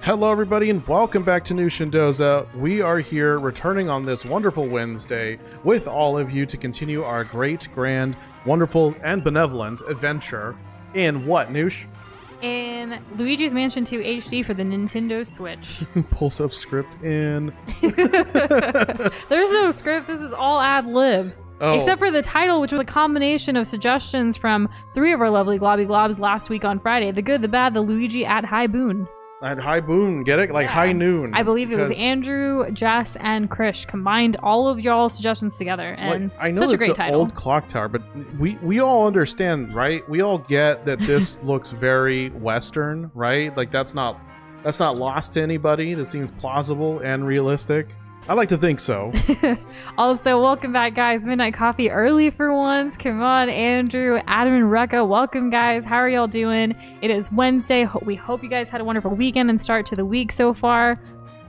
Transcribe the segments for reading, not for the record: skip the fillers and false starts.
Hello everybody and welcome back to Nush and Doza. We are here returning on this wonderful Wednesday with all of you to continue our great, grand, wonderful, and benevolent adventure in what, Nush? In Luigi's Mansion 2 HD for the Nintendo Switch. Pulse up script in. There's no script, this is all ad-lib. Oh. Except for the title, which was a combination of suggestions from 3 of our lovely globby globs last week on Friday. The good, the bad, the Luigi at High Boon. At High Boon, get it? Like High Noon. I believe it was Andrew, Jess, and Krish combined all of y'all's suggestions together, and I know such a it's great an title. old clock tower, but we all understand, right? We all get that this looks very Western, right? Like that's not lost to anybody. This seems plausible and realistic. I like to think so. Also, welcome back, guys. Midnight Coffee early for once. Come on, Andrew, Adam, and Rekka. Welcome, guys. How are y'all doing? It is Wednesday. We hope you guys had a wonderful weekend and start to the week so far.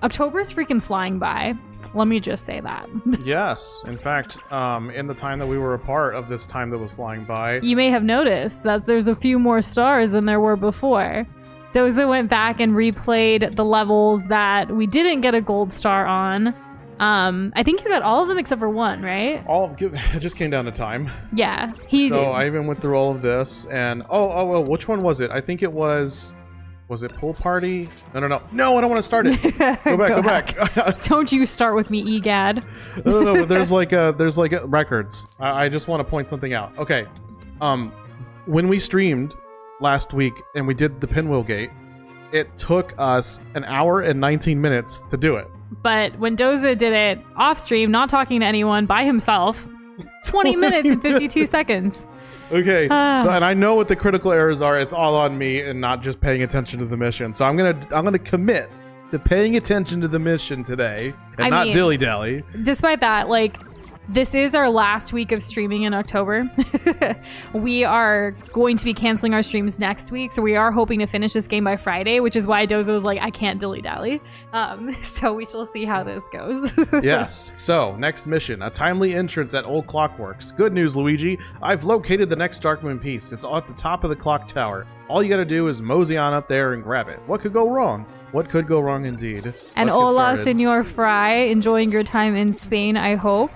October's freaking flying by. Let me just say that. Yes. In fact, in the time that we were a part of this time that was flying by, you may have noticed that there's a few more stars than there were before. Doza went back and replayed the levels that we didn't get a gold star on. I think you got all of them except for one, right? it just came down to time. Yeah, I even went through all of this, and which one was it? I think it was it Pool Party? No, I don't want to start it. Go back. Don't you start with me, egad. No, but there's like records. I just want to point something out. Okay, when we streamed last week and we did the pinwheel gate, it took us an hour and 19 minutes to do it. But when Doza did it off stream, not talking to anyone, by himself, 20 minutes and 52 seconds. Okay, and I know what the critical errors are. It's all on me and not just paying attention to the mission. So I'm gonna commit to paying attention to the mission today and not dilly dally. Despite that, this is our last week of streaming in October. We are going to be canceling our streams next week, so we are hoping to finish this game by Friday, which is why Doza was like, I can't dilly-dally. So we shall see how this goes. Yes. So, next mission, a timely entrance at Old Clockworks. Good news, Luigi. I've located the next Darkmoon piece. It's at the top of the clock tower. All you gotta do is mosey on up there and grab it. What could go wrong? What could go wrong indeed? And hola, Senor Fry. Enjoying your time in Spain, I hope.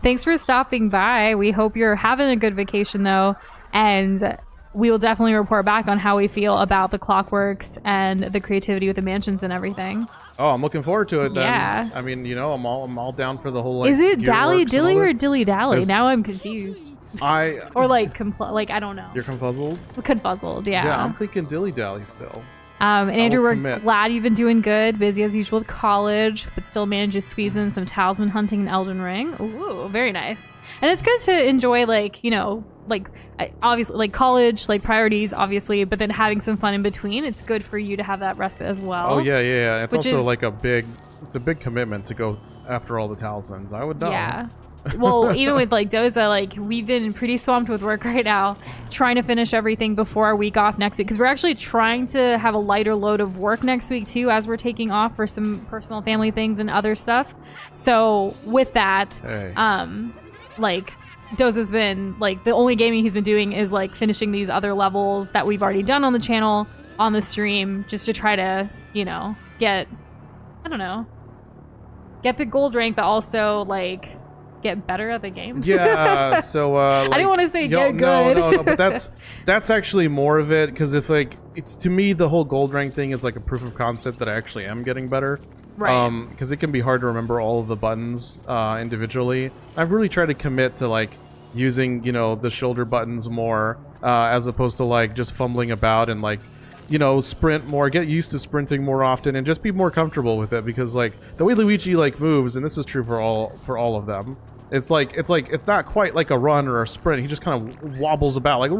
Thanks for stopping by. We hope you're having a good vacation, though. And we will definitely report back on how we feel about the Clockworks and the creativity with the mansions and everything. Oh, I'm looking forward to it then. Yeah. I mean, I'm all down for the whole, Is it Dally Dilly or Dilly Dally? Now I'm confused. Or I don't know. You're confuzzled? Confuzzled, yeah. Yeah, I'm thinking Dilly Dally still. And Andrew, we're glad you've been doing good. Busy as usual with college, but still managed to squeeze in some talisman hunting in Elden Ring. Ooh, very nice. And it's good to enjoy, obviously, college, priorities, obviously, but then having some fun in between. It's good for you to have that respite as well. Oh, yeah. It's also it's a big commitment to go after all the talismans. I would know. Yeah. Well, even with Doza, we've been pretty swamped with work right now, trying to finish everything before our week off next week, because we're actually trying to have a lighter load of work next week too, as we're taking off for some personal family things and other stuff. So with that, Doza's been the only gaming he's been doing is finishing these other levels that we've already done on the channel on the stream, just to try to get the gold rank, but also get better at the game. Yeah, so I didn't want to say get good. No, but that's actually more of it, because if it's, to me, the whole gold rank thing is like a proof of concept that I actually am getting better. Right. Because it can be hard to remember all of the buttons individually. I've really tried to commit to using the shoulder buttons more, as opposed to just fumbling about and sprint more, get used to sprinting more often, and just be more comfortable with it, because the way Luigi moves, and this is true for all of them, it's not quite like a run or a sprint. He just kind of wobbles about It's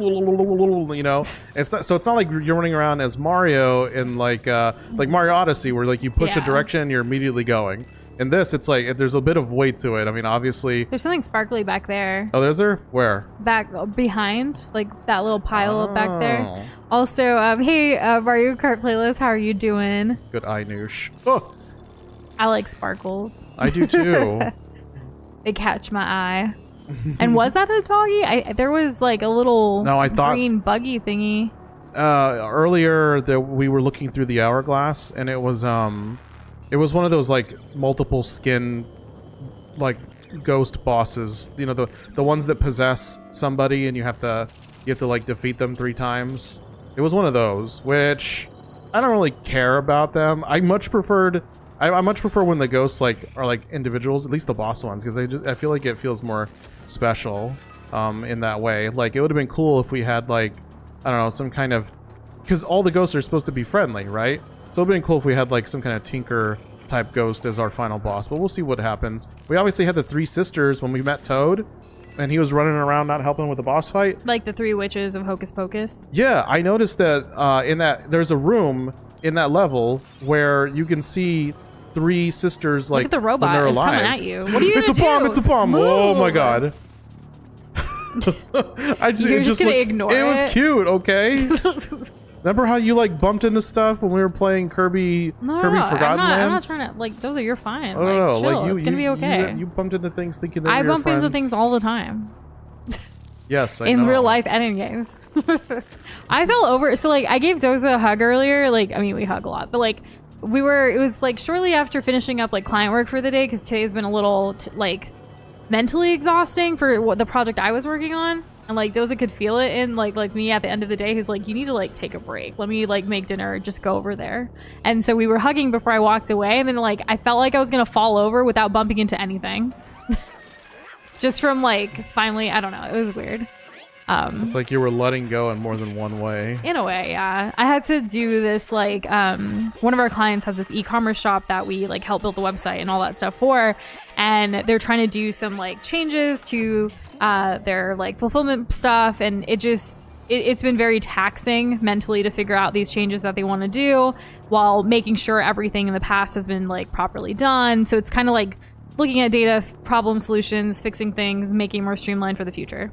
not like you're running around as Mario in Mario Odyssey, where you push a direction and you're immediately going. In this, it's there's a bit of weight to it. I mean, obviously there's something sparkly back there. Oh, there's there? Where? Back behind, that little pile back there. Also, hey, Mario Kart playlist, how are you doing? Good eye, Nush. Oh, I like sparkles. I do too. They catch my eye. And was that a doggy? There was a little green buggy thingy. earlier that we were looking through the hourglass, and it was one of those like multiple skin like ghost bosses. You know, the ones that possess somebody and you have to like defeat them 3 times. It was one of those, which I don't really care about them. I much prefer when the ghosts like are like individuals, at least the boss ones, because I feel like it feels more special in that way. Like it would have been cool if we had like, I don't know, some kind of, because all the ghosts are supposed to be friendly, right? So it would have been cool if we had like some kind of tinker type ghost as our final boss, but we'll see what happens. We obviously had the 3 sisters when we met Toad, and he was running around not helping with the boss fight. Like the 3 witches of Hocus Pocus. Yeah, I noticed that in that there's a room in that level where you can see 3 sisters like look at the robot. when they're It's alive. coming at you. What are you gonna It's a do? bomb! It's a bomb! Move. Oh my god! You're just gonna ignore it? It was cute, okay? Remember how you like bumped into stuff when we were playing Kirby Forgotten Lands? I'm not trying to like. Those are you're fine. Oh, like, chill. like it's gonna be okay. You bumped into things thinking that I you were bump into friends. things all the time. Yes, I in know. real life and in games. I fell over. So like I gave Doza a hug earlier. Like I mean we hug a lot, but like it was like shortly after finishing up like client work for the day because today's been a little like mentally exhausting for what the project I was working on. And like Doza could feel it in like me at the end of the day. He's like, you need to like take a break. Let me like make dinner. Just go over there. And so we were hugging before I walked away. And then like I felt like I was gonna fall over without bumping into anything. Just from like finally, I don't know. It was weird. It's like you were letting go in more than one way. In a way, yeah. I had to do this like one of our clients has this e-commerce shop that we like help build the website and all that stuff for, and they're trying to do some like changes to their like fulfillment stuff, and it's been very taxing mentally to figure out these changes that they want to do while making sure everything in the past has been like properly done. So it's kind of like looking at data, problem solutions, fixing things, making more streamlined for the future.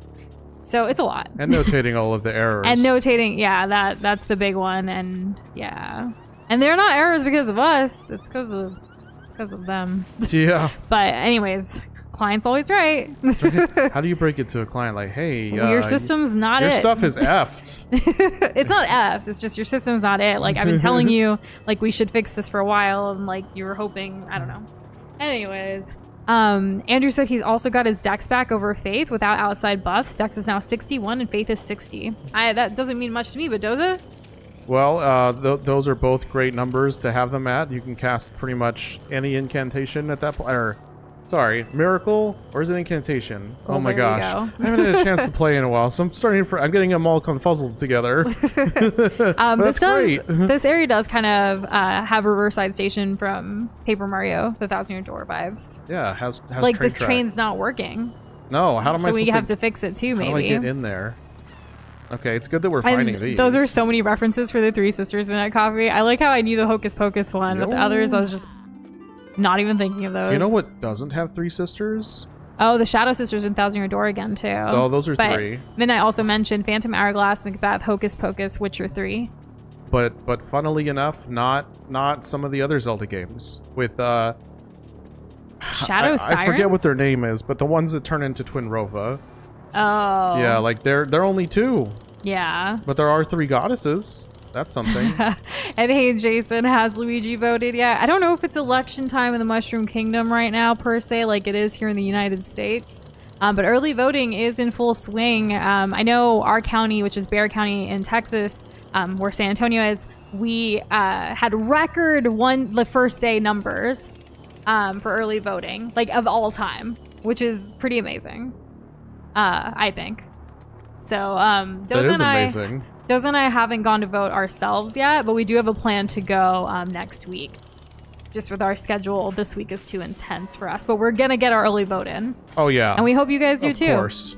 So it's a lot. And notating all of the errors. And notating, yeah, that's the big one. And yeah. And they're not errors because of us. It's because of them. Yeah. But anyways, client's always right. How do you break it to a client like, hey, your system's not your it. stuff is effed. It's not effed. It's just your system's not it. Like I've been telling you, like we should fix this for a while, and like you were hoping, I don't know. Anyways, Andrew said he's also got his Dex back over Faith without outside buffs. Dex is now 61 and Faith is 60. That doesn't mean much to me, but Doza? Well, those are both great numbers to have them at. You can cast pretty much any incantation at that point. Or, sorry, miracle, or is it incantation? Well, oh my there you gosh, go. I haven't had a chance to play in a while, so I'm getting them all confuzzled together. That's great. This area does kind of have a Riverside Station from Paper Mario, the 1,000-Year Door vibes. Yeah, has like train this track. Train's not working. No, how am I So supposed we have to fix it too, maybe. How do I get in there? Okay, it's good that we're finding these. Those are so many references for the Three Sisters Midnight Coffee. I like how I knew the Hocus Pocus one, but the others I was just not even thinking of those. You know what doesn't have 3 sisters? Oh, the Shadow Sisters in 1,000-Year Door again, too. Oh, those are but 3. Midnight also mentioned Phantom Hourglass, Macbeth, Hocus Pocus, Witcher 3. But funnily enough, not some of the other Zelda games with Shadow Sirens? I forget what their name is, but the ones that turn into Twin Rova. Oh. Yeah, like they're only 2. Yeah. But there are 3 goddesses. That's something. And hey, Jason, has Luigi voted yet? I don't know if it's election time in the Mushroom Kingdom right now, per se, like it is here in the United States. But early voting is in full swing. I know our county, which is Bexar County in Texas, where San Antonio is, we had record the first day numbers for early voting, like of all time, which is pretty amazing, I think. So Doza and I haven't gone to vote ourselves yet, but we do have a plan to go next week. Just with our schedule, this week is too intense for us, but we're gonna get our early vote in. Oh yeah, and we hope you guys do too. Of course.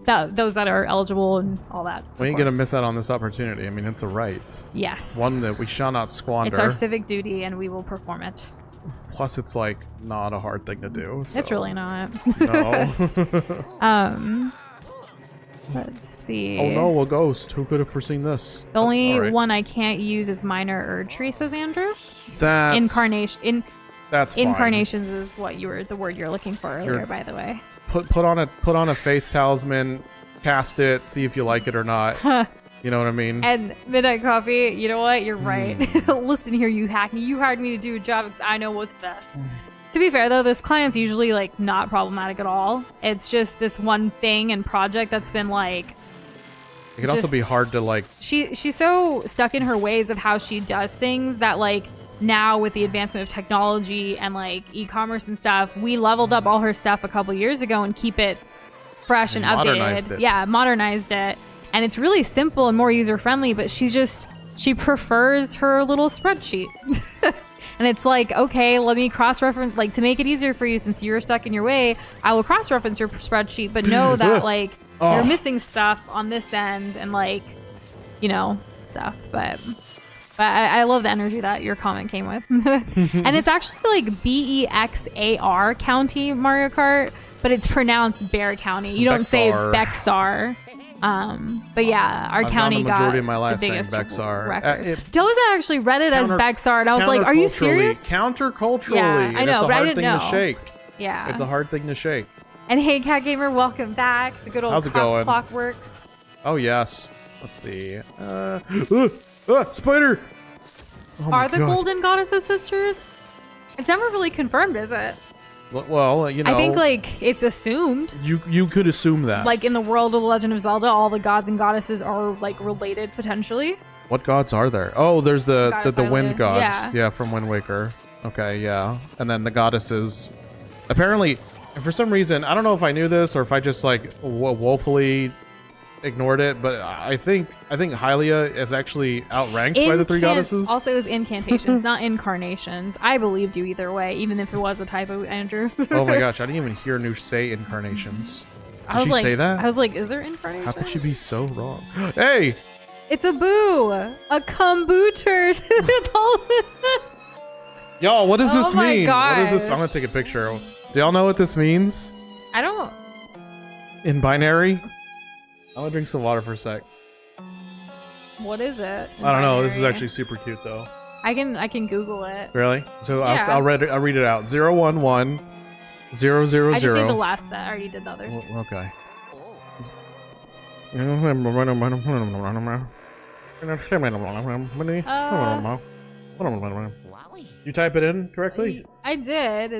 Those that are eligible and all that. We ain't gonna miss out on this opportunity. I mean, it's a right. Yes. One that we shall not squander. It's our civic duty, and we will perform it. Plus, it's like not a hard thing to do. So. It's really not. No. Let's see. Oh no, a ghost. Who could have foreseen this? The only one I can't use is Minor Erd Tree, says Andrew. That's Incarnation. That's fine. Incarnations is the word you're looking for earlier, by the way. Put on a faith talisman, cast it, see if you like it or not. You know what I mean? And Midnight Coffee, you know what? You're right. Listen here, you hackney. You hired me to do a job because I know what's best. To be fair, though, this client's usually, like, not problematic at all. It's just this one thing and project that's been, like... It can also be hard to, like... She's so stuck in her ways of how she does things that, like, now with the advancement of technology and, like, e-commerce and stuff, we leveled up all her stuff a couple years ago and keep it fresh and updated. Modernized it. Yeah, modernized it. And it's really simple and more user-friendly, but she prefers her little spreadsheet. And it's like, okay, let me cross-reference, like, to make it easier for you since you're stuck in your way, I will cross-reference your spreadsheet, but know that, like, you're missing stuff on this end and, like, you know, stuff. But I love the energy that your comment came with. And it's actually, like, Bexar County Mario Kart, but it's pronounced Bear County. You don't say Bexar. But yeah, our county got of my life the biggest Bexar. record. Doza actually read it as Bexar, and I was like, "Are you serious?" Counterculturally, Yeah, I know, it's a but I hard didn't thing know. to shake. Yeah, It's a hard thing to shake. And hey, Cat Gamer, welcome back. The good old How's it going? clock works. Oh yes. Let's see. Spider. Oh my Are the God. Golden Goddesses sisters? It's never really confirmed, is it? Well, you know. I think like it's assumed. You could assume that. Like in the world of The Legend of Zelda, all the gods and goddesses are like related potentially. What gods are there? Oh, there's the Goddess wind Island. gods. Yeah. From Wind Waker. Okay, yeah. And then the goddesses. Apparently, for some reason, I don't know if I knew this or if I just like woefully ignored it, but I think Hylia is actually outranked by the three goddesses. Also, it was incantations, not incarnations. I believed you either way, even if it was a typo, Andrew. Oh my gosh, I didn't even hear Nush say incarnations. Did she like, say that? I was like, is there incarnation? How could she be so wrong? Hey! It's a boo! A kombuter! Y'all, what does Oh this my mean? What is this? I'm gosh. gonna take a picture. Do y'all know what this means? I don't... In binary? I'm gonna drink some water for a sec. What is it? I don't know. This is Binary? actually super cute though. I can Google it. Really? So Yeah. I'll read it out. 011 000. I just did the last set. I already did the others. Okay. You type it in correctly? I did.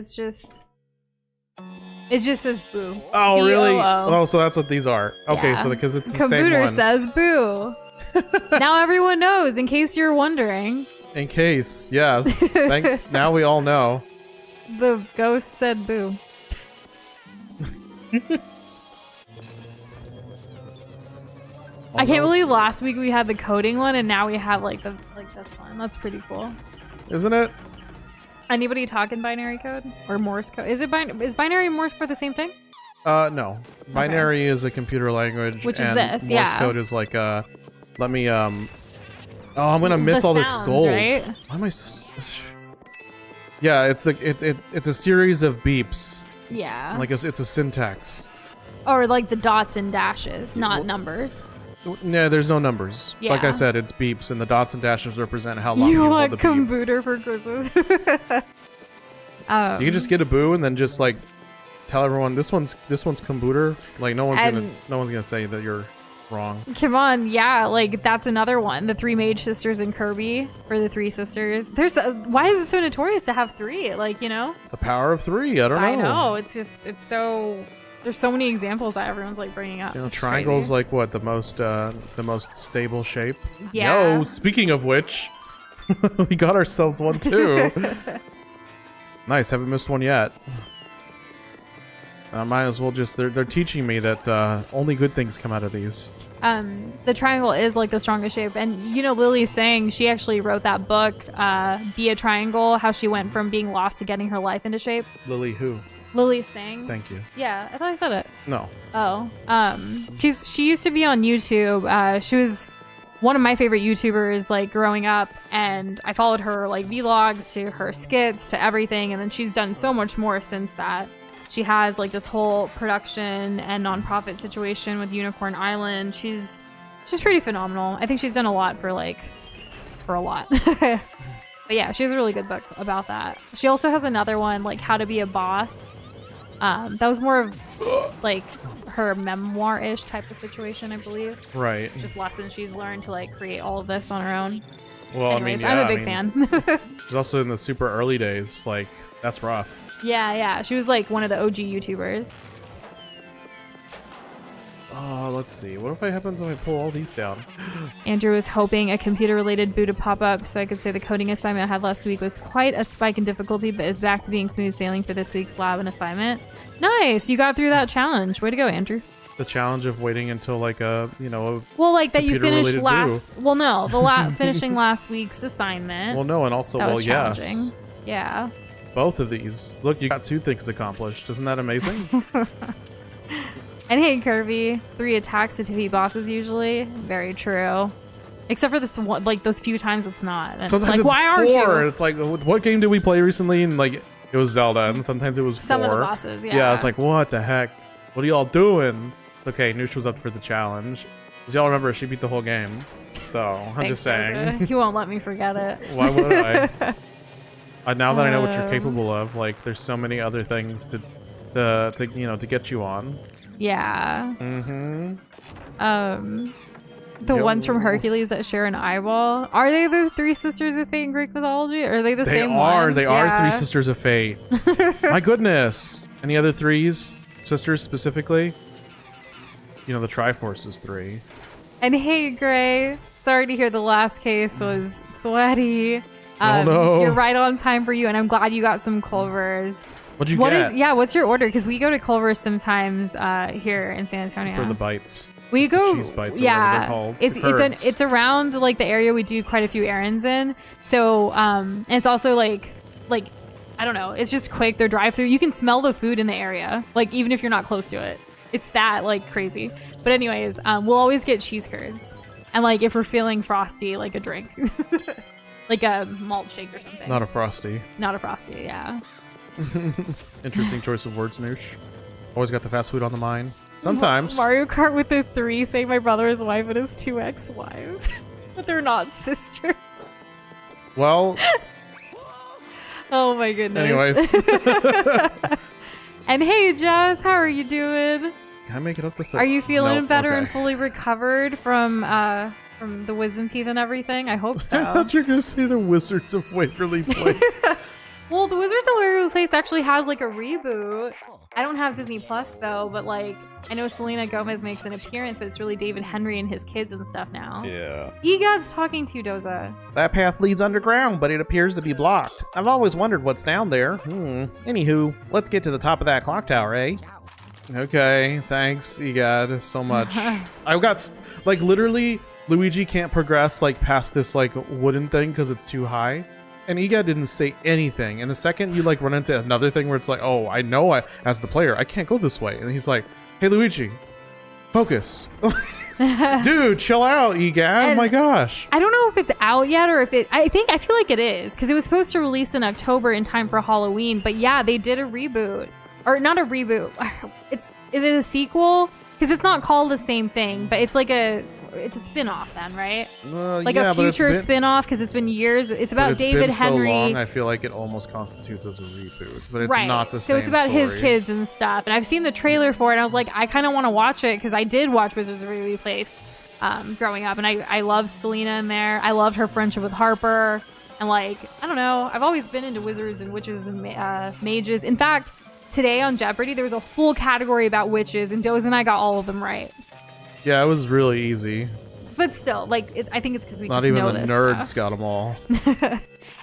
It just says boo. Oh, really? B-O-O. Oh, so that's what these are. Okay, Yeah. so because it's the same Kombuter one. says boo. Now everyone knows, in case you're wondering. In case, yes. Now we all know. The ghost said boo. I can't believe last week we had the coding one and now we have like this one. That's pretty cool. Isn't it? Anybody talking binary code or Morse code? Is binary and Morse code the same thing? No. Binary is a computer language. Which is and this, Morse yeah. code is like let me oh, I'm gonna miss The all this sounds, gold. right? Why am I Yeah, it's it's a series of beeps. Yeah. Like it's a syntax. Or like the dots and dashes, not numbers. No, there's no numbers. Like I Yeah. said, it's beeps, and the dots and dashes represent how long You hold want the beep. kombuter for Christmas? You can just get a boo and then just like tell everyone this one's kombuter. Like no one's gonna say that you're wrong. Come on, yeah, like that's another one. The three mage sisters in Kirby for the three sisters. Why is it so notorious to have three? Like, you know? The power of three. I don't know. I know. It's so. There's so many examples that everyone's like bringing up. You know, It's triangle's crazy. like what the most stable shape. Yeah. Yo, speaking of which, we got ourselves one too. Nice, haven't missed one yet. I might as well just. They're teaching me that only good things come out of these. The triangle is like the strongest shape, and you know Lily's saying she actually wrote that book, Be a Triangle, how she went from being lost to getting her life into shape. Lily, who? Lily's saying. Thank you. Yeah, I thought I said it. No. Oh, she used to be on YouTube. She was one of my favorite YouTubers like growing up, and I followed her like vlogs to her skits to everything, and then she's done so much more since that. She has like this whole production and nonprofit situation with Unicorn Island. She's pretty phenomenal. I think she's done a lot for a lot. But yeah, she has a really good book about that. She also has another one like How to Be a Boss. That was more of like her memoir-ish type of situation, I believe. Right. Just lessons she's learned to like create all of this on her own. Well, Anyways, I mean, yeah, I'm a big fan. She's also in the super early days. Like, that's rough. Yeah. She was like one of the OG YouTubers. Oh, let's see. What if I happens when I pull all these down? Andrew was hoping a computer-related boo to pop up so I could say the coding assignment I had last week was quite a spike in difficulty, but is back to being smooth sailing for this week's lab and assignment. Nice! You got through that challenge. Way to go, Andrew. The challenge of waiting until like a, well, like that you finished last... Well, no. Finishing last week's assignment. Well, no, and also, that well, was yes. Yeah. Both of these. Look, you got 2 things accomplished. Isn't that amazing? And hey, Kirby, 3 attacks to defeat bosses usually. Very true. Except for this one, like those few times it's not. And sometimes it's like, why aren't 4. you? It's like, what game did we play recently? And like, it was Zelda, and sometimes it was 4. Some of the bosses, yeah. Yeah, it's like, what the heck? What are y'all doing? Okay, Nush was up for the challenge. As y'all remember, she beat the whole game. So, I'm just saying. You won't let me forget it. Why would I? Now that I know what you're capable of, like, there's so many other things to get you on. Yeah. Mm-hmm. The ones from Hercules that share an eyeball. Are they the 3 sisters of fate in Greek mythology? Or are they the same one? They are 3 sisters of fate. My goodness. Any other 3s? Sisters specifically? The Triforce is 3. And hey, Gray. Sorry to hear the last case was sweaty. Oh no. You're right on time for you, and I'm glad you got some Culvers. What'd you get? What's your order? Because we go to Culver's sometimes here in San Antonio. For the bites. We go, cheese bites, or whatever they're called. It's around like the area we do quite a few errands in. So and it's also like I don't know. It's just quick. They're drive-through. You can smell the food in the area, like even if you're not close to it. It's that like crazy. But anyways, we'll always get cheese curds, and like if we're feeling frosty, like a drink, like a malt shake or something. Not a frosty. Not a frosty. Yeah. Interesting choice of words, Nush. Always got the fast food on the mind. Sometimes. Mario Kart with the 3 say my brother's wife and his 2 ex-wives. But they're not sisters. Well. Oh my goodness. Anyways. And hey, Jess, how are you doing? Can I make it up this? Are you feeling nope, better okay. and fully recovered from the wisdom teeth and everything? I hope so. I thought you were going to say the Wizards of Waverly Place. Well, the Wizards of Waverly Place actually has like a reboot. I don't have Disney Plus though, but like I know Selena Gomez makes an appearance, but it's really David Henry and his kids and stuff now. Yeah. Egod's talking to you, Doza. That path leads underground, but it appears to be blocked. I've always wondered what's down there. Anywho, let's get to the top of that clock tower, eh? Okay, thanks, Egad, so much. I've got, like, literally, Luigi can't progress, like, past this, like, wooden thing because it's too high. And Egad didn't say anything. And the second you, like, run into another thing where it's like, oh, I know as the player, I can't go this way. And he's like, hey, Luigi, focus. Dude, chill out, Egad. Oh my gosh. I don't know if it's out yet or if I feel like it is because it was supposed to release in October in time for Halloween. But yeah, they did a reboot. Or not a reboot. Is it a sequel? Because it's not called the same thing, but it's like it's a spin-off then, right? Like yeah, a future spin-off because it's been years. It's about David Henry. So long, I feel like it almost constitutes as a reboot, but it's not the same. So it's about story. his kids and stuff. And I've seen the trailer for it, and I was like, I kind of want to watch it because I did watch Wizards of Waverly Place growing up, and I loved Selena in there. I loved her friendship with Harper, and like I don't know, I've always been into wizards and witches and mages. In fact, today on Jeopardy, there was a full category about witches, and Doza and I got all of them right. Yeah, it was really easy. But still, like, I think it's because we Not just even know the this nerds stuff. got them all.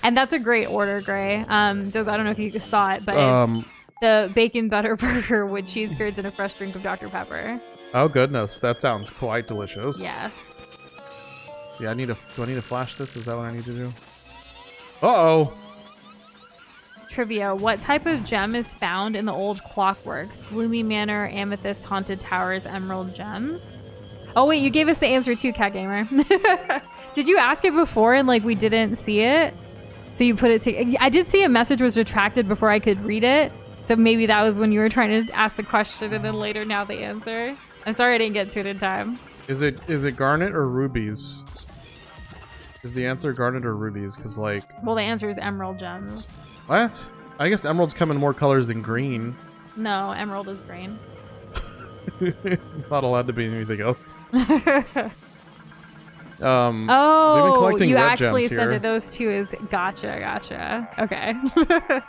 And that's a great order, Gray. Doza, I don't know if you saw it, but it's the bacon butter burger with cheese curds and a fresh drink of Dr. Pepper. Oh goodness, that sounds quite delicious. Yes. See, do I need to flash this? Is that what I need to do? Uh-oh. Trivia: what type of gem is found in the old clockworks? Gloomy Manor, Amethyst, Haunted Towers, Emerald Gems? Oh wait, you gave us the answer too, Cat Gamer. Did you ask it before and like we didn't see it? So you put it to... I did see a message was retracted before I could read it. So maybe that was when you were trying to ask the question and then later now the answer. I'm sorry I didn't get to it in time. Is it garnet or rubies? Is the answer garnet or rubies? Because like... Well, the answer is Emerald Gems. What? I guess emeralds come in more colors than green. No, emerald is green. Not allowed to be anything else. Oh, we've been collecting you red actually gems sent here. it those two is gotcha. Okay.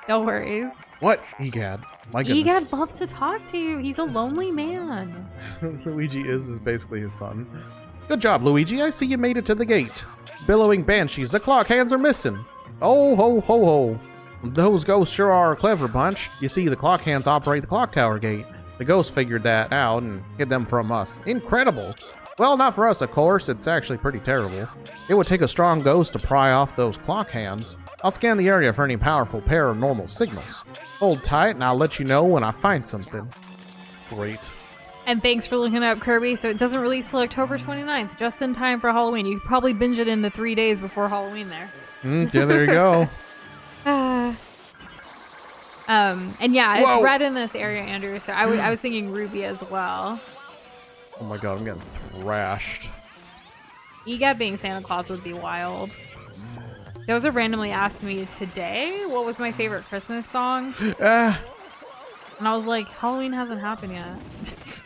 No worries. What? Egad. My goodness. Egad loves to talk to you. He's a lonely man. Luigi is basically his son. Good job, Luigi. I see you made it to the gate. Billowing banshees, the clock hands are missing. Oh, ho, ho, ho. Those ghosts sure are a clever bunch. You see, the clock hands operate the clock tower gate. The ghosts figured that out and hid them from us. Incredible. Well, not for us, of course. It's actually pretty terrible. It would take a strong ghost to pry off those clock hands. I'll scan the area for any powerful paranormal signals. Hold tight, and I'll let you know when I find something. Great. And thanks for looking up, Kirby. So it doesn't release till October 29th, just in time for Halloween. You could probably binge it in the 3 days before Halloween there. Yeah, there you go. And yeah, it's Whoa. red in this area, Andrew. So I was thinking ruby as well. Oh my god, I'm getting thrashed. Egad being Santa Claus would be wild. Doza randomly asked me today what was my favorite Christmas song. And I was like, Halloween hasn't happened yet.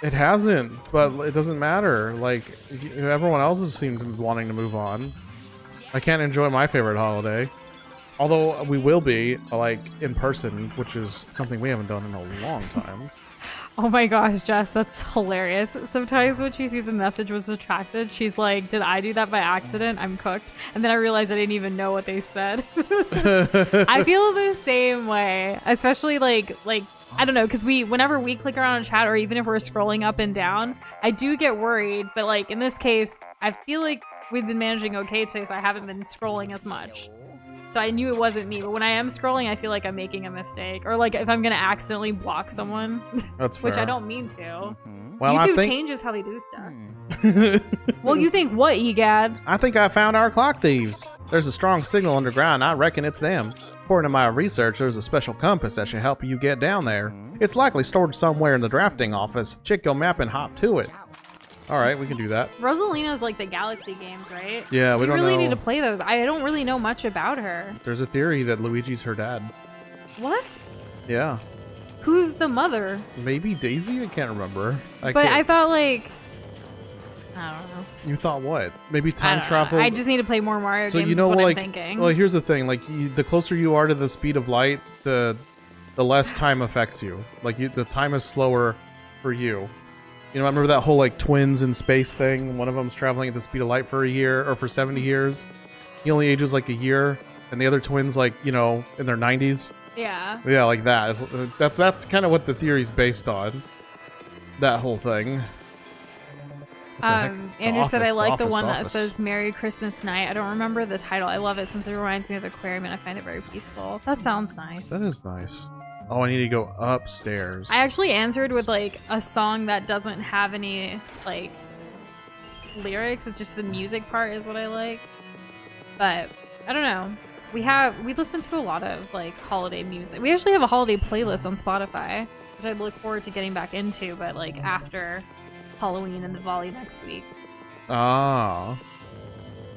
It hasn't, but it doesn't matter. Like, everyone else has seemed wanting to move on. I can't enjoy my favorite holiday. Although we will be, like, in person, which is something we haven't done in a long time. Oh my gosh, Jess, that's hilarious. Sometimes when she sees a message was retracted, she's like, did I do that by accident? I'm cooked. And then I realized I didn't even know what they said. I feel the same way, especially like I don't know, because whenever we click around a chat or even if we're scrolling up and down, I do get worried. But like in this case, I feel like we've been managing okay today, so I haven't been scrolling as much. So I knew it wasn't me, but when I am scrolling, I feel like I'm making a mistake. Or like if I'm gonna accidentally block someone, That's fair. which I don't mean to. Well, YouTube I think changes how they do stuff. Well, you think what, Egad? I think I found our clock thieves. There's a strong signal underground. I reckon it's them. According to my research, there's a special compass that should help you get down there. It's likely stored somewhere in the drafting office. Check your map and hop to it. all right, we can do that. Rosalina's like the Galaxy games, right? Yeah, we You don't really know. need to play those. I don't really know much about her. There's a theory that Luigi's her dad. What? Yeah, Who's the mother? maybe Daisy. I can't remember. But can't- I thought like, I don't know. You thought what? Maybe I time don't know. travel. I just need to play more Mario So games. you know, is what like, I'm thinking. well, here's the thing: like, the closer you are to the speed of light, the less time affects you. Like, the time is slower for you. You know, I remember that whole like twins in space thing. One of them's traveling at the speed of light for a year or for 70 years. He only ages like a year, and the other twins, like, you know, in their 90s. Yeah. Yeah, like that. That's kind of what the theory's based on. That whole thing. What the heck? The Andrew said, I Office, like the Office, one that Office. says Merry Christmas Night. I don't remember the title. I love it since it reminds me of the aquarium and I find it very peaceful. That sounds nice. That is nice. Oh, I need to go upstairs. I actually answered with like a song that doesn't have any like lyrics. It's just the music part is what I like. But I don't know. We listen to a lot of like holiday music. We actually have a holiday playlist on Spotify, which I look forward to getting back into, but like after Halloween and the volley next week. Ah.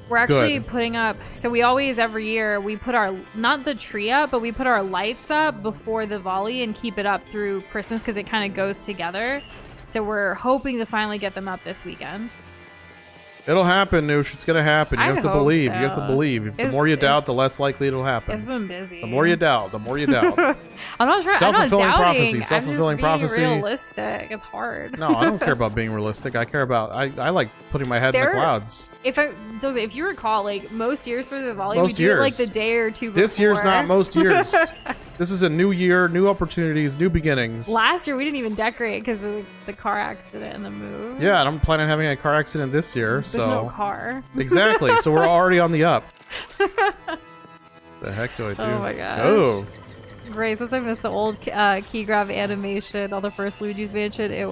We're actually Good. putting up, so we always, every year, we put our, not the tree up, but we put our lights up before the volley and keep it up through Christmas because it kind of goes together. So we're hoping to finally get them up this weekend. It'll happen, Nush. It's gonna happen. You I have to hope believe. so. You have to believe. The It's- more you doubt, it's- the less likely it'll happen. It's been busy. The more you doubt, the more you doubt. I'm not trying. I'm not Self-fulfilling doubting. prophecy, I'm just self-fulfilling being prophecy. realistic. It's hard. No, I don't care about being realistic. I care about. I like putting my head in the There- clouds. If you recall, like most years for the volley, Most we do it like years. the day or two before. This year's not most years. This is a new year, new opportunities, new beginnings. Last year we didn't even decorate because of the car accident and the move. Yeah, and I'm planning on having a car accident this year. There's so no car. exactly. So we're already on the up. The heck do I do? Oh my gosh. Oh. Ray says I missed the old key grab animation on the first Luigi's Mansion. It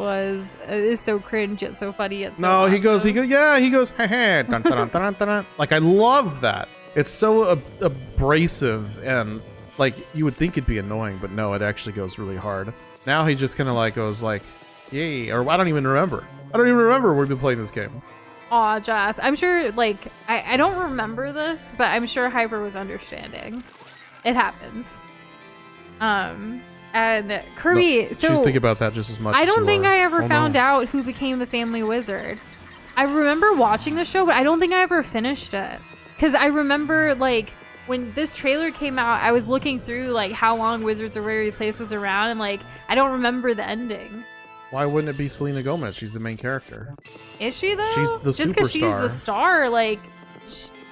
is so cringe yet so funny yet so No, he goes, awesome. yeah, he goes, dun, dun, dun, dun, dun, dun. Like, I love that. It's so abrasive, and like you would think it'd be annoying, but no, it actually goes really hard. Now he just kind of like goes like, yay, or I don't even remember. We've been playing this game. Aw, Jess. I'm sure, like, I don't remember this, but I'm sure Hyper was understanding. It happens. And Kirby, No, so she's thinking about that just as much. I as don't you think are. I ever Oh, found no. out who became the family wizard. I remember watching the show, but I don't think I ever finished it. Because I remember, like, when this trailer came out, I was looking through, like, how long Wizards of Waverly Place was around, and, like, I don't remember the ending. Why wouldn't it be Selena Gomez? She's the main character. Is she, though? She's the Just because she's the superstar. star, like,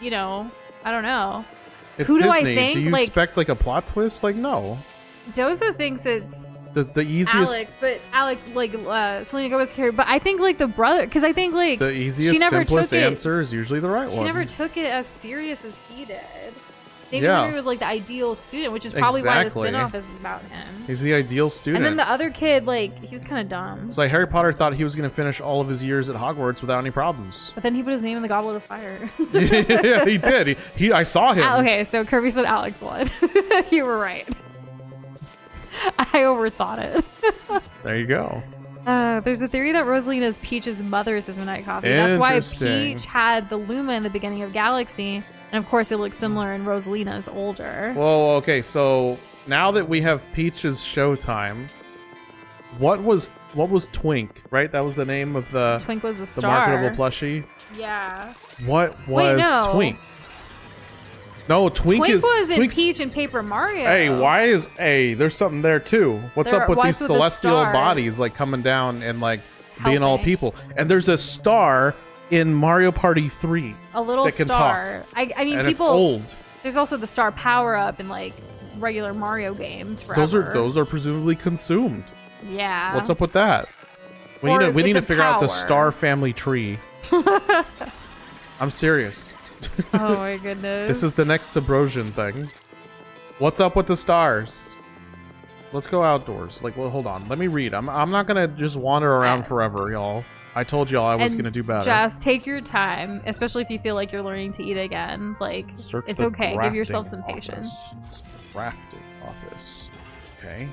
you know, I don't know. It's Who do I Disney. think? Do you Like- expect like a plot twist? Like no. Doza thinks it's The easiest Alex, but Alex, like, Selena Gomez character. But I think, like, the brother, because I think, like, the easiest she never simplest took it. answer is usually the right She one. never took it as serious as he did. David Yeah. Henry was like the ideal student, which is probably why the Exactly. spinoff is about him. He's the ideal student. And then the other kid, like, he was kind of dumb. It's like Harry Potter thought he was going to finish all of his years at Hogwarts without any problems. But then he put his name in the Goblet of Fire. Yeah, he did. He I saw him. Okay, so Kirby said Alex won. You were right. I overthought it. There you go. There's a theory that Rosalina is Peach's mother's Midnight Coffee. That's why Interesting. Peach had the Luma in the beginning of Galaxy. And of course, it looks similar in Rosalina's older. Whoa, okay, so now that we have Peach's Showtime, what was Twink, right? That was the name of the Twink was a the star. marketable plushie. Yeah. What Wait, was no. Twink? No, Twink Twink is was in Twink's- Peach and Paper Mario. Hey, there's something there too. What's There- up with what's these with the celestial star? bodies like coming down and like being all Helping. people? And there's a star in Mario Party 3 A little that can star. I mean, and it's people. old. There's also the star power up in like regular Mario games forever. Those are presumably consumed. Yeah. What's up with that? We Or need it's to a figure out the power. star family tree. I'm serious. Oh my goodness. This is the next Subrosian thing. What's up with the stars? Let's go outdoors. Like, well, hold on. Let me read. I'm not gonna just wander around forever, y'all. I told y'all I was And gonna do better. Just take your time, especially if you feel like you're learning to eat again. Like, Search it's the okay. Give yourself some drafting patience. office. Drafting office. Okay.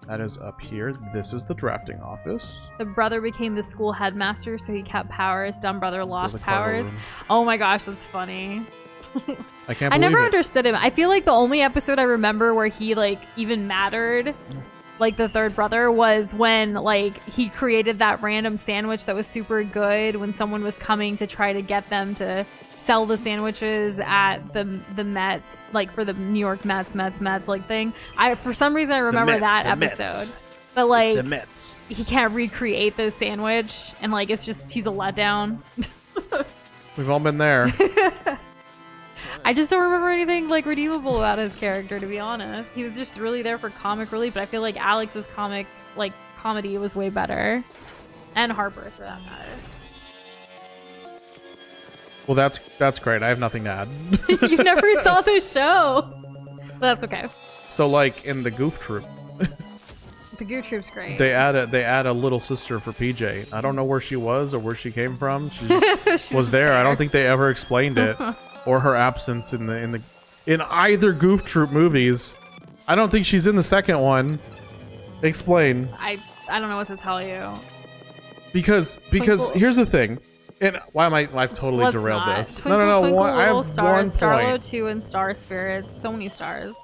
That is up here. This is the drafting office. The brother became the school headmaster, so he kept powers. Dumb brother This lost was a clever powers. room. Oh my gosh, that's funny. I can't believe I never it. understood him. I feel like the only episode I remember where he like even mattered, like the third brother, was when like he created that random sandwich that was super good when someone was coming to try to get them to sell the sandwiches at the Mets, like for the New York Mets like thing. I for some reason I remember Mets, that the Mets. episode. But like the Mets. he can't recreate the sandwich and like it's just he's a letdown. We've all been there. I just don't remember anything like redeemable about his character, to be honest. He was just really there for comic relief, but I feel like Alex's comedy was way better. And Harper's for that matter. Well, that's great. I have nothing to add. You never saw the show. But that's okay. So, like in the Goof Troop, The Goo Troop's great. they add a little sister for PJ. I don't know where she was or where she came from. She just She's was there. I don't think they ever explained it or her absence in either Goof Troop movies. I don't think she's in the second one. Explain. I don't know what to tell you. Because Twinkle- here's the thing. And why am I've totally Let's derailed not. this. Twinkle, No. Twinkle, I have Little Stars, one Starlo point. 2, and Star Spirits. So many stars.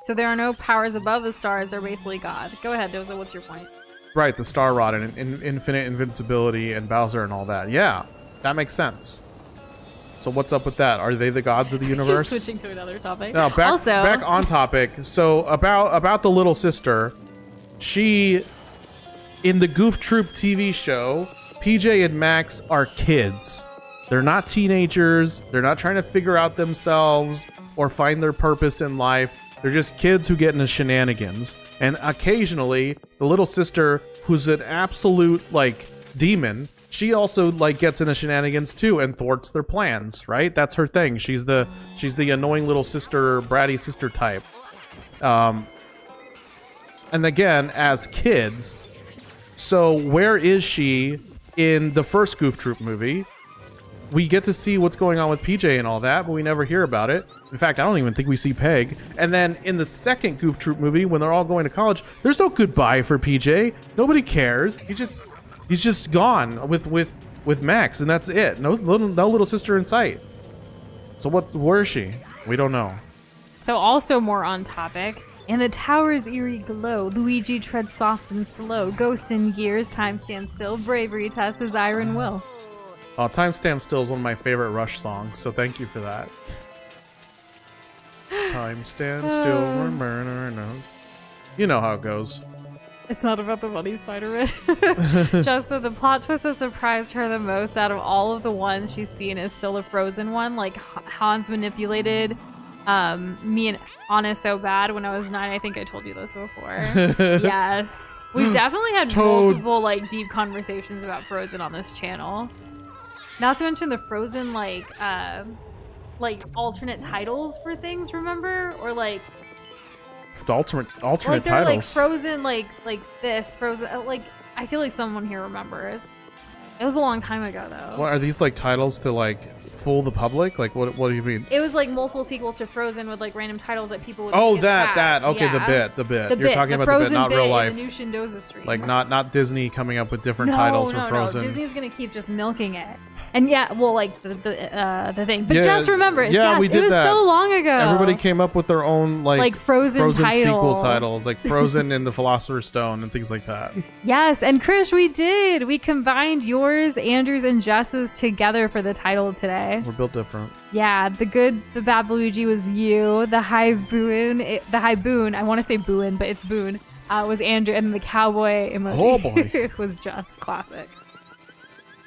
So there are no powers above the stars. They're basically God. Go ahead, Doza. What's your point? Right, the Star Rod and infinite invincibility and Bowser and all that. Yeah, that makes sense. So what's up with that? Are they the gods of the universe? Just switching to another topic. No, back on topic. So about the little sister, she in the Goof Troop TV show, PJ and Max are kids. They're not teenagers. They're not trying to figure out themselves or find their purpose in life. They're just kids who get into shenanigans. And occasionally, the little sister, who's an absolute like demon, she also like gets into shenanigans too and thwarts their plans, right? That's her thing. She's the annoying little sister, bratty sister type. And again, as kids, so where is she in the first Goof Troop movie? We get to see what's going on with PJ and all that, but we never hear about it. In fact, I don't even think we see Peg. And then in the second Goof Troop movie, when they're all going to college, there's no goodbye for PJ. Nobody cares. He's just gone with Max, and that's it. No little sister in sight. So where is she? We don't know. So also more on topic. In the tower's eerie glow, Luigi treads soft and slow. Ghost in gears, time stands still. Bravery tests his iron will. Time Stands Still is one of my favorite Rush songs, so thank you for that. Time stands still. You know how it goes. It's not about the bunny Spider-Man. Just so the plot twist that surprised her the most out of all of the ones she's seen is still a Frozen one. Like, Hans manipulated me and Anna so bad when I was 9. I think I told you this before. Yes. We've definitely had multiple, like, deep conversations about Frozen on this channel. Not to mention the Frozen, like alternate titles for things, remember? Or, like... Alternate like they're titles. like Frozen, like this Frozen. Like I feel like someone here remembers. It was a long time ago though. What are these like titles to like fool the public? Like what do you mean? It was like multiple sequels to Frozen with like random titles that people would. Oh, make as that. tags. Okay, Yeah. the bit. You're talking about the bit, not real life. The Nush and Doza streams. Like not Disney coming up with different titles for Frozen. No, Disney's gonna keep just milking it. And yeah, well, like the thing. But Yeah, just remember, we it did was that. so long ago. Everybody came up with their own like Frozen sequel title. titles, like Frozen and the Philosopher's Stone and things like that. Yes, and Krish, we did. We combined yours, Andrew's, and Jess's together for the title today. We're built different. Yeah, the bad Luigi was you. The high boon, I want to say boon, but it's boon, was Andrew, and the cowboy emoji Oh, boy. was just classic.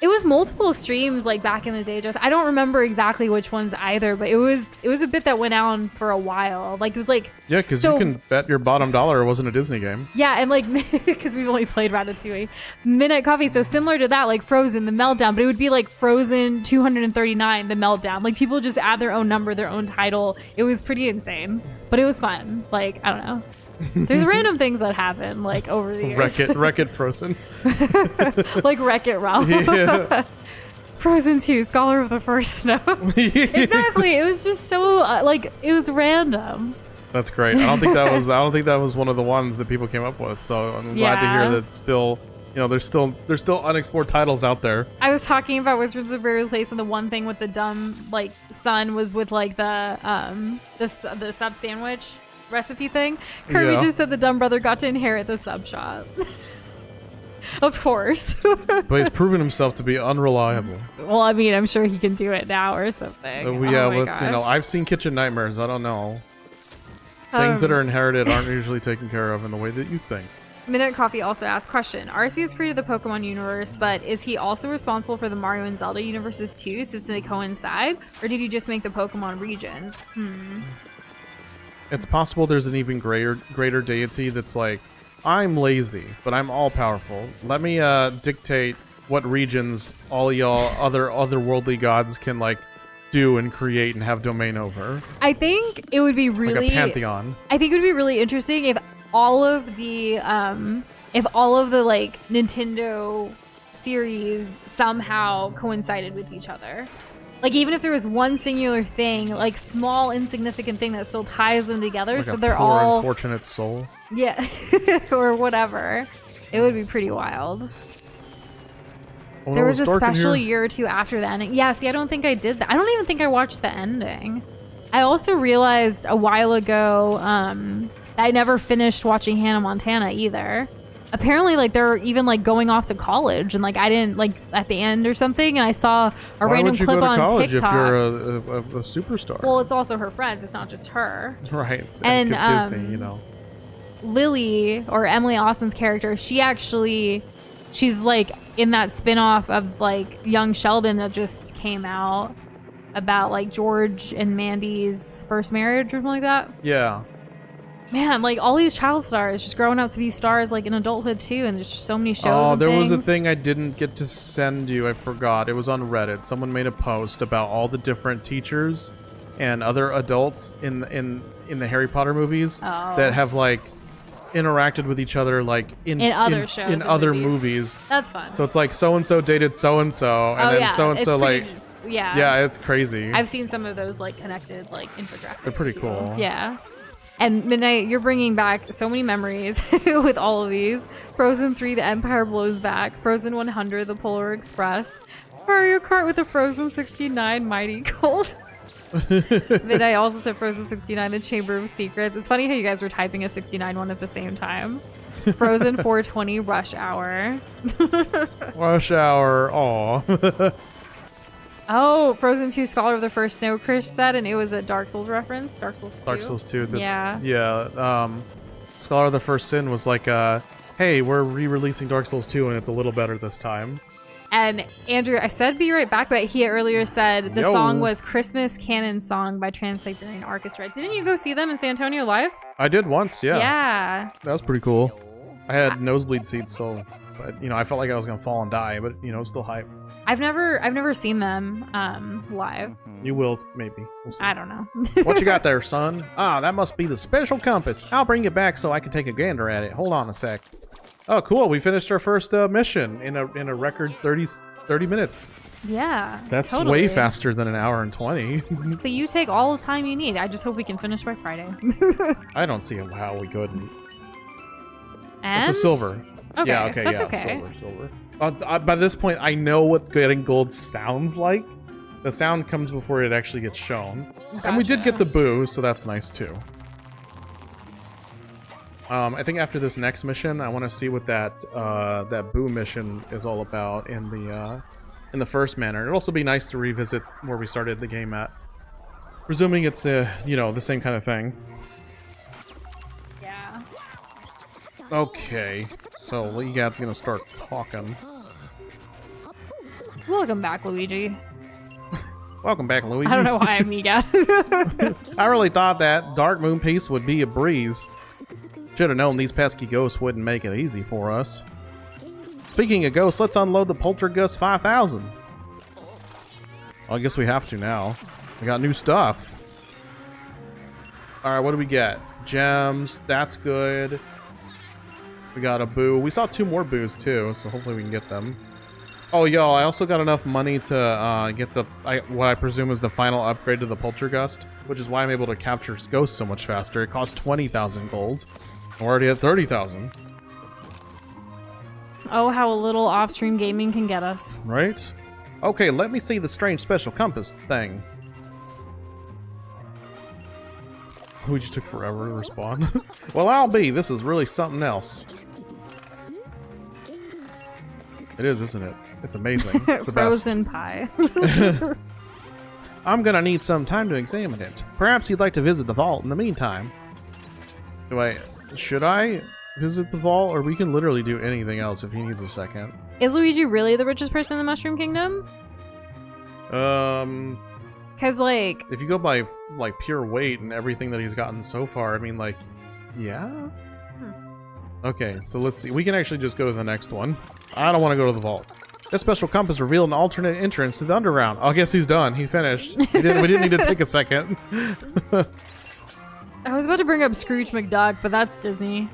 It was multiple streams like back in the day. Just I don't remember exactly which ones either, but it was a bit that went on for a while. Like it was like Because you can bet your bottom dollar it wasn't a Disney game. yeah, and like because we've only played Ratatouille, Midnight Coffee. So similar to that, like Frozen, the Meltdown, but it would be like Frozen 239, the Meltdown. Like people just add their own number, their own title. It was pretty insane, but it was fun. Like I don't know. There's random things that happen like over the years. Wreck It Frozen. Like Wreck-It Ralph. Yeah. Frozen 2, Scholar of the First Snow. Exactly. It was just so like it was random. That's great. I don't think that was one of the ones that people came up with. So I'm glad to hear that still, there's still unexplored titles out there. I was talking about Wizards of Waverly Place, and the one thing with the dumb like son was with like the sub sandwich recipe thing. Kirby just said the dumb brother got to inherit the sub shop. Of course. But he's proven himself to be unreliable. Well, I mean, I'm sure he can do it now or something. I've seen Kitchen Nightmares. I don't know. Things that are inherited aren't usually taken care of in the way that you think. Minute Coffee also asked, question, Arceus created the Pokemon universe, but is he also responsible for the Mario and Zelda universes too, since they coincide? Or did he just make the Pokemon regions? It's possible there's an even greater deity that's like, I'm lazy, but I'm all powerful. Let me dictate what regions all y'all otherworldly gods can like do and create and have domain over. I think it would be really like a pantheon. I think it would be really interesting if all of the like Nintendo series somehow coincided with each other. Like even if there was one singular thing, like small insignificant thing that still ties them together, Like so a they're poor, all unfortunate soul. yeah, or whatever. It would be pretty wild. Oh, There no, was a it's dark in special here. year or two after the ending. Yeah, see, I don't think I did that. I don't even think I watched the ending. I also realized a while ago that I never finished watching Hannah Montana either. Apparently, like, they're even, like, going off to college, and, like, I didn't, like, at the end or something, and I saw a random clip on TikTok. Why would you go to college if you're a superstar? Well, it's also her friends. It's not just her. Right. It's And, Disney, Lily, or Emily Osmond's character, she's like in that spin-off of like Young Sheldon that just came out about like George and Mandy's first marriage or something like that. Yeah. Man, like all these child stars just growing up to be stars like in adulthood too, and there's just so many shows. Oh, and there was a things. thing I didn't get to send you. I forgot. It was on Reddit. Someone made a post about all the different teachers and other adults in the Harry Potter movies that have like interacted with each other like in other shows in and other movies. movies. That's fun. So it's like so and so dated so and so, and then so and so like yeah, it's crazy. I've seen some of those like connected like infographics. They're pretty cool. Yeah. And Midnight, you're bringing back so many memories with all of these. Frozen 3, The Empire Blows Back. Frozen 100, The Polar Express. Mario Kart with the Frozen 69, Mighty Cold. Midnight also said Frozen 69, the Chamber of Secrets. It's funny how you guys were typing a 69 one at the same time. Frozen 420, Rush Hour. Rush Hour, aw. Oh, Frozen 2 Scholar of the First Snow, Chris said, and it was a Dark Souls reference. Dark Souls 2. Dark Souls 2. Yeah. Yeah, Scholar of the First Sin was like, hey, we're re-releasing Dark Souls 2 and it's a little better this time. And Andrew, I said be right back, but he earlier said the Yo. song was Christmas Canon Song by Trans-Siberian Orchestra. Didn't you go see them in San Antonio live? I did once, yeah. Yeah. That was pretty cool. I had nosebleed seats, so, but, you know, I felt like I was gonna fall and die, but, you know, it was still hype. I've never seen them live. You will, maybe. We'll see. I don't know. What you got there, son? Ah, that must be the special compass. I'll bring it back so I can take a gander at it. Hold on a sec. Oh, cool. We finished our first mission in a record 30 minutes. Yeah. That's totally. way faster than an hour and 20. But you take all the time you need. I just hope we can finish by Friday. I don't see how we couldn't. And? It's a silver. Okay, Yeah, okay, that's yeah. okay. Silver. By this point, I know what getting gold sounds like. The sound comes before it actually gets shown. And we did Gotcha. get the boo, so that's nice too. I think after this next mission, I want to see what that boo mission is all about in the first manner. It'd also be nice to revisit where we started the game at, presuming it's you know, the same kind of thing. Yeah. Okay, so Legat's gonna start talking. Welcome back, Luigi. Welcome back, Luigi. I don't know why I'm Negat. I really thought that Dark Moon piece would be a breeze. Should have known these pesky ghosts wouldn't make it easy for us. Speaking of ghosts, let's unload the Poltergust 5000. Well, I guess we have to now. We got new stuff. Alright, what do we get? Gems, that's good. We got a boo. We saw 2 more boos too, so hopefully we can get them. Oh, yo, I also got enough money to get what I presume is the final upgrade to the Poltergust, which is why I'm able to capture ghosts so much faster. It costs 20,000 gold. We're already at 30,000. Oh, how a little off-stream gaming can get us. Right? Okay, let me see the strange special compass thing. Luigi took forever to respond. Well, I'll be. This is really something else. It is, isn't it? It's amazing. It's the Frozen pie. I'm gonna need some time to examine it. Perhaps you'd like to visit the vault in the meantime. Should I visit the vault, or we can literally do anything else if he needs a second? Is Luigi really the richest person in the Mushroom Kingdom? Because, like... If you go by, like, pure weight and everything that he's gotten so far, I mean, like, yeah? Okay, so let's see. We can actually just go to the next one. I don't want to go to the vault. This special compass revealed an alternate entrance to the underground. I guess he's done. He finished. We didn't need to take a second. I was about to bring up Scrooge McDuck, but that's Disney.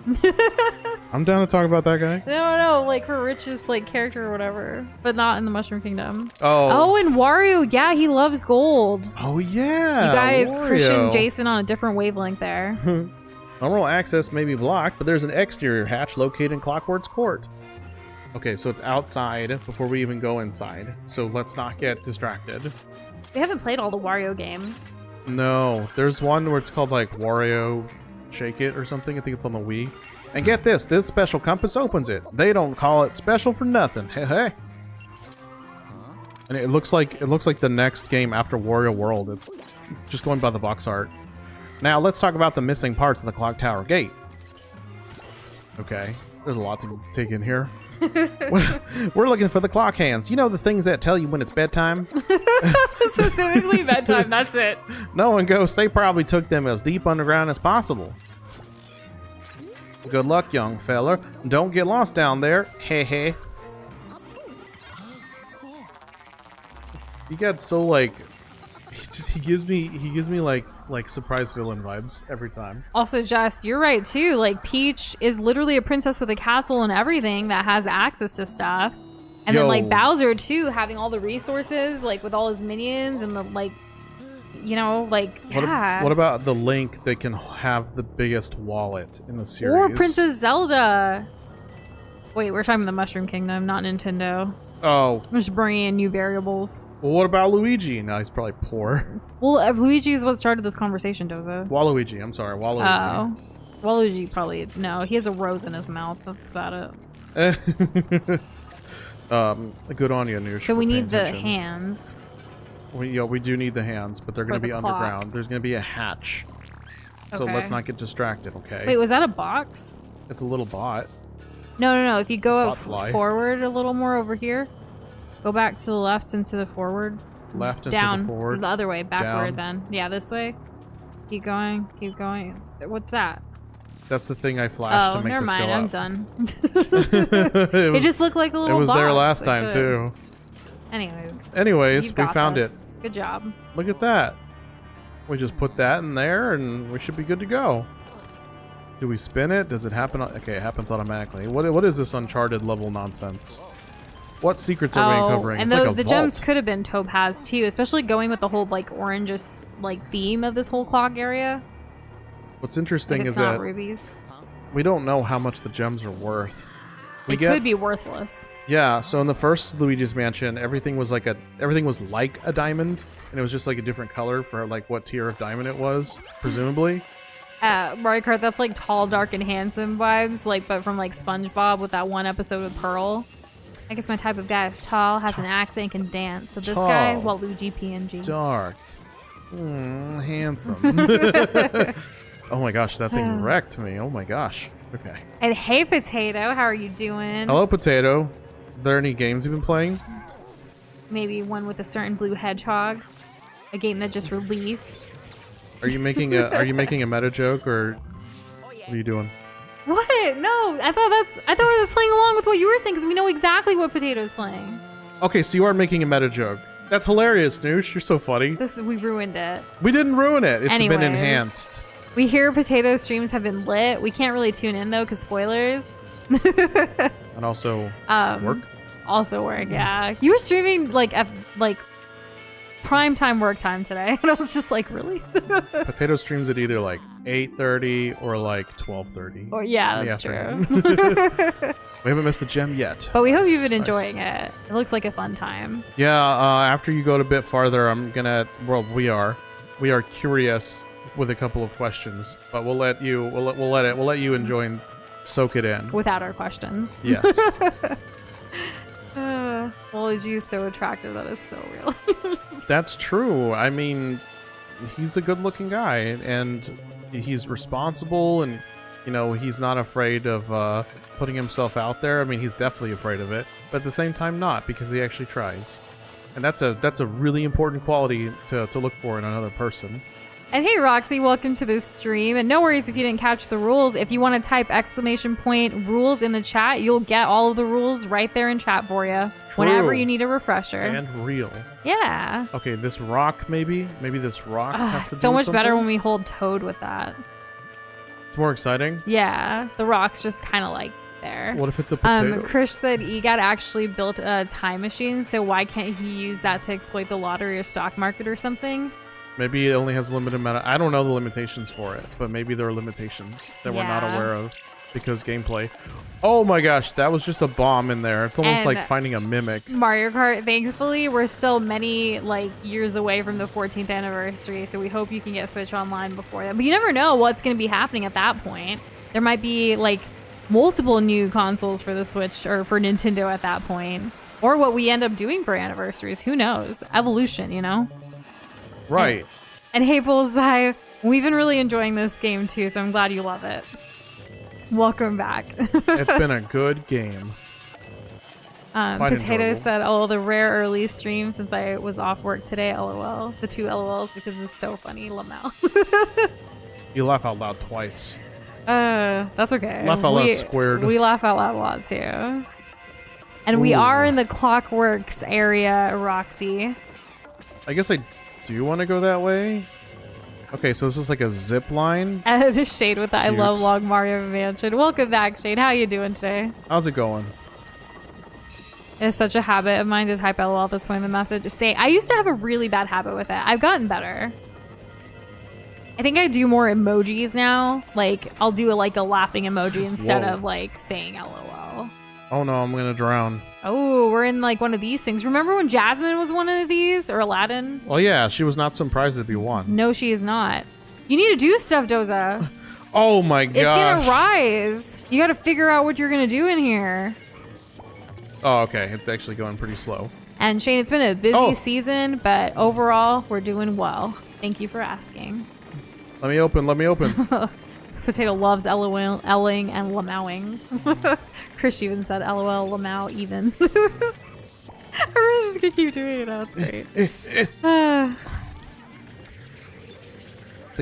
I'm down to talk about that guy. No, like her richest like character or whatever, but not in the Mushroom Kingdom. Oh, and Wario, yeah, he loves gold. Oh yeah. You guys, Wario. Christian and Jason on a different wavelength there. Normal access may be blocked, but there's an exterior hatch located in Clockwork's Court. Okay, so it's outside before we even go inside. So let's not get distracted. We haven't played all the Wario games. No, there's one where it's called like Wario Shake It or something. I think it's on the Wii. And get this special compass opens it. They don't call it special for nothing. Hey, hey. And it looks like the next game after Wario World. It's just going by the box art. Now let's talk about the missing parts of the Clock Tower Gate. Okay, there's a lot to take in here. We're looking for the clock hands. You know, the things that tell you when it's bedtime? Specifically bedtime, that's it. Knowing ghosts, they probably took them as deep underground as possible. Good luck, young fella. Don't get lost down there. Hey, hey. He got so like, he gives me like surprise villain vibes every time. Also, Jess, you're right too. Like Peach is literally a princess with a castle and everything that has access to stuff. And then like Bowser too, having all the resources, like with all his minions and the like, you know, like yeah. What about the Link that can have the biggest wallet in the series? Or Princess Zelda. Wait, we're talking the Mushroom Kingdom, not Nintendo. Oh. I'm just bringing in new variables. Well, what about Luigi? No, he's probably poor. Well, Luigi is what started this conversation, Doza. Waluigi, I'm sorry, Waluigi. Oh. Waluigi probably... No, he has a rose in his mouth. That's about it. Good on you, Nush. So we for need paying the attention. hands. We do need the hands, but they're For going to be the clock. underground. There's going to be a hatch. So Okay. let's not get distracted, okay? Wait, was that a box? It's a little bot. No. If you go up Botfly. forward a little more over here, go back to the left and to the forward. Left into Down. the forward. The other way, backward Down. then. Yeah, this way. Keep going. What's that? That's the thing I flashed to make never this mind. go I'm up. done. it, It just looked like a little was there box. last I time, could- too. Anyways, We found it. Good job. Look at that. We just put that in there, and we should be good to go. Do we spin it? Does it happen? Okay, it happens automatically. What is this Uncharted level nonsense? What secrets are we uncovering? And It's like a the vault. gems could have been topaz too, especially going with the whole like orange like theme of this whole clock area. What's interesting If it's is not that rubies. we don't know how much the gems are worth. It could be worthless. Yeah, so in the first Luigi's Mansion, everything was like a diamond, and it was just like a different color for like what tier of diamond it was, presumably. Mario Kart, that's like tall, dark, and handsome vibes, like but from like SpongeBob with that one episode with Pearl. I guess my type of guy is tall, has an accent, can dance. So this guy, Tall. Waluigi PNG. Dark. Handsome. Oh my gosh, that thing wrecked me. Oh my gosh. Okay. And hey, Potato, how are you doing? Hello, Potato. Are there any games you've been playing? Maybe one with a certain blue hedgehog, a game that just released. Are you making a meta joke, or what are you doing? What? No, I thought I was playing along with what you were saying because we know exactly what Potato's playing. Okay, so you are making a meta joke. That's hilarious, Noosh. You're so funny. We ruined it. We didn't ruin it. It's been Anyways. enhanced. We hear Potato streams have been lit. We can't really tune in though because spoilers. And also work. Also work, yeah. You were streaming like at prime time work time today, and I was just like, really? Potato streams at either like 8:30 or like 12:30. Oh yeah, in the that's true. afternoon. We haven't missed the gem yet. But we hope you've been Nice. enjoying it. It looks like a fun time. Yeah, after you go a bit farther, we are curious with a couple of questions, but we'll let you enjoy and soak it in. Without our questions. Yes. Waluigi is so attractive. That is so real. That's true. I mean, he's a good-looking guy, and he's responsible, and he's not afraid of putting himself out there. I mean, he's definitely afraid of it, but at the same time, not, because he actually tries, and that's a really important quality to look for in another person. And hey, Roxy, welcome to this stream. And no worries if you didn't catch the rules. If you want to type _rules in the chat, you'll get all of the rules right there in chat for you whenever you need a refresher. And real. Yeah. Okay, this rock maybe this rock has to do So with much better something? when we hold Toad with that. It's more exciting. Yeah, the rock's just kind of like there. What if it's a potato? Krish said EGAT actually built a time machine, so why can't he use that to exploit the lottery or stock market or something? Maybe it only has a limited amount of... I don't know the limitations for it, but maybe there are limitations that we're not Yeah. aware of because gameplay. Oh my gosh, that was just a bomb in there. It's almost And- like finding a mimic. Mario Kart, thankfully, we're still many years away from the 14th anniversary, so we hope you can get Switch Online before that. But you never know what's going to be happening at that point. There might be multiple new consoles for the Switch or for Nintendo at that point, or what we end up doing for anniversaries. Who knows? Evolution, Right. And hey, Bullseye, we've been really enjoying this game too, so I'm glad you love it. Welcome back. It's been a good game. Quite Potato enjoyable. said, "Oh, the rare early stream since I was off work today. LOL." The 2 LOLs because it's so funny. Lamel. You laugh out loud twice. That's okay. Laugh out loud squared. We laugh out loud a lot too. And we Ooh. are in the Clockworks area, Roxy. I guess I do want to go that way. Okay, so this is like a zip line. And just Shade with that. I Cute. love Long Mario Mansion. Welcome back, Shade. How you doing today? How's it going? It's such a habit of mine to type LOL at this point in the message. Say, I used to have a really bad habit with it. I've gotten better. I think I do more emojis now. I'll do a laughing emoji instead Whoa. of saying LOL. Oh no, I'm gonna drown. Oh, we're in like one of these things. Remember when Jasmine was one of these? Or Aladdin? Well, yeah, she was not surprised to be one. No, she is not. You need to do stuff, Doza. Oh my gosh. It's gonna rise. You gotta figure out what you're gonna do in here. Oh, okay. It's actually going pretty slow. And Shane, it's been a busy season, but overall, we're doing well. Thank you for asking. Let me open. Let me open. Potato loves LOL-ing and lamowing. Chris even said LOL, lamau even. I'm really just gonna keep doing it. That's great.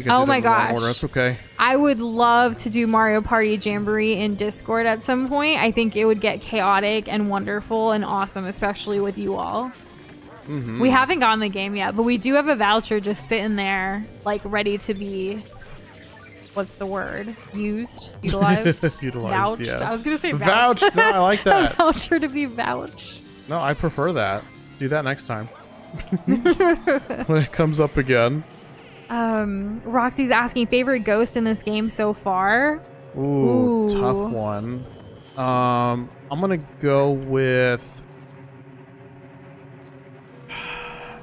Oh my gosh. That's okay. I would love to do Mario Party Jamboree in Discord at some point. I think it would get chaotic and wonderful and awesome, especially with you all. Mm-hmm. We haven't gotten the game yet, but we do have a voucher just sitting there, like ready to be, what's the word? Used? Utilized? Utilized, vouched? yeah. I was going to say vouched. Vouched. No, I like that. A voucher to be vouched. No, I prefer that. Do that next time. When it comes up again. Roxy's asking favorite ghost in this game so far. Ooh, tough one. I'm gonna go with.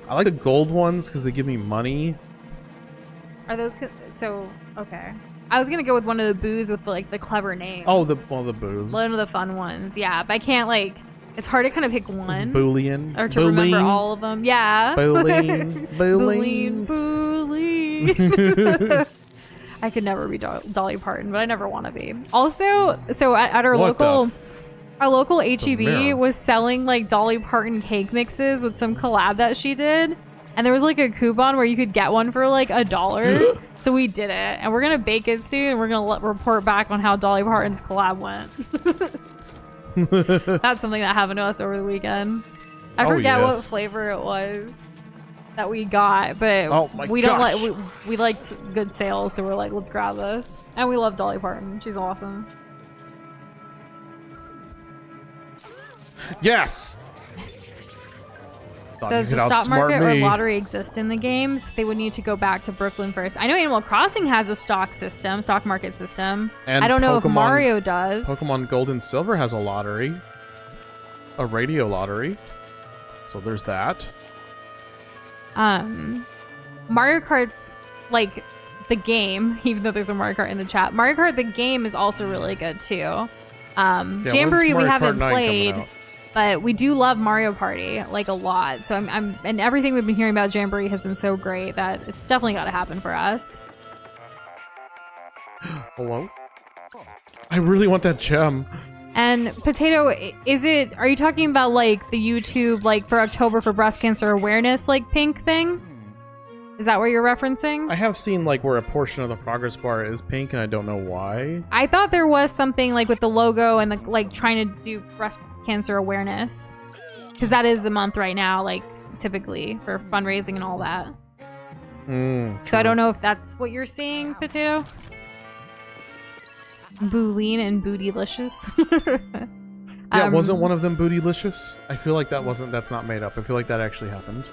I like the gold ones because they give me money. Are those so okay? I was gonna go with one of the boos with like the clever names. Oh, the boos. One of the fun ones, yeah. But I can't like. It's hard to kind of pick one. Boolean. Or to remember all of them. Yeah. Boolean. Boolean. Boolean. I could never be Dolly Parton, but I never want to be. Also, so at our local HEB was selling like Dolly Parton cake mixes with some collab that she did. And there was like a coupon where you could get one for like $1. So we did it. And we're going to bake it soon. And we're going to report back on how Dolly Parton's collab went. That's something that happened to us over the weekend. I forget what flavor it was that we got, but we liked good sales, so we're like, let's grab this. And we love Dolly Parton. She's awesome. Yes. Does the stock market or lottery exist in the games? They would need to go back to Brooklyn first. I know Animal Crossing has a stock market system. And I don't know if Mario does. Pokemon Gold and Silver has a lottery. A radio lottery. So there's that. Mario Kart's like the game, even though there's a Mario Kart in the chat. Mario Kart the game is also really good too. Jamboree we haven't played. But we do love Mario Party like a lot. So and everything we've been hearing about Jamboree has been so great that it's definitely got to happen for us. Hello? I really want that gem. And Potato, are you talking about like the YouTube like for October for breast cancer awareness like pink thing? Is that what you're referencing? I have seen like where a portion of the progress bar is pink and I don't know why. I thought there was something like with the logo and the like trying to do breast cancer awareness, because that is the month right now, like typically for fundraising and all that. So I don't know if that's what you're seeing, Potato. Boolean and Bootylicious. Yeah, wasn't one of them Bootylicious? I feel like that's not made up. I feel like that actually happened.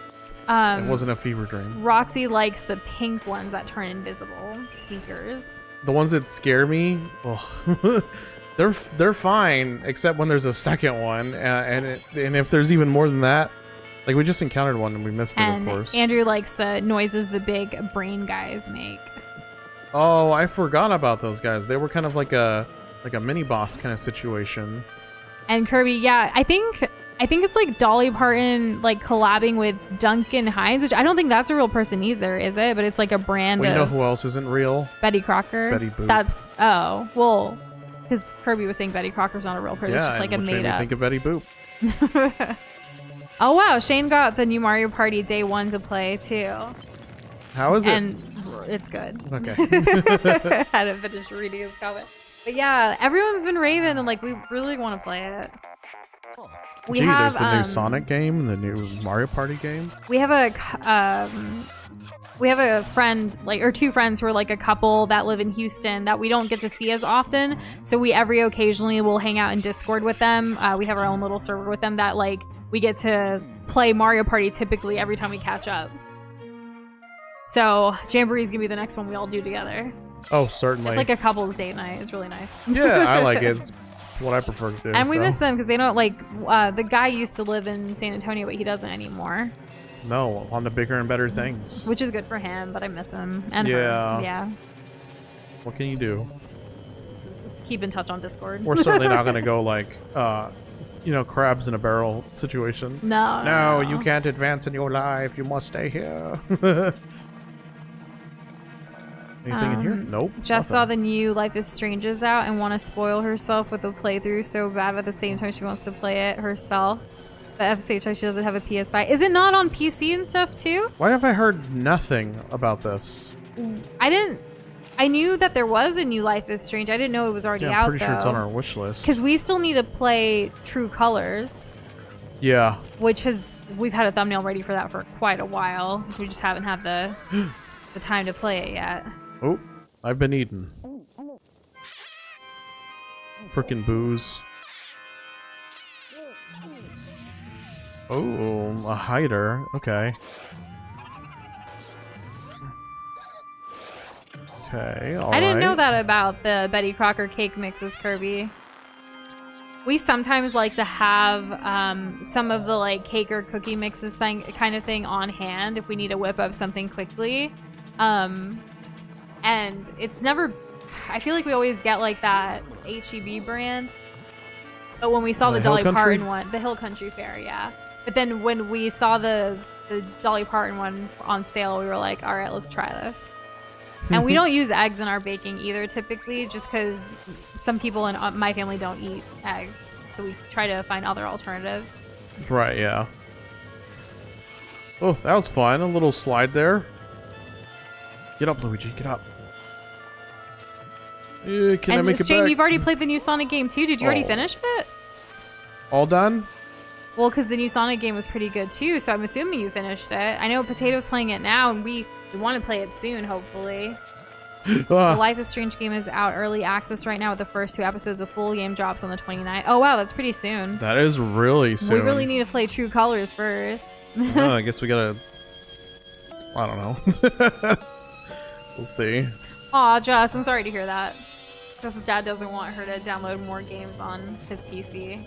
It wasn't a fever dream. Roxy likes the pink ones that turn invisible sneakers. The ones that scare me, they're fine, except when there's a second one, and if there's even more than that, like we just encountered one and we missed it, of course. Andrew likes the noises the big brain guys make. Oh, I forgot about those guys. They were kind of like a mini boss kind of situation. And Kirby, yeah, I think it's like Dolly Parton like collabing with Duncan Hines, which I don't think that's a real person either, is it? But it's like a brand. Well, you know who else isn't real? Betty Crocker. Betty Boop. Because Kirby was saying Betty Crocker's not a real person. It's just like a made up. Think of Betty Boop. Oh wow, Shane got the new Mario Party Day 1 to play too. How is it? And it's good. Okay. Hadn't finished reading his comment. But yeah, everyone's been raving and like we really want to play it. There's the new Sonic game and the new Mario Party game. We have a friend, like, or two friends who are like a couple that live in Houston that we don't get to see as often. So we occasionally will hang out in Discord with them. We have our own little server with them that like we get to play Mario Party typically every time we catch up. So Jamboree's gonna be the next one we all do together. Oh, certainly. It's like a couple's date night. It's really nice. Yeah, I like it. It's what I prefer to do. And we so. miss them because they don't like. The guy used to live in San Antonio, but he doesn't anymore, No, on to bigger and better things. which is good for him. But I miss him and Yeah. her. Yeah. What can you do? Just keep in touch on Discord. We're certainly not going to go like, crabs in a barrel situation. No. No, you can't advance in your life. You must stay here. Anything in here? Nope. Jess saw nothing. the new Life is Strange is out and want to spoil herself with a playthrough so bad, but at the same time she wants to play it herself. But at the same time she doesn't have a PS5. Is it not on PC and stuff too? Why have I heard nothing about this? I knew that there was a new Life is Strange. I didn't know it was already Yeah, out I'm pretty sure it's on our wish list. because we still need to play True Colors, Yeah. which we've had a thumbnail ready for that for quite a while. We just haven't had the time to play it yet. Oh, I've been eaten. Frickin' booze. Oh, a hider. Okay. Okay, alright. I didn't know that about the Betty Crocker cake mixes, Kirby. We sometimes like to have some of the like cake or cookie mixes kind of thing on hand if we need to whip up something quickly. And it's never... I feel like we always get like that HEB brand. But when we saw the Dolly Hill Country? Parton one, the Hill Country Fair, yeah. But then when we saw the Dolly Parton one on sale, we were like, all right, let's try this. And we don't use eggs in our baking either, typically, just because some people in my family don't eat eggs. So we try to find other alternatives. Right, yeah. Oh, that was fun. A little slide there. Get up, Luigi. Get up. Can I And make just it Shane, back? you've already played the new Sonic game too. Did you already Oh. finish it? All done? Well, because the new Sonic game was pretty good too, so I'm assuming you finished it. I know Potato's playing it now, and we want to play it soon, hopefully. The Ah, Life is Strange game is out early access right now with the first 2 episodes. The full game drops on the 29th. Oh wow, that's pretty soon. that is really soon. We really need to play True Colors first. Well, I guess we gotta... I don't know. We'll see. Aw, Jess, I'm sorry to hear that. Jess's dad doesn't want her to download more games on his PC.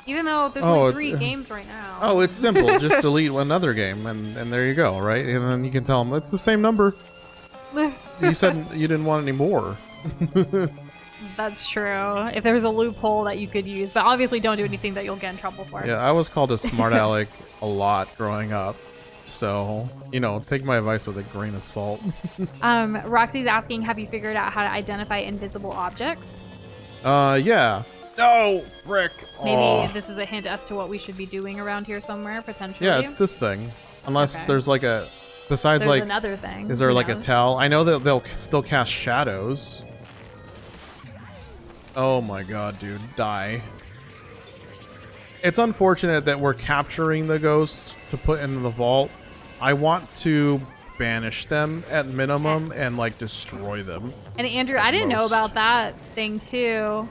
Even though there's Oh, like 3 games right now. Oh, it's simple. Just delete another game, and there you go, right? And then you can tell them, it's the same number. You said you didn't want any more. That's true. If there's a loophole that you could use, but obviously don't do anything that you'll get in trouble for. Yeah, I was called a smart aleck a lot growing up. So, take my advice with a grain of salt. Roxy's asking, have you figured out how to identify invisible objects? Yeah. No, frick. Maybe Aw. this is a hint as to what we should be doing around here somewhere, potentially. Yeah, it's this thing. Unless Okay. there's like a... Besides, There's like... another thing. Is there Who like a knows? tell? I know that they'll still cast shadows. Oh my god, dude. Die. It's unfortunate that we're capturing the ghosts to put into the vault. I want to banish them at minimum and like destroy them. And Andrew, I didn't know most. about that thing too.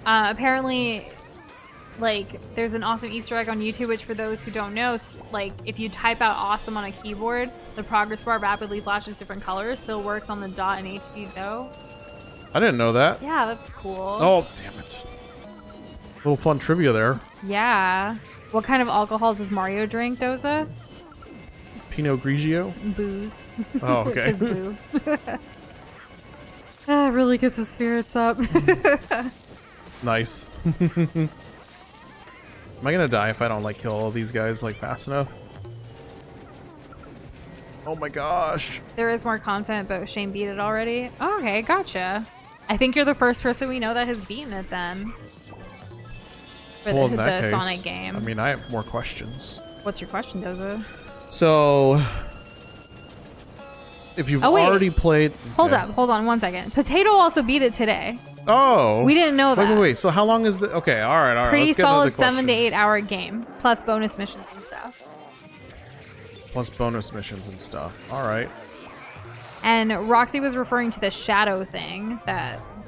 Apparently, like, there's an awesome Easter egg on YouTube, which for those who don't know, like, if you type out awesome on a keyboard, the progress bar rapidly flashes different colors. Still works on the dot and HD though. I didn't know that. Yeah, that's cool. Oh, damn it. Little fun trivia there. Yeah. What kind of alcohol does Mario drink, Doza? Pinot Grigio. Booze. Oh, okay. His boo. It really gets the spirits up. Nice. Am I gonna die if I don't like kill all these guys like fast enough? Oh my gosh. There is more content, but Shane beat it already. Oh, okay, gotcha. I think you're the first person we know that has beaten it then. For Well, the, in that the case, Sonic game. I mean, I have more questions. What's your question, Doza? So, if you've Oh, wait. already played... Hold okay. up, hold on one second. Potato also beat it today. Oh. We didn't know that. Wait. So how long is the... Okay, all right. Pretty let's get into solid the 7 to questions. 8 hour game, plus bonus missions and stuff. Plus bonus missions and stuff. All right. And Roxy was referring to the shadow thing,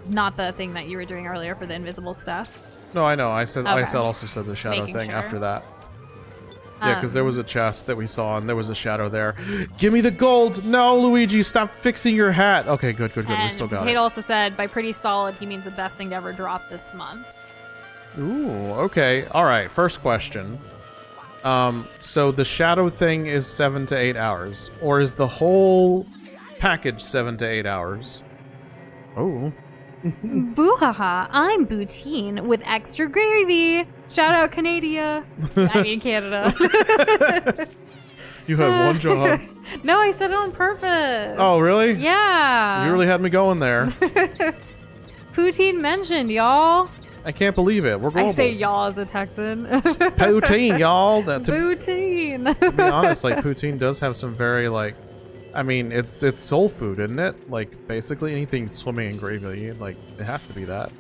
not the thing that you were doing earlier for the invisible stuff. No, I know. I Okay. also said the shadow Making thing sure. after that. Yeah, because there was a chest that we saw, and there was a shadow there. Give me the gold! No, Luigi, stop fixing your hat! Okay, good. We still got Potato it. also said, by pretty solid, he means the best thing to ever drop this month. Ooh, okay. All right, first question. So the shadow thing is 7 to 8 hours, or is the whole package 7 to 8 hours? Oh. Boo-ha-ha, I'm Boutine with extra gravy. Shout out Canada. I mean Canada. You have one job. No, I said it on purpose. Oh, really? Yeah. You really had me going there. Poutine mentioned, y'all. I can't believe it. We're global. I say y'all as a Texan. Poutine, y'all. To Poutine. be honest, like, poutine does have some very, like, I mean, it's soul food, isn't it? Like, basically anything swimming in gravy, like, it has to be that.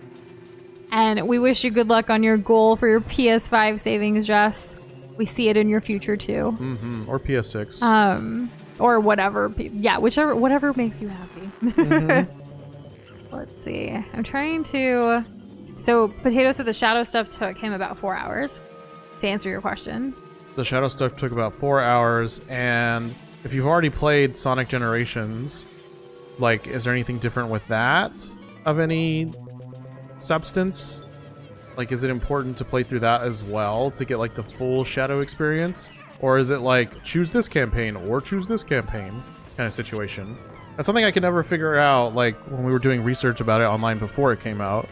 And we wish you good luck on your goal for your PS5 savings, Jess. We see it in your future, too. Mm-hmm. Or PS6. Or whatever. Yeah, whatever makes you happy. Mm-hmm. Let's see. I'm trying to... So, Potato said the shadow stuff took him about 4 hours, to answer your question. The shadow stuff took about 4 hours, and if you've already played Sonic Generations, like, is there anything different with that of any substance? Like, is it important to play through that as well to get, like, the full shadow experience? Or is it, like, choose this campaign or choose this campaign kind of situation? That's something I could never figure out, like, when we were doing research about it online before it came out.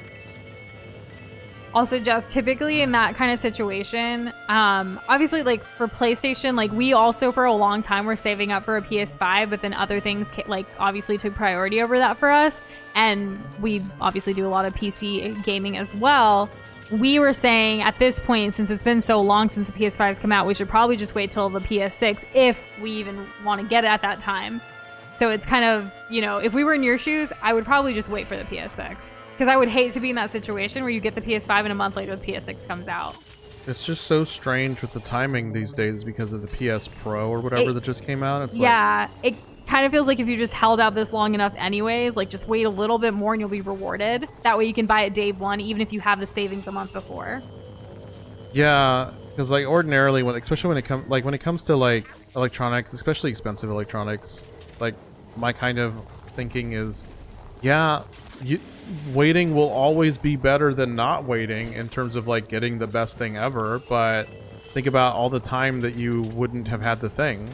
Also, just typically in that kind of situation, obviously, like, for PlayStation, like, we also for a long time were saving up for a PS5, but then other things, like, obviously took priority over that for us. And we obviously do a lot of PC gaming as well. We were saying at this point, since it's been so long since the PS5's come out, we should probably just wait till the PS6 if we even want to get it at that time. So it's kind of, you know, if we were in your shoes, I would probably just wait for the PS6. Because I would hate to be in that situation where you get the PS5 and a month later the PS6 comes out. It's just so strange with the timing these days because of the PS Pro or whatever that just came out. It's yeah, it kind of feels like if you just held out this long enough anyways, like just wait a little bit more and you'll be rewarded. That way you can buy it day one, even if you have the savings a month before. Yeah, because like ordinarily, especially when it comes to like electronics, especially expensive electronics, like my kind of thinking is, yeah, waiting will always be better than not waiting in terms of like getting the best thing ever. But think about all the time that you wouldn't have had the thing.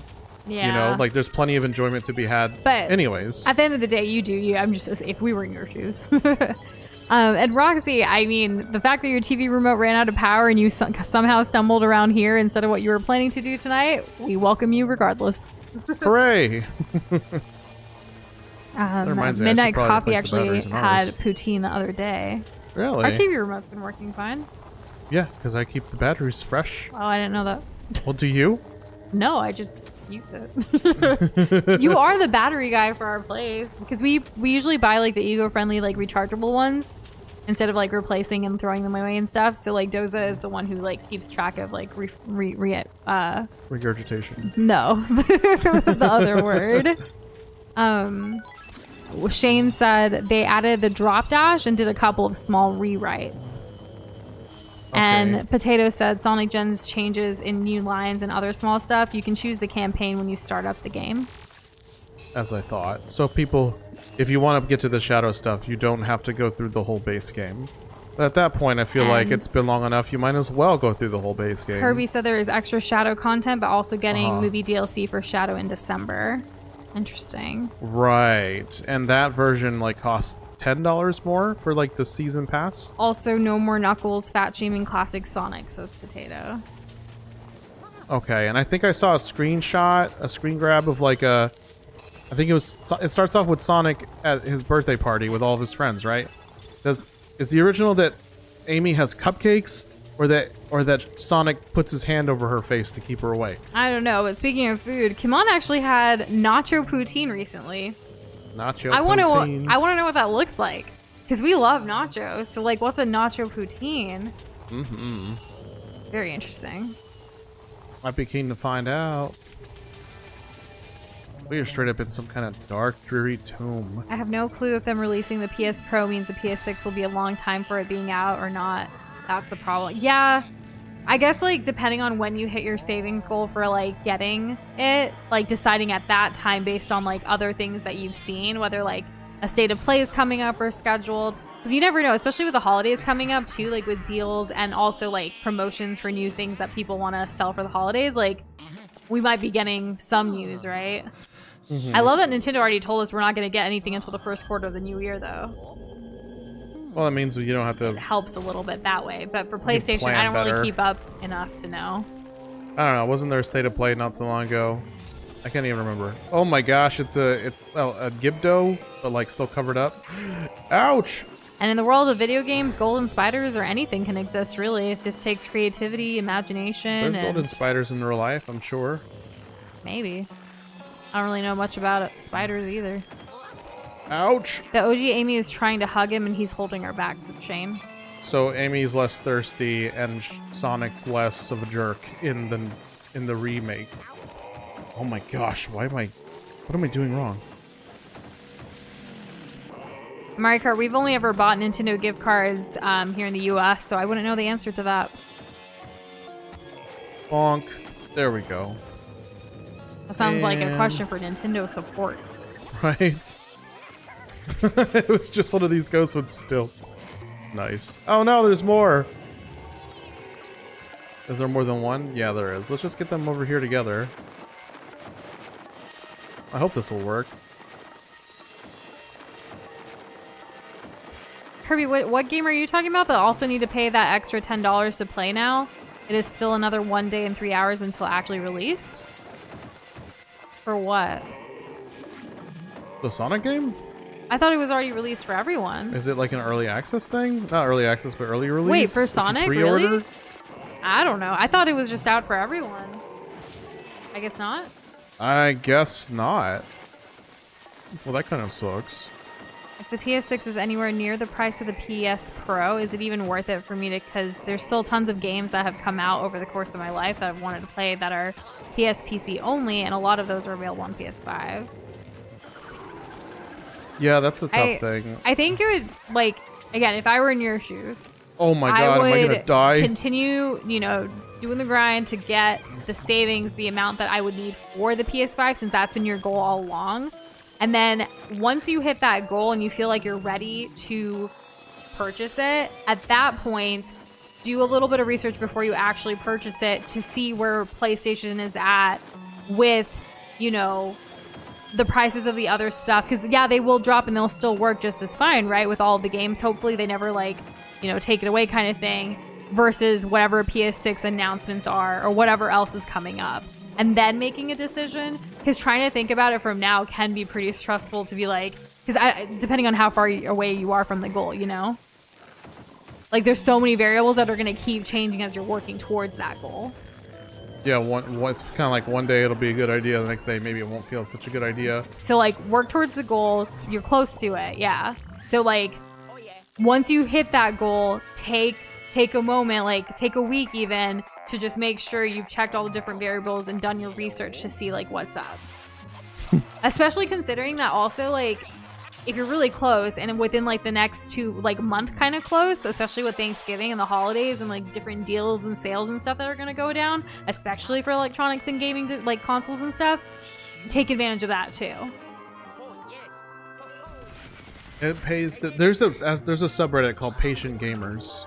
Yeah. You know, like there's plenty of enjoyment to be had. But anyways, at the end of the day, you do. I'm just, if we were in your shoes. And Roxy, I mean, the fact that your TV remote ran out of power and you somehow stumbled around here instead of what you were planning to do tonight, we welcome you regardless. Hooray! Midnight Coffee actually had poutine the other day. Really? Our TV remote's been working fine. Yeah, because I keep the batteries fresh. Oh, I didn't know that. Well, do you? No, I just use it. You are the battery guy for our place because we usually buy like the eco-friendly like rechargeable ones instead of like replacing and throwing them away and stuff. So like Doza is the one who like keeps track of like regurgitation. No, the other word. Shane said they added the drop dash and did a couple of small rewrites. Okay. And Potato said Sonic Gen's changes in new lines and other small stuff. You can choose the campaign when you start up the game. As I thought. So people, if you want to get to the shadow stuff, you don't have to go through the whole base game. But at that point, I feel like it's been long enough. You might as well go through the whole base game. Kirby said there is extra shadow content, but also getting movie DLC for Shadow in December. Interesting. Right. And that version like costs $10 more for like the season pass. Also, no more Knuckles fat shaming classic Sonic, says Potato. Okay, and I think I saw a screen grab of like a, I think it starts off with Sonic at his birthday party with all of his friends, right? Is the original that Amy has cupcakes, or that Sonic puts his hand over her face to keep her away? I don't know, but speaking of food, Kimon actually had nacho poutine recently. Nacho I want poutine. to know what that looks like, because we love nachos. So like, what's a nacho poutine? Mm-hmm. Very interesting. I'd be keen to find out. We are straight up in some kind of dark, dreary tomb. I have no clue if them releasing the PS Pro means the PS6 will be a long time for it being out or not. That's the problem. Yeah, I guess, like, depending on when you hit your savings goal for, like, getting it, like, deciding at that time based on, like, other things that you've seen, whether, like, a state of play is coming up or scheduled. Because you never know, especially with the holidays coming up, too, like, with deals and also, like, promotions for new things that people want to sell for the holidays. Like, we might be getting some news, right? Mm-hmm. I love that Nintendo already told us we're not going to get anything until the first quarter of the new year, though. Well, that means you don't have to... It helps a little bit that way. But for PlayStation, I don't really keep up enough to know. I don't know. Wasn't there a state of play not so long ago? I can't even remember. Oh my gosh, it's a Gibdo, but like still covered up. Ouch! And in the world of video games, golden spiders or anything can exist, really. It just takes creativity, imagination. There's golden spiders in real life, I'm sure. Maybe. I don't really know much about spiders either. Ouch! The OG Amy is trying to hug him and he's holding her back, so shame. So Amy's less thirsty and Sonic's less of a jerk in the remake. Oh my gosh, what am I doing wrong? Mario Kart, we've only ever bought Nintendo gift cards here in the US, so I wouldn't know the answer to that. Bonk. There we go. That sounds like a question for Nintendo support. Right? It was just one of these ghosts with stilts. Nice. Oh no, there's more! Is there more than one? Yeah, there is. Let's just get them over here together. I hope this will work. Kirby, what game are you talking about that also need to pay that extra $10 to play now? It is still another 1 day and 3 hours until actually released? For what? The Sonic game? I thought it was already released for everyone. Is it like an early access thing? Not early access, but early release? Wait, for Sonic? Really? I don't know. I thought it was just out for everyone. I guess not? I guess not. Well, that kind of sucks. If the PS6 is anywhere near the price of the PS Pro, is it even worth it for me to... Because there's still tons of games that have come out over the course of my life that I've wanted to play that are PS-PC only, and a lot of those are available on PS5. Yeah, that's the tough thing. I think it would, like, again, if I were in your shoes... Oh my god, am I gonna die? Continue, you know, doing the grind to get the savings, the amount that I would need for the PS5, since that's been your goal all along. And then once you hit that goal and you feel like you're ready to purchase it, at that point, do a little bit of research before you actually purchase it to see where PlayStation is at with, you know, the prices of the other stuff. Because, yeah, they will drop and they'll still work just as fine, right, with all of the games. Hopefully they never, like, you know, take it away kind of thing, versus whatever PS6 announcements are or whatever else is coming up. And then making a decision, because trying to think about it from now can be pretty stressful to be like, because depending on how far away you are from the goal, you know? Like, there's so many variables that are going to keep changing as you're working towards that goal. Yeah, it's kind of like one day it'll be a good idea, the next day maybe it won't feel such a good idea. So, like, work towards the goal, you're close to it, yeah. So, like, once you hit that goal, take a moment, like, take a week even, to just make sure you've checked all the different variables and done your research to see, like, what's up. Especially considering that also, like, if you're really close and within, like, the next month kind of close, especially with Thanksgiving and the holidays and, like, different deals and sales and stuff that are going to go down, especially for electronics and gaming, like, consoles and stuff, take advantage of that, too. It pays there's a subreddit called Patient Gamers,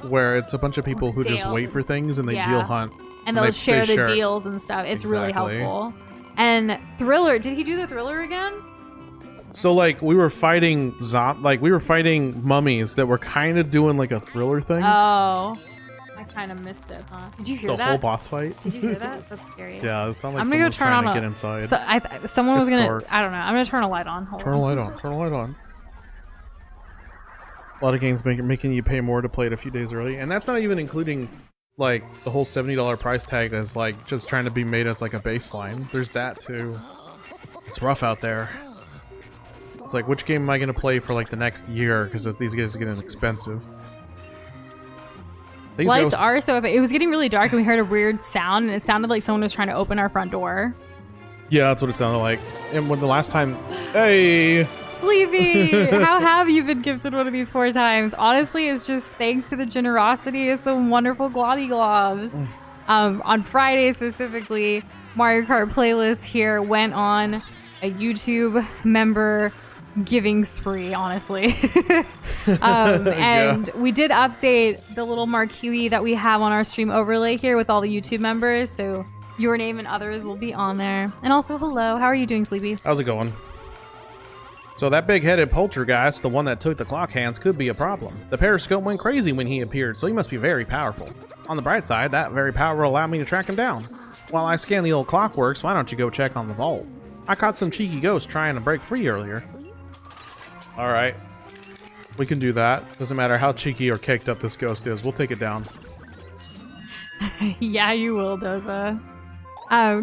where it's a bunch of people who just wait for things and they deal hunt. And they'll share the deals and stuff. It's really helpful. And Thriller, did he do the Thriller again? So, like, we were fighting mummies that were kind of doing like a Thriller thing. Oh, I kind of missed it, huh? Did you hear that? The whole boss fight. Did you hear that? That's scary. Yeah, it sounded like I'm someone gonna was go turn trying on to get inside. So someone was gonna. Dark. I don't know. I'm gonna turn a light on. Turn a light on. Turn a light on. A lot of games making you pay more to play it a few days early, and that's not even including like the whole $70 price tag that's like just trying to be made as like a baseline. There's that too. It's rough out there. It's like, which game am I gonna play for like the next year? Because these games are getting expensive. Lights are so. It was getting really dark, and we heard a weird sound, and it sounded like someone was trying to open our front door. Yeah, that's what it sounded like. And when the last time... Hey! Sleepy, how have you been gifted one of these 4 times? Honestly, it's just thanks to the generosity of some wonderful Glotty Globs. On Friday specifically, Mario Kart playlist here went on a YouTube member giving spree, honestly. And we did update the little marquee that we have on our stream overlay here with all the YouTube members, so your name and others will be on there. And also, hello, how are you doing, Sleepy? How's it going? So that big-headed poltergeist, the one that took the clock hands, could be a problem. The periscope went crazy when he appeared, so he must be very powerful. On the bright side, that very power will allow me to track him down. While I scan the old clockworks, why don't you go check on the vault? I caught some cheeky ghosts trying to break free earlier. Alright. We can do that. Doesn't matter how cheeky or caked up this ghost is. We'll take it down. Yeah, you will, Doza.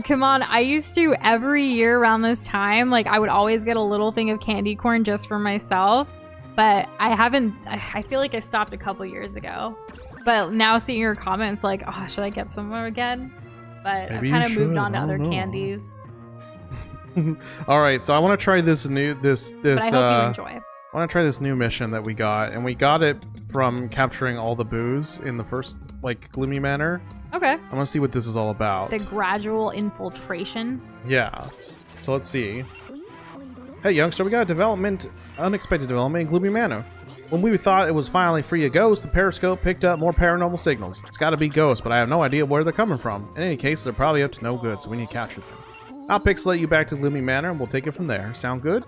Come on, I used to every year around this time, like I would always get a little thing of candy corn just for myself, but I feel like I stopped a couple years ago. But now seeing your comments, like, oh, should I get some more again? But Maybe I've kind of moved should. on to I other don't know. candies. Alright, so I want to try this But I hope you enjoy. I want to try this new mission that we got, and we got it from capturing all the booze in the first, like, gloomy manor. Okay. I want to see what this is all about. The gradual infiltration. Yeah. So let's see. Hey, youngster, we got a unexpected development in Gloomy Manor. When we thought it was finally free of ghosts, the periscope picked up more paranormal signals. It's gotta be ghosts, but I have no idea where they're coming from. In any case, they're probably up to no good, so we need to capture them. I'll pixelate you back to Gloomy Manor, and we'll take it from there. Sound good?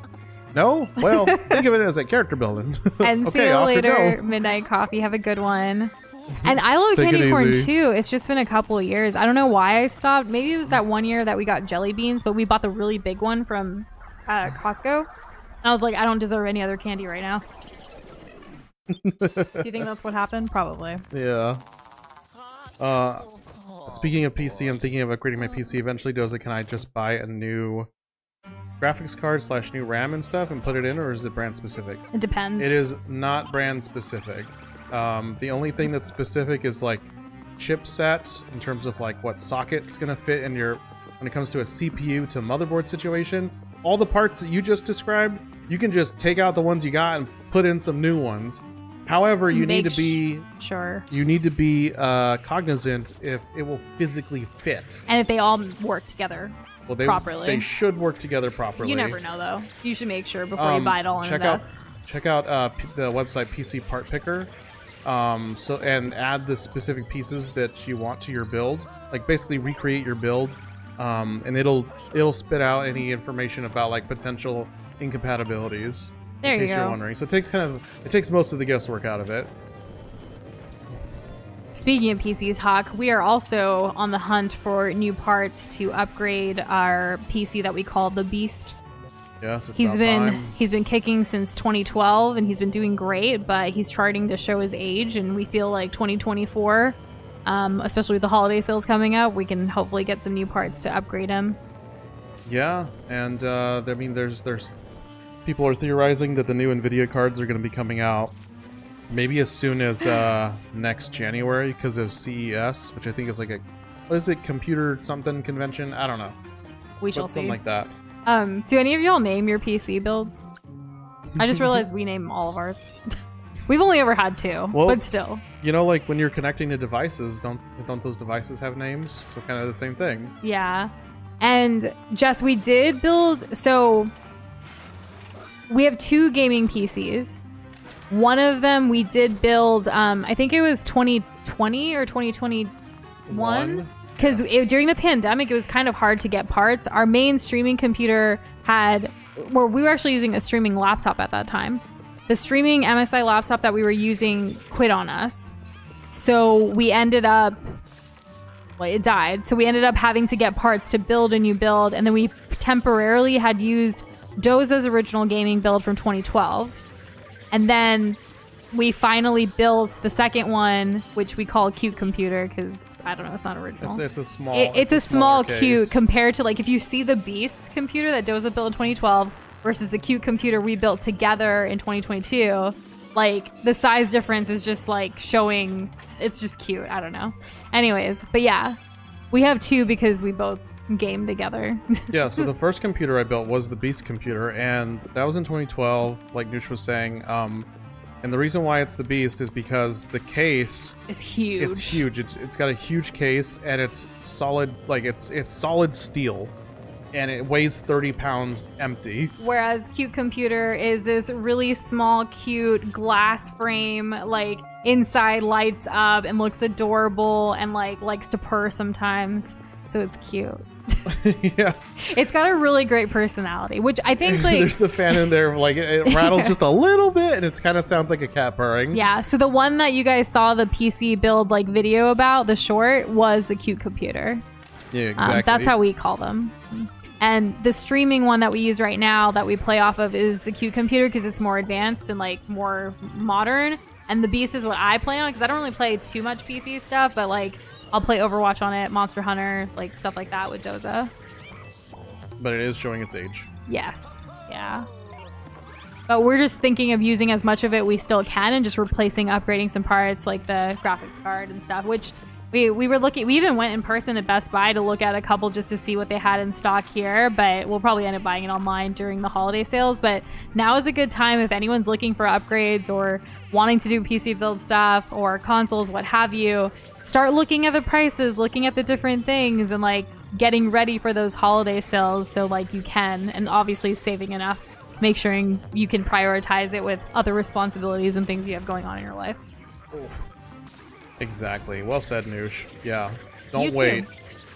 No? Well, think of it as a character building. And see Okay, you off you later, go. Midnight Coffee. Have a good one. And I love Take it candy corn easy. too. It's just been a couple of years. I don't know why I stopped. Maybe it was that one year that we got jelly beans, but we bought the really big one from Costco. And I was like, I don't deserve any other candy right now. Do you think that's what happened? Probably. Yeah. Speaking of PC, I'm thinking of upgrading my PC eventually. Doza, can I just buy a new graphics card / new RAM and stuff and put it in, or is it brand specific? It depends. It is not brand specific. The only thing that's specific is like chipset in terms of like what socket it's gonna fit in your, when it comes to a CPU to motherboard situation. All the parts that you just described, you can just take out the ones you got and put in some new ones. However, you need to be cognizant if it will physically fit. And if they all work together properly. They should work together properly. You never know though. You should make sure before you buy it all and invest. Check out the website PC Part Picker. And add the specific pieces that you want to your build. Like basically recreate your build, and it'll spit out any information about like potential incompatibilities. There in you case go. you're wondering. So it takes most of the guesswork out of it. Speaking of PC talk, we are also on the hunt for new parts to upgrade our PC that we call the Beast. Yes, it's He's about been time. kicking since 2012 and he's been doing great, but he's starting to show his age, and we feel like 2024, especially with the holiday sales coming up, we can hopefully get some new parts to upgrade him. Yeah, and I mean, there's people are theorizing that the new Nvidia cards are going to be coming out maybe as soon as next January because of CES, which I think is like a, what is it, computer something convention? I don't know. We shall see. Something like that. Do any of y'all name your PC builds? I just realized we name all of ours. We've only ever had 2, Well, but still. You know, like when you're connecting to devices, don't those devices have names? So kind of the same thing. Yeah. And Jess, we did build, so we have 2 gaming PCs. One of them we did build, I think it was 2020 or 2021. Because during the pandemic, it was kind of hard to get parts. Our main streaming computer we were actually using a streaming laptop at that time. The streaming MSI laptop that we were using quit on us. So we ended up, it died. So we ended up having to get parts to build a new build. And then we temporarily had used Doza's original gaming build from 2012. And then we finally built the second one, which we call Cute Computer, because I don't know, it's not original. It's a small. It's a small smaller Cute case. compared to, like, if you see the Beast computer that Doza built in 2012 versus the Cute computer we built together in 2022, like the size difference is just like showing. It's just cute. I don't know. Anyways, but yeah, we have 2 because we both game together. Yeah, so the first computer I built was the Beast computer, and that was in 2012, like Nush was saying. And the reason why it's the Beast is because the case It's huge. It's huge. It's got a huge case, and it's solid, like it's solid steel, and it weighs 30 pounds empty. Whereas Cute Computer is this really small, cute glass frame, like inside lights up and looks adorable and like likes to purr sometimes. So it's cute. Yeah, It's got a really great personality, which I think like there's a fan in there, like it rattles just a little bit, and it kind of sounds like a cat purring. yeah. So the one that you guys saw the PC build like video about, the short, was the Cute Computer. Yeah, exactly. That's how we call them. And the streaming one that we use right now that we play off of is the Cute Computer because it's more advanced and like more modern. And the Beast is what I play on because I don't really play too much PC stuff, but like I'll play Overwatch on it, Monster Hunter, like stuff like that with Doza. But it is showing its age. Yes. Yeah. But we're just thinking of using as much of it we still can and just replacing, upgrading some parts like the graphics card and stuff, which we were looking, we even went in person at Best Buy to look at a couple just to see what they had in stock here, but we'll probably end up buying it online during the holiday sales. But now is a good time if anyone's looking for upgrades or wanting to do PC build stuff or consoles, what have you. Start looking at the prices, looking at the different things, and like getting ready for those holiday sales so like you can, and obviously saving enough, make sure you can prioritize it with other responsibilities and things you have going on in your life. Exactly. Well said, Nush. Yeah. You Don't too. wait.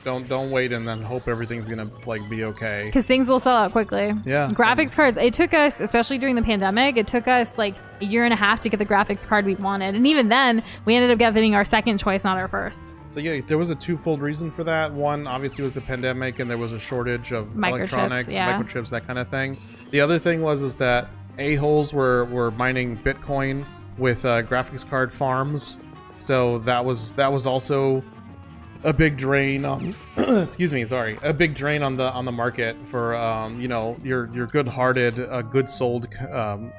Don't wait and then hope everything's gonna like be okay. Because things will sell out quickly. Yeah. Graphics cards, it took us, especially during the pandemic, it took us like a year and a half to get the graphics card we wanted. And even then, we ended up getting our second choice, not our first. So yeah, there was a twofold reason for that. One, obviously, was the pandemic, and there was a shortage of Microchips, electronics, yeah. microchips, that kind of thing. The other thing is that a-holes were mining Bitcoin with graphics card farms, so that was also a big drain on excuse me, sorry, a big drain on the market for you know, your good-hearted, good-souled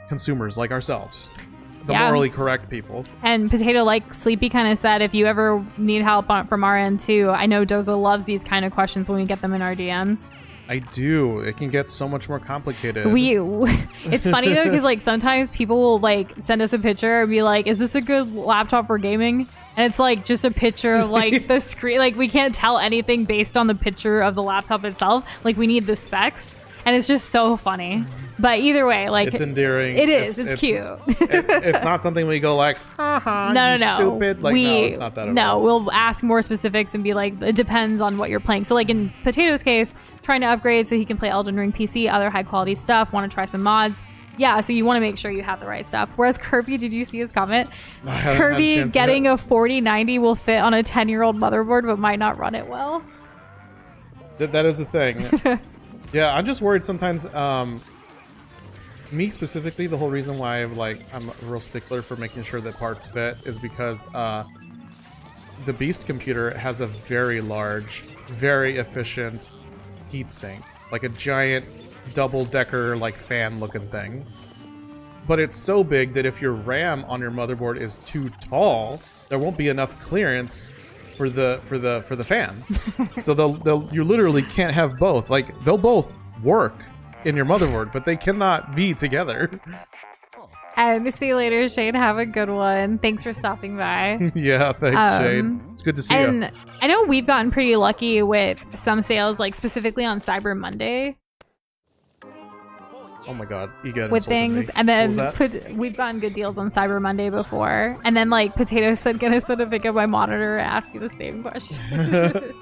consumers like ourselves. The Yeah. morally correct people. And Potato, like Sleepy kind of said, if you ever need help on from our end too, I know Doza loves these kind of questions when we get them in our DMs. I do. It can get so much more complicated. It's funny though, because like sometimes people will like send us a picture and be like, is this a good laptop for gaming? And it's like just a picture of like the screen. Like we can't tell anything based on the picture of the laptop itself. Like we need the specs. And it's just so funny. But either way, like it's endearing. It is. It's cute. It's not something we go like, haha, No. stupid. Like, no, it's not that at all. No, we'll ask more specifics and be like, it depends on what you're playing. So like in Potato's case, trying to upgrade so he can play Elden Ring PC, other high quality stuff, want to try some mods. Yeah, so you want to make sure you have the right stuff. Whereas Kirby, did you see his comment? I haven't had a Kirby chance getting yet. a 4090 will fit on a 10-year-old motherboard but might not run it well. That is a thing. Yeah, I'm just worried sometimes. Me specifically, the whole reason why I'm a real stickler for making sure that parts fit is because the Beast computer has a very large, very efficient heatsink, like a giant double-decker like fan-looking thing. But it's so big that if your RAM on your motherboard is too tall, there won't be enough clearance for the fan. So you literally can't have both. Like they'll both work in your motherboard, but they cannot be together. And see you later, Shane. Have a good one. Thanks for stopping by. Yeah, thanks, Shade. It's good to see you. And I know we've gotten pretty lucky with some sales, like specifically on Cyber Monday Oh my god, you get with things. And then What was that? we've gotten good deals on Cyber Monday before. And then like Potato said, gonna send a pic of my monitor and ask you the same question.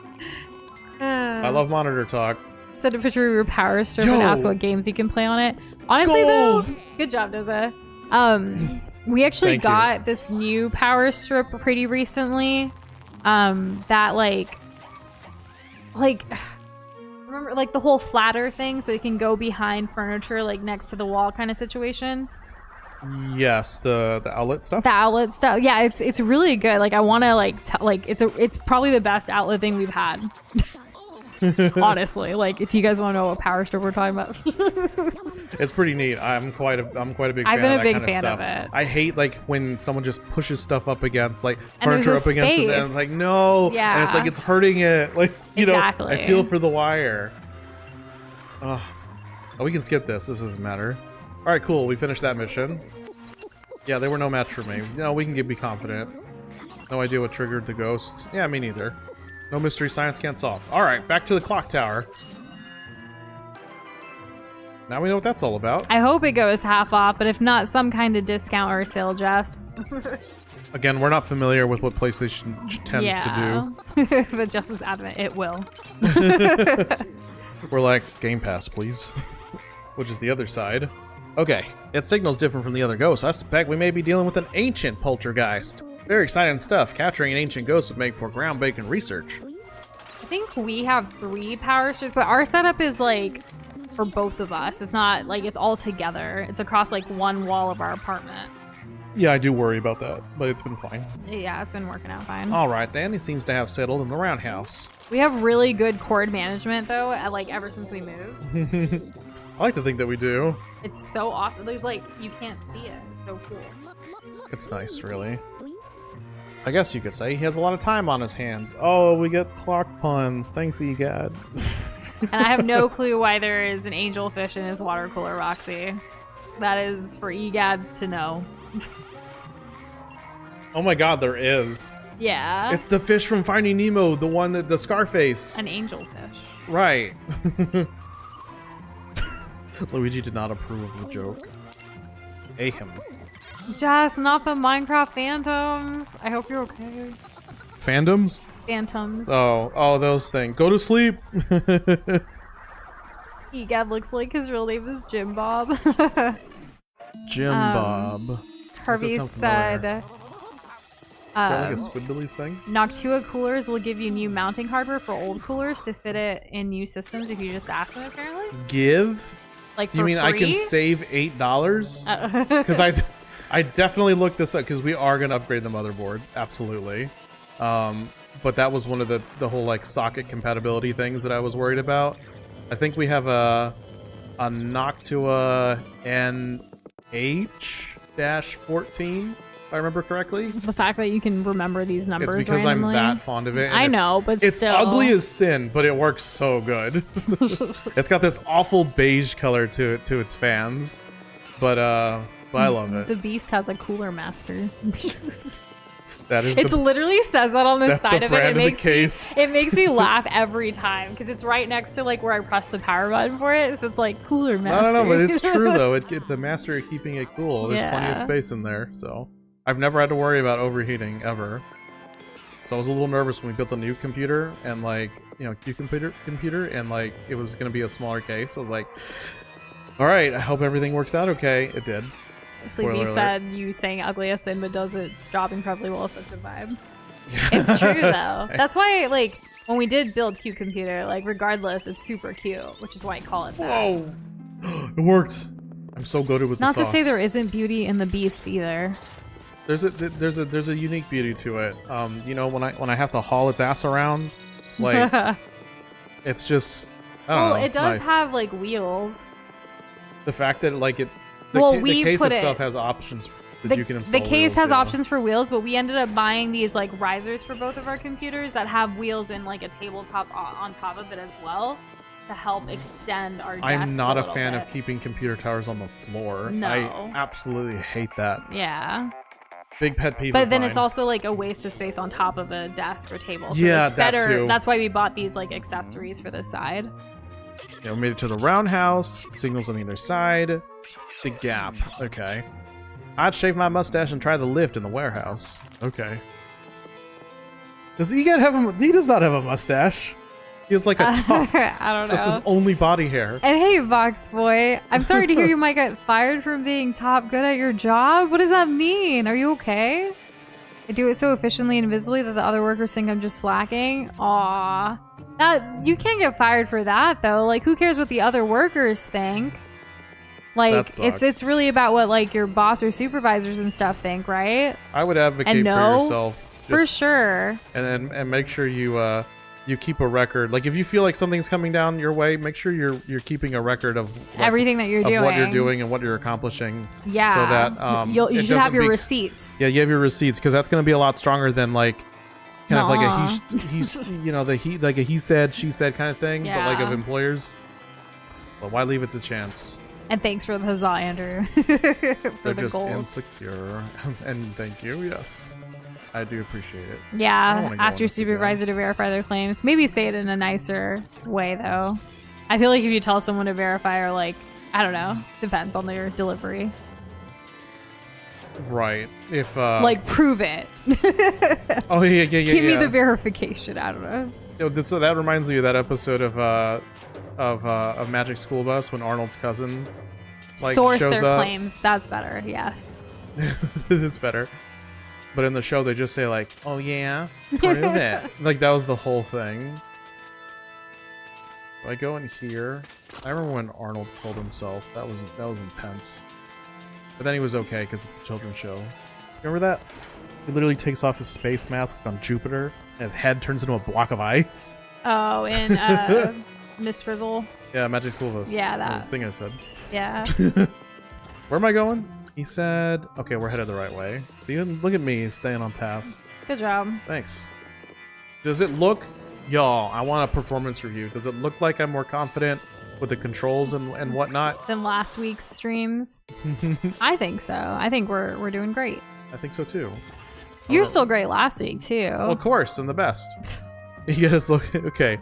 I love monitor talk. Send a picture of your power strip Yo! and ask what games you can play on it. Honestly Gold! though, good job, Doza. We actually Thank you. got this new power strip pretty recently. That like remember like the whole flatter thing, so it can go behind furniture, like next to the wall kind of situation. Yes, the outlet stuff. The outlet stuff, yeah, it's really good. Like I want to it's probably the best outlet thing we've had. Honestly, like, do you guys want to know what power strip we're talking about? It's pretty neat. I'm quite a big I've fan been of a that big kind of fan stuff. of it. I hate like when someone just pushes stuff up against like And there's furniture a up against it, and space. it's like no, and it's Yeah. like it's hurting it. Like you know, Exactly. I feel for the wire. Oh, we can skip this. This doesn't matter. All right, cool. We finished that mission. Yeah, they were no match for me. No, we can be confident. No idea what triggered the ghosts. Yeah, me neither. No mystery science can't solve. All right, back to the clock tower. Now we know what that's all about. I hope it goes half off, but if not, some kind of discount or sale, Jess. Again, we're not familiar with what PlayStation tends to do. But Jess is adamant it will. do. We're like, Game Pass, please. Which is the other side. Okay, it signals different from the other ghosts. I suspect we may be dealing with an ancient poltergeist. Very exciting stuff. Capturing an ancient ghost would make for groundbreaking research. I think we have 3 power strips, but our setup is like for both of us. It's not like it's all together. It's across like one wall of our apartment. Yeah, I do worry about that, but it's been fine. Yeah, it's been working out fine. All right, then. He seems to have settled in the roundhouse. We have really good cord management though, like ever since we moved. I like to think that we do. It's so awesome. There's like, you can't see it. It's so cool. It's nice, really. I guess you could say he has a lot of time on his hands. Oh, we get clock puns. Thanks, EGAD. And I have no clue why there is an angelfish in his water cooler, Roxy. That is for EGAD to know. Oh my god, there is. Yeah. It's the fish from Finding Nemo, the one that the Scarface. An angelfish. Right. Luigi did not approve of the joke. Ahem. Jess, not the Minecraft phantoms. I hope you're okay. Fandoms? Phantoms. Oh, those things. Go to sleep. Egad looks like his real name is Jim Bob. Jim Bob. Harvey sound familiar? said, Is that like a Squidbillies thing? Noctua coolers will give you new mounting hardware for old coolers to fit it in new systems if you just ask them, apparently. Give? Like, for You mean I can free? save $8? Because I definitely looked this up because we are gonna upgrade the motherboard, absolutely. But that was one of the whole like socket compatibility things that I was worried about. I think we have a Noctua NH-14, if I remember correctly. The fact that you can remember these numbers It's because randomly. I'm that fond of it. and I it's- know, but It's still. ugly as sin, but it works so good. It's got this awful beige color to its fans, but I love it. The Beast has a cooler master. That is It literally says that on the that's side the of it. brand It of the makes case. me, it makes me laugh every time because it's right next to like where I press the power button for it. So it's like cooler master. No, but it's true though. It's a master at keeping it cool. There's plenty of Yeah. space in there, so I've never had to worry about overheating ever. So I was a little nervous when we built the new computer and like Q computer and like it was gonna be a smaller case. I was like, all right, I hope everything works out okay. It did. Sleepy Spoiler alert. said you saying ugly as sin, but does its job incredibly well. Such a vibe. It's true though. That's why like when we did build Q computer, like regardless, it's super cute, which is why I call it that. Whoa! It worked. I'm so goated with Not the to sauce. say there isn't beauty in the Beast either. There's a unique beauty to it. When I have to haul its ass around, like it's just I don't know. It it's does nice. have like wheels. The fact that like it, Well, the we case put itself it- has options that you can install. The case wheels, has yeah. options for wheels, but we ended up buying these like risers for both of our computers that have wheels and like a tabletop on top of it as well to help extend our desks. I'm not a little fan bit. of keeping computer towers on the floor. No. I absolutely hate that. Yeah, Big pet peeve. but of then mine. it's also like a waste of space on top of a desk or table. So Yeah, it's that better. too. That's why we bought these like accessories for this side. Yeah, we made it to the roundhouse. Signals on either side. The gap. Okay. I'd shave my mustache and try the lift in the warehouse. Okay. Does Egan have a? He does not have a mustache. He has like a tuft. I don't That's his know. only body hair. And hey, Vox Boy, I'm sorry to hear you might get fired from being top good at your job. What does that mean? Are you okay? I do it so efficiently and invisibly that the other workers think I'm just slacking. Aw. You can't get fired for that, though. Like, who cares what the other workers think? Like, That sucks. it's really about what, like, your boss or supervisors and stuff think, right? I would advocate And for no, yourself. For Just, sure. and make sure you you keep a record. Like if you feel like something's coming down your way, make sure you're keeping a record of everything that you're doing, what you're doing and what you're accomplishing. Yeah. So that you should have your receipts. Yeah, you have your receipts because that's going to be a lot stronger than like kind of like a he's you know like a he said she said kind of thing, but like of employers. But why leave it to chance? And thanks for the huzzah, Andrew. They're just insecure. And thank you. Yes. I do appreciate it. Yeah, ask your supervisor to verify their claims. Maybe say it in a nicer way, though. I feel like if you tell someone to verify or, like, I don't know, depends on their delivery. Right. If, like, prove it. Oh, yeah. Give me the verification. I don't know. So that reminds me of that episode of Magic School Bus when Arnold's cousin, like, source shows their up. claims. That's better, yes. It's better. But in the show, they just say like, "Oh yeah, prove it." Like that was the whole thing. So I go in here. I remember when Arnold killed himself. That was intense. But then he was okay because it's a children's show. Remember that? He literally takes off his space mask on Jupiter, and his head turns into a block of ice. Oh, in Miss Frizzle. Yeah, Magic School Bus. Yeah, that thing I said. Yeah. Where am I going? He said, okay, we're headed the right way. See, look at me staying on task. Good job. Thanks. Does it look, y'all, I want a performance review. Does it look like I'm more confident with the controls and whatnot? Than last week's streams? I think so. I think we're doing great. I think so too. You were still great last week too. Well, of course, I'm the best. You guys look, okay.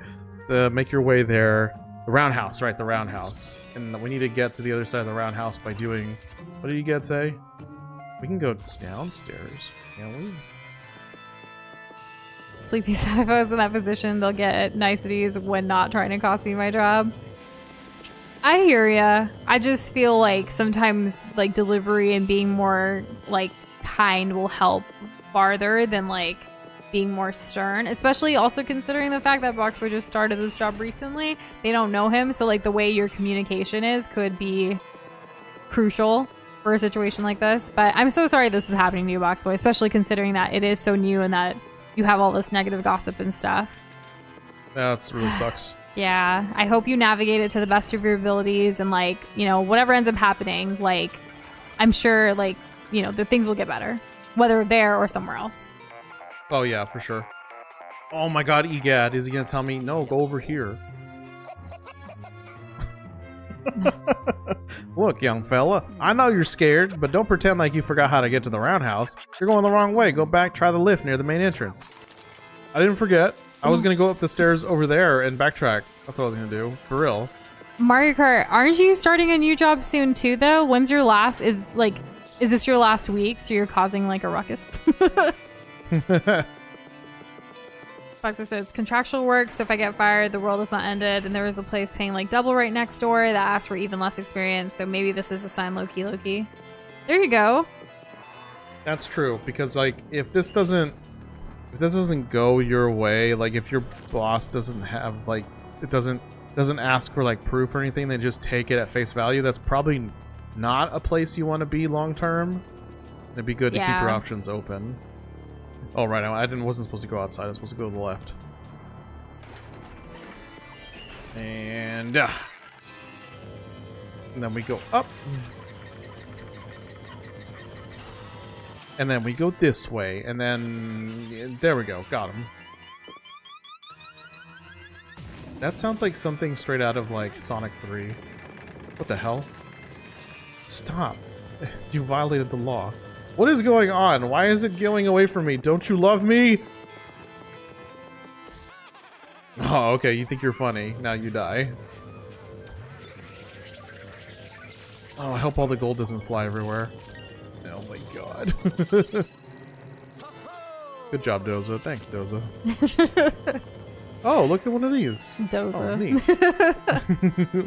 Make your way there. The roundhouse, right? The roundhouse. And we need to get to the other side of the roundhouse by doing... What did you guys say? We can go downstairs, can we? Sleepy said if I was in that position, they'll get niceties when not trying to cost me my job. I hear ya. I just feel like sometimes like delivery and being more like kind will help farther than like being more stern, especially also considering the fact that Boxboy just started this job recently. They don't know him, so like the way your communication is could be crucial for a situation like this. But I'm so sorry this is happening to you, Boxboy, especially considering that it is so new and that you have all this negative gossip and stuff. That really sucks. Yeah, I hope you navigate it to the best of your abilities and like, you know, whatever ends up happening, like I'm sure like, you know, the things will get better, whether there or somewhere else. Oh yeah, for sure. Oh my god, Egad, is he gonna tell me, no, go over here? Look, young fella, I know you're scared, but don't pretend like you forgot how to get to the roundhouse. You're going the wrong way. Go back, try the lift near the main entrance. I didn't forget. I was gonna go up the stairs over there and backtrack. That's what I was gonna do, for real. Mario Kart, aren't you starting a new job soon too, though? When's your last? Is this your last week? So you're causing like a ruckus? Foxer said it's contractual work, so if I get fired, the world is not ended. And there was a place paying like double right next door that asked for even less experience. So maybe this is a sign, Loki. There you go. That's true, because like if this doesn't go your way, like if your boss doesn't have like it doesn't ask for like proof or anything, they just take it at face value. That's probably not a place you want to be long term. It'd be good to keep your options open. Oh right, wasn't supposed to go outside. I was supposed to go to the left. And then we go up. And then we go this way, and then there we go, got him. That sounds like something straight out of like Sonic 3. What the hell? Stop. You violated the law. What is going on? Why is it going away from me? Don't you love me? Oh, okay, you think you're funny. Now you die. Oh, I hope all the gold doesn't fly everywhere. Oh my god. Good job, Doza. Thanks, Doza. Oh, look at one of these. Doza. Oh, neat.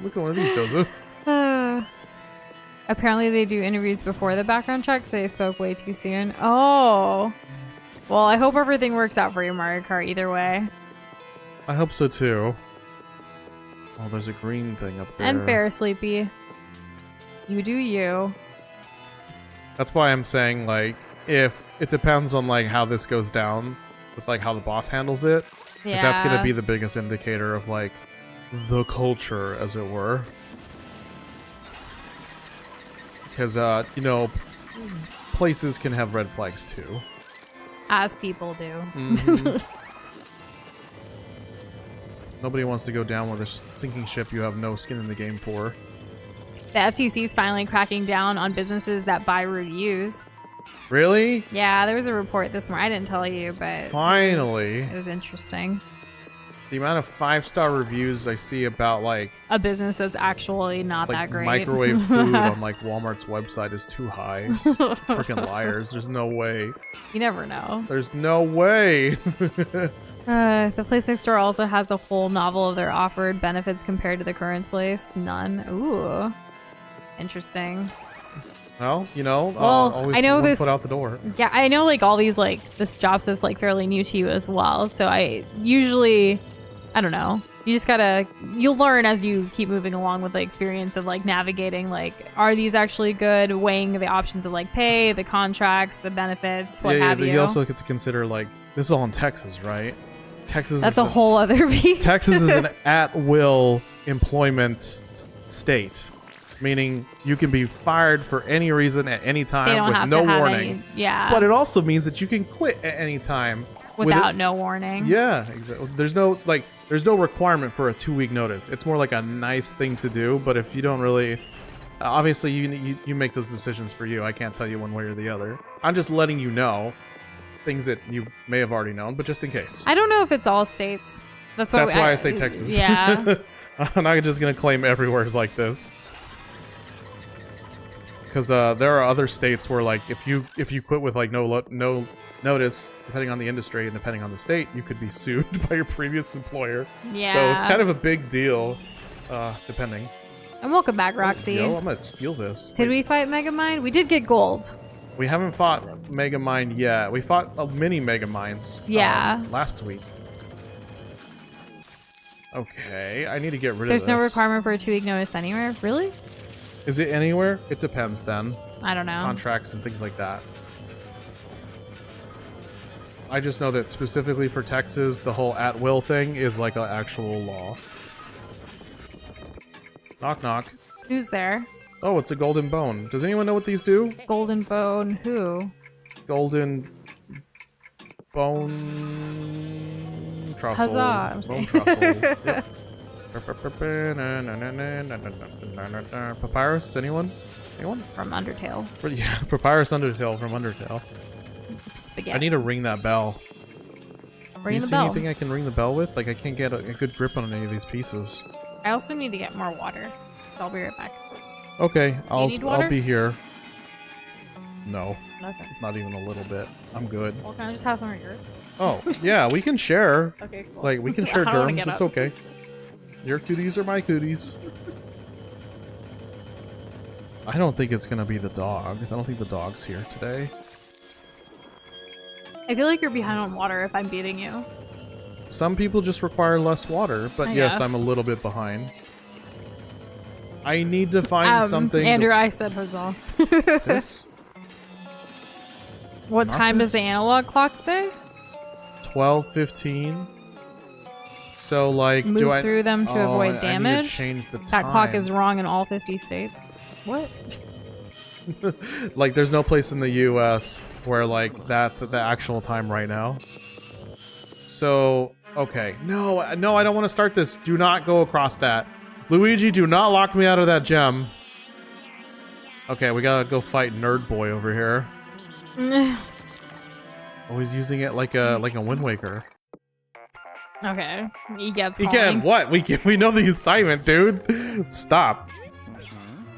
Look at one of these, Doza. Apparently they do interviews before the background check, so they spoke way too soon. Oh. Well, I hope everything works out for you, Mario Kart, either way. I hope so, too. Oh, there's a green thing up there. And fair, Sleepy. You do you. That's why I'm saying, like, if it depends on, like, how this goes down with, like, how the boss handles it. Because that's going to be the biggest indicator of, like, the culture, as it were. Because, you know, places can have red flags, too. As people do. Mm-hmm. Nobody wants to go down with a sinking ship you have no skin in the game for. The FTC is finally cracking down on businesses that buy reviews. Really? Yeah, there was a report this morning. I didn't tell you, but finally, it was interesting. The amount of 5-star reviews I see about like a business that's actually not like that great. microwave food on like Walmart's website is too high. Freaking liars! There's no way. You never know. There's no way. The place next door also has a full novel of their offered benefits compared to the current place. None. Ooh, interesting. Well, you know, well, always I know one this. foot out the door. Yeah, I know. Like all these, like this job stuff's like fairly new to you as well. So I usually, I don't know. You just gotta. You'll learn as you keep moving along with the experience of like navigating. Like, are these actually good? Weighing the options of like pay, the contracts, the benefits, what have but you. you also get to consider like this is all in Texas, right? Texas. That's a whole other piece. Texas is an at-will employment state. Meaning you can be fired for any reason at any time with no warning. Yeah. But it also means that you can quit at any time without no warning. Yeah, exactly. There's no requirement for a 2-week notice. It's more like a nice thing to do. But if you don't really, obviously you make those decisions for you. I can't tell you one way or the other. I'm just letting you know things that you may have already known, but just in case. I don't know if it's all states. That's why I say Texas. Yeah. I'm not just gonna claim everywhere is like this. Because there are other states where, like, if you quit with like no notice, depending on the industry and depending on the state, you could be sued by your previous employer. Yeah. So it's kind of a big deal, depending. And welcome back, Roxy. Yo, I'm gonna steal this. Did we fight Megamind? We did get gold. We haven't fought Megamind yet. We fought mini Megaminds. Yeah. Last week. Okay, I need to get rid of this. There's no requirement for a 2-week notice anywhere. Really? Is it anywhere? It depends then. I don't know. Contracts and things like that. I just know that specifically for Texas, the whole at-will thing is like an actual law. Knock, knock. Who's there? Oh, it's a golden bone. Does anyone know what these do? Golden bone who? Golden bone trussel. Huzzah. Bone trussel. Yep. Papyrus, anyone? Anyone? From Undertale. Yeah, Papyrus Undertale from Undertale. Spaghetti. I need to ring that bell. Ring you the see bell. anything I can ring the bell with? Like, I can't get a good grip on any of these pieces. I also need to get more water. So I'll be right back. Okay, I'll need water? be here. No, Okay. not even a little bit. I'm good. Well, can I just have some of yours? Oh, yeah, we can share. Okay, cool. Like, we can share I don't wanna germs. get It's up. okay. Your cooties are my cooties. I don't think it's gonna be the dog. I don't think the dog's here today. I feel like you're behind on water if I'm beating you. Some people just require less water, but I yes, guess. I'm a little bit behind. I need to find something. Andrew, I said huzzah. This? What Not time does the this? analog clock say? 12:15. So, like, Move do I through them to Oh, avoid I need to damage. change the That time. clock is wrong in all 50 states. What? Like, there's no place in the U.S. where, like, that's the actual time right now. So, okay. No, I don't want to start this. Do not go across that. Luigi, do not lock me out of that gem. Okay, we gotta go fight Nerd Boy over here. Oh, he's using it like a Wind Waker. Okay. He gets He calling. can what? We know the assignment, dude. Stop.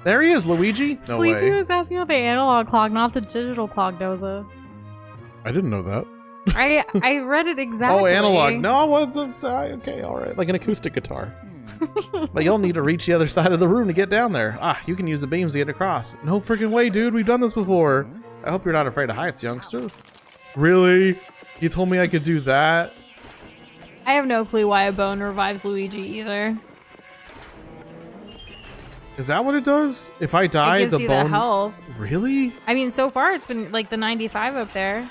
There he is, Luigi. No Sleepy way. was asking about the analog clock, not the digital clock, Doza. I didn't know that. I read it exactly. Oh, analog. No, what's okay, all right. Like an acoustic guitar. But you'll need to reach the other side of the room to get down there. Ah, you can use the beams to get across. No freaking way, dude. We've done this before. I hope you're not afraid of heights, youngster. Really? You told me I could do that? I have no clue why a bone revives Luigi either. Is that what it does? If I die, It gives the you bone... the health. Really? I mean, so far it's been like the 95 up there.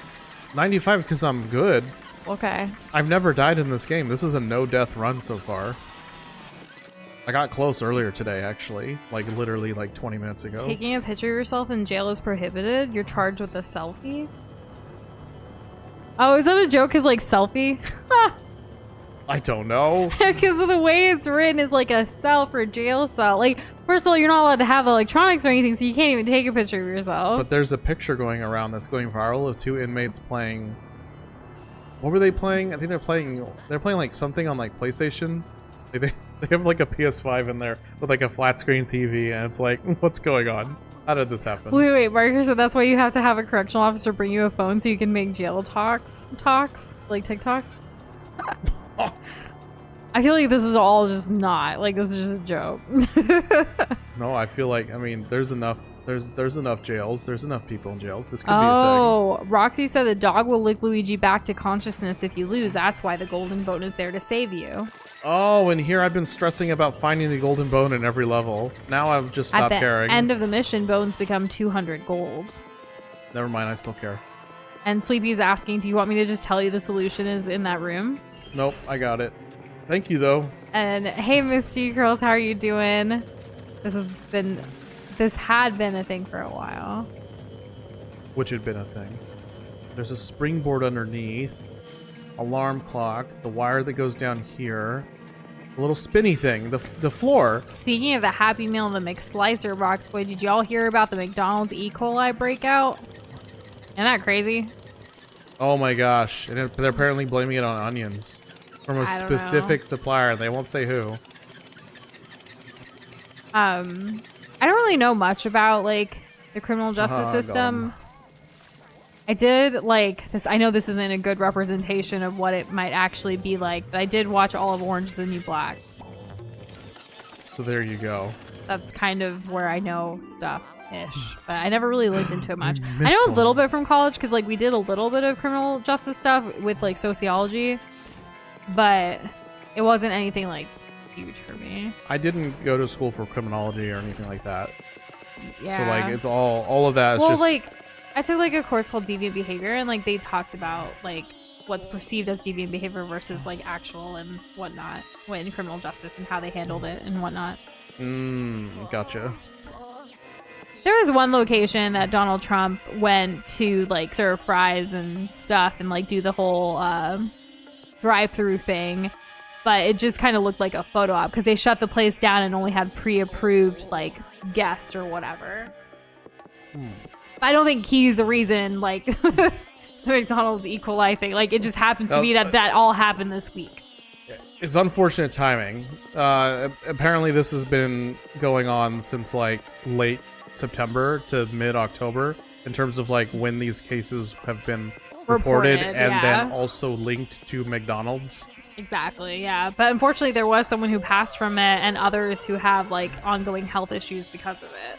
95 because I'm good. Okay. I've never died in this game. This is a no-death run so far. I got close earlier today, actually. Like, literally, like, 20 minutes ago. Taking a picture of yourself in jail is prohibited. You're charged with a selfie. Oh, is that a joke? Is like selfie? I don't know. Because of the way it's written is like a cell for jail cell. Like, first of all, you're not allowed to have electronics or anything, so you can't even take a picture of yourself. But there's a picture going around that's going viral of 2 inmates playing. What were they playing? I think they're playing like something on like PlayStation. They have like a PS5 in there with like a flat screen TV, and it's like, what's going on? How did this happen? Wait, Marker said that's why you have to have a correctional officer bring you a phone so you can make jail talks like TikTok. I feel like this is all just not like this is just a joke. No, I feel like, I mean, there's enough jails, there's enough people in jails. This could be a Oh, Roxy said the dog will lick Luigi back to consciousness if you lose. That's why the golden bone is there to save you. thing. Oh, and here I've been stressing about finding the golden bone in every level. Now I've just stopped caring. At the end of the mission, bones become 200 gold. Never mind, I still care. And Sleepy's asking, do you want me to just tell you the solution is in that room? Nope, I got it. Thank you, though. And hey, Misty Girls, how are you doing? This had been a thing for a while. Which had been a thing. There's a springboard underneath, alarm clock, the wire that goes down here, a little spinny thing, the floor. Speaking of the Happy Meal and the McSlicer box, boy, did y'all hear about the McDonald's E. coli breakout? Isn't that crazy? Oh my gosh. And they're apparently blaming it on onions from a specific supplier. They won't say who. I don't really know much about like the criminal justice system. God. I did like this. I know this isn't a good representation of what it might actually be like, but I did watch all of Orange is the New Black. So there you go. That's kind of where I know stuff-ish, but I never really looked into it much. I know a little bit from college because like we did a little bit of criminal justice stuff with like sociology, but it wasn't anything like huge for me. I didn't go to school for criminology or anything like that. Yeah. So like it's all of that is well, just like I took like a course called deviant behavior, and like they talked about like what's perceived as deviant behavior versus like actual and whatnot in criminal justice and how they handled it and whatnot. Gotcha. There was one location that Donald Trump went to like serve fries and stuff and like do the whole drive-through thing, but it just kind of looked like a photo op because they shut the place down and only had pre-approved like guests or whatever. I don't think he's the reason like the McDonald's E. coli thing. Like it just happens to be that all happened this week. It's unfortunate timing. Apparently this has been going on since like late September to mid-October in terms of like when these cases have been reported and then also linked to McDonald's. Exactly, yeah. But unfortunately there was someone who passed from it and others who have like ongoing health issues because of it.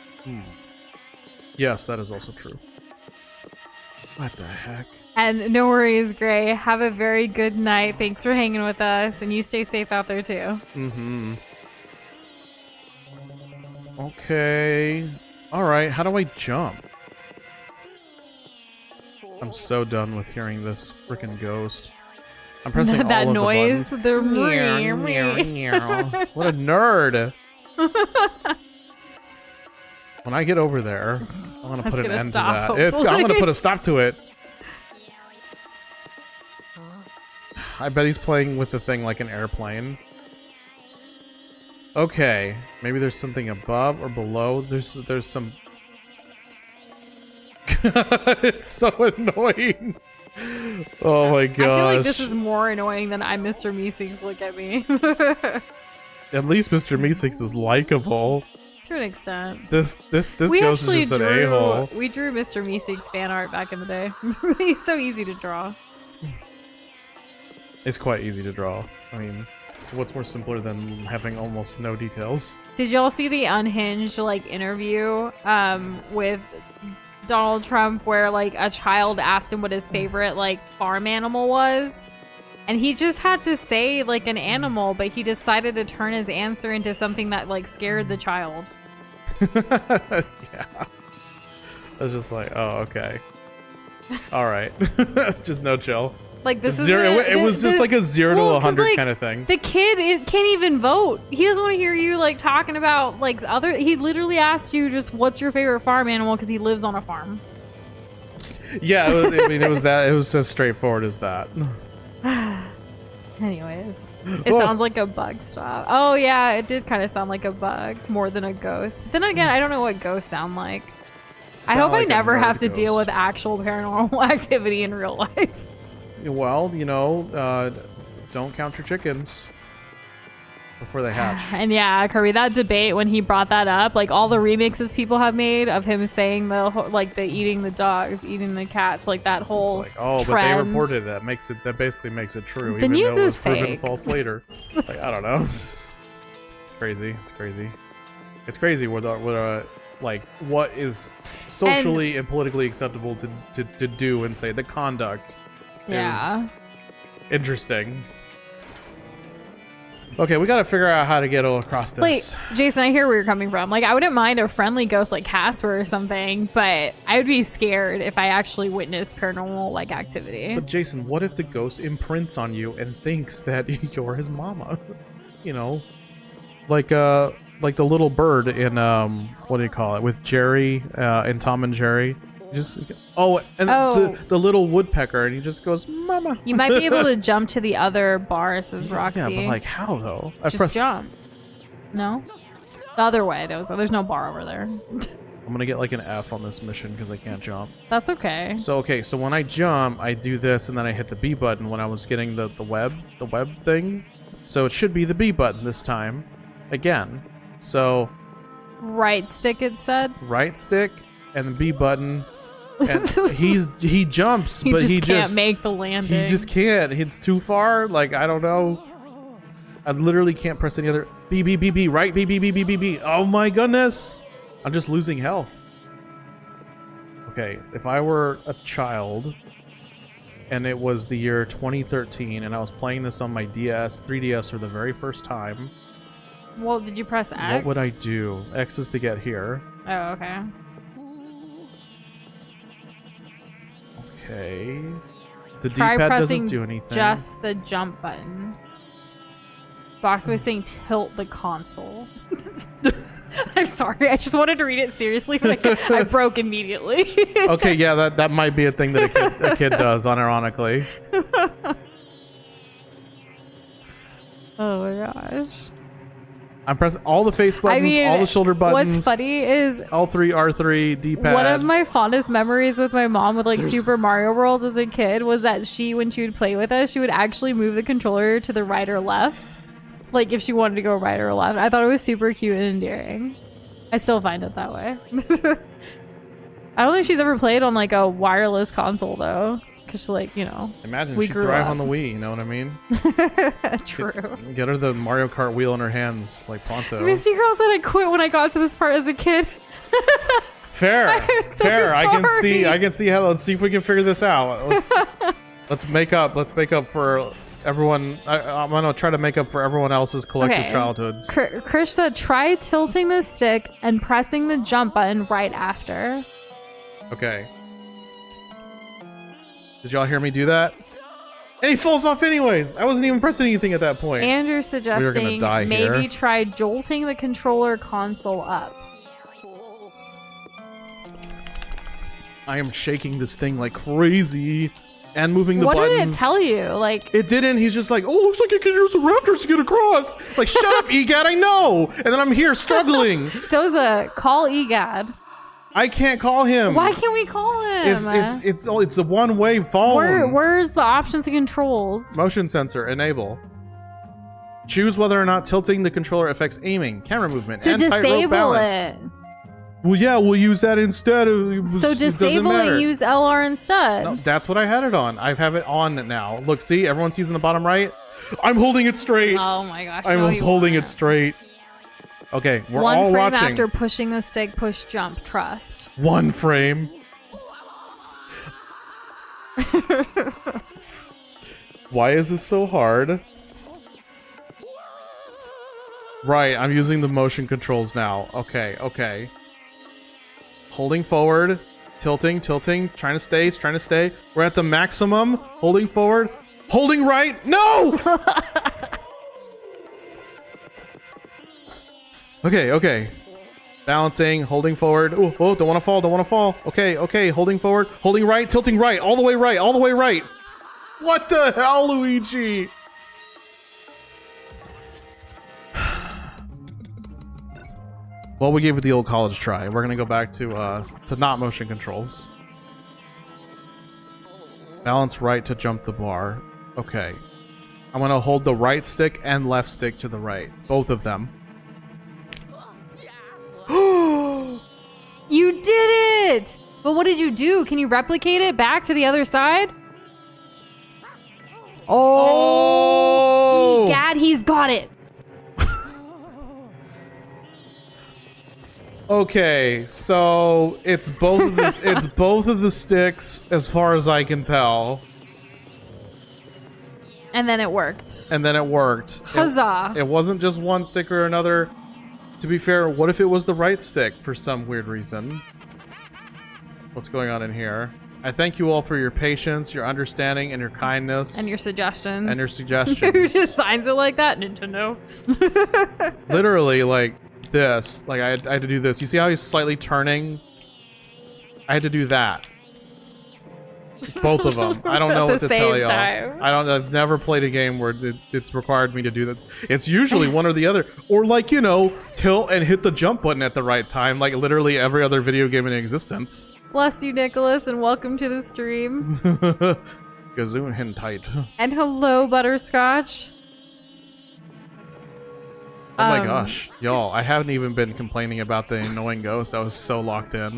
Yes, that is also true. What the heck? And no worries, Gray. Have a very good night. Thanks for hanging with us, and you stay safe out there too. Okay. Alright, how do I jump? I'm so done with hearing this freaking ghost. I'm pressing that all of noise, the buttons. What a nerd! When I get over there, I'm gonna put an end to that. I'm gonna put a stop to it. I bet he's playing with the thing like an airplane. Okay, maybe there's something above or below. There's some. It's so annoying. Oh my gosh. I feel like this is more annoying than I'm Mr. Meeseeks. Look at me. At least Mr. Meeseeks is likable. To an extent. This ghost is just an a-hole. We drew Mr. Meeseeks fan art back in the day. He's so easy to draw. It's quite easy to draw. I mean, what's more simpler than having almost no details? Did y'all see the Unhinged like interview with Donald Trump where like a child asked him what his favorite like farm animal was? And he just had to say like an animal, but he decided to turn his answer into something that like scared the child. Yeah. I was just like, oh, okay. All right. Just no chill. Like this Zero. It was just like a 0 to 100 like, kind of thing. The kid can't even vote. He doesn't want to hear you like talking about like other. He literally asked you just what's your favorite farm animal because he lives on a farm. Yeah, it was that. It was as straightforward as that. Anyways, it sounds like a bug stop. Oh yeah, it did kind of sound like a bug more than a ghost. But then again, I don't know what ghosts sound like. I hope I never have to deal with actual paranormal activity in real life. Well, don't count your chickens before they hatch. And yeah, Kirby, that debate when he brought that up, like all the remixes people have made of him saying the eating the dogs, eating the cats, like that whole but they reported that that basically makes it true, the even news though it is was proven fake. false later. Like I don't know, it's crazy. It's crazy what is socially and politically acceptable to do and say. The conduct is interesting. Okay, we gotta figure out how to get across this. Wait, Jason, I hear where you're coming from. Like, I wouldn't mind a friendly ghost like Casper or something, but I would be scared if I actually witnessed paranormal like activity. But Jason, what if the ghost imprints on you and thinks that you're his mama? Like the little bird in what do you call it, with Jerry in Tom and Jerry. The little woodpecker, and he just goes, "Mama." You might be able to jump to the other bar, says Roxy. Yeah, but like how though? Just jump. No, the other way. There's no bar over there. I'm gonna get like an F on this mission because I can't jump. That's okay. So when I jump, I do this, and then I hit the B button when I was getting the web thing. So it should be the B button this time, again. So right stick, it said. Right stick and the B button. And he jumps, but he can't just make the landing. He just can't. It's too far. Like I don't know. I literally can't press any other B right B. Oh my goodness! I'm just losing health. Okay, if I were a child, and it was the year 2013, and I was playing this on my 3DS for the very first time. Well, did you press X? What would I do? X is to get here. Oh, okay. Okay. The Try D-pad pressing doesn't do anything. Just the jump button. Box was saying tilt the console. I'm sorry, I just wanted to read it seriously, but I broke immediately. Okay, yeah, that might be a thing that a kid does, unironically. Oh my gosh. I'm pressing all the face buttons, all the shoulder buttons. What's funny is L3, R3, D-pad. one of my fondest memories with my mom with like Super Mario World as a kid was that when she would play with us, she would actually move the controller to the right or left. Like if she wanted to go right or left. I thought it was super cute and endearing. I still find it that way. I don't think she's ever played on like a wireless console though. Because imagine she'd drive on the Wii, you know what I mean? True. Get her the Mario Kart wheel in her hands, like Ponto. Misty Girl said I quit when I got to this part as a kid. Fair. I'm so Fair. sorry. I can see how. Let's see if we can figure this out. Let's make up for everyone. I'm gonna try to make up for everyone else's collective childhoods. Krish said try tilting the stick and pressing the jump button right after. Okay. Did y'all hear me do that? And he falls off anyways. I wasn't even pressing anything at that point. Andrew's suggesting maybe here. try jolting the controller console up. I am shaking this thing like crazy and moving the buttons. What buttons. Did it tell you? Like it didn't. He's just like, oh, looks like you can use the rafters to get across. Like, shut up, EGAD, I know. And then I'm here struggling. Doza, call EGAD. I can't call him. Why can't we call him? It's a one-way phone. Where's the options and controls? Motion sensor, enable. Choose whether or not tilting the controller affects aiming, camera movement, and tightrope balance. It. Well, yeah, we'll use that instead. So disable and use LR instead. No, that's what I had it on. I have it on now. Look, see? Everyone sees in the bottom right? I'm holding it straight. Oh my gosh. I'm holding it straight. Okay, we're all watching. One frame after pushing the stick, push jump, trust. One frame. Why is this so hard? Right, I'm using the motion controls now. Okay. Holding forward. Tilting, trying to stay. We're at the maximum. Holding forward. Holding right. No! Okay. Balancing, holding forward. Oh, don't want to fall. Okay, holding forward. Holding right, tilting right. All the way right. What the hell, Luigi? Well, we gave it the old college try. We're gonna go back to not motion controls. Balance right to jump the bar. Okay. I'm gonna hold the right stick and left stick to the right. Both of them. You did it! But what did you do? Can you replicate it back to the other side? Oh! Egad, he's got it! Okay, so it's both of this. It's both of the sticks, as far as I can tell. And then it worked. Huzzah! It wasn't just one stick or another. To be fair, what if it was the right stick for some weird reason? What's going on in here? I thank you all for your patience, your understanding, and your kindness. And your suggestions. Who just signs it like that? Nintendo. Literally, like this. Like I had to do this. You see how he's slightly turning? I had to do that. Both of them. I don't know what to tell y'all. I've never played a game where it's required me to do this. It's usually one or the other, or like, you know, tilt and hit the jump button at the right time, like literally every other video game in existence. Bless you, Nicholas, and welcome to the stream. Gazoon hin tight. And hello, Butterscotch. Oh my gosh, y'all! I haven't even been complaining about the annoying ghost. I was so locked in.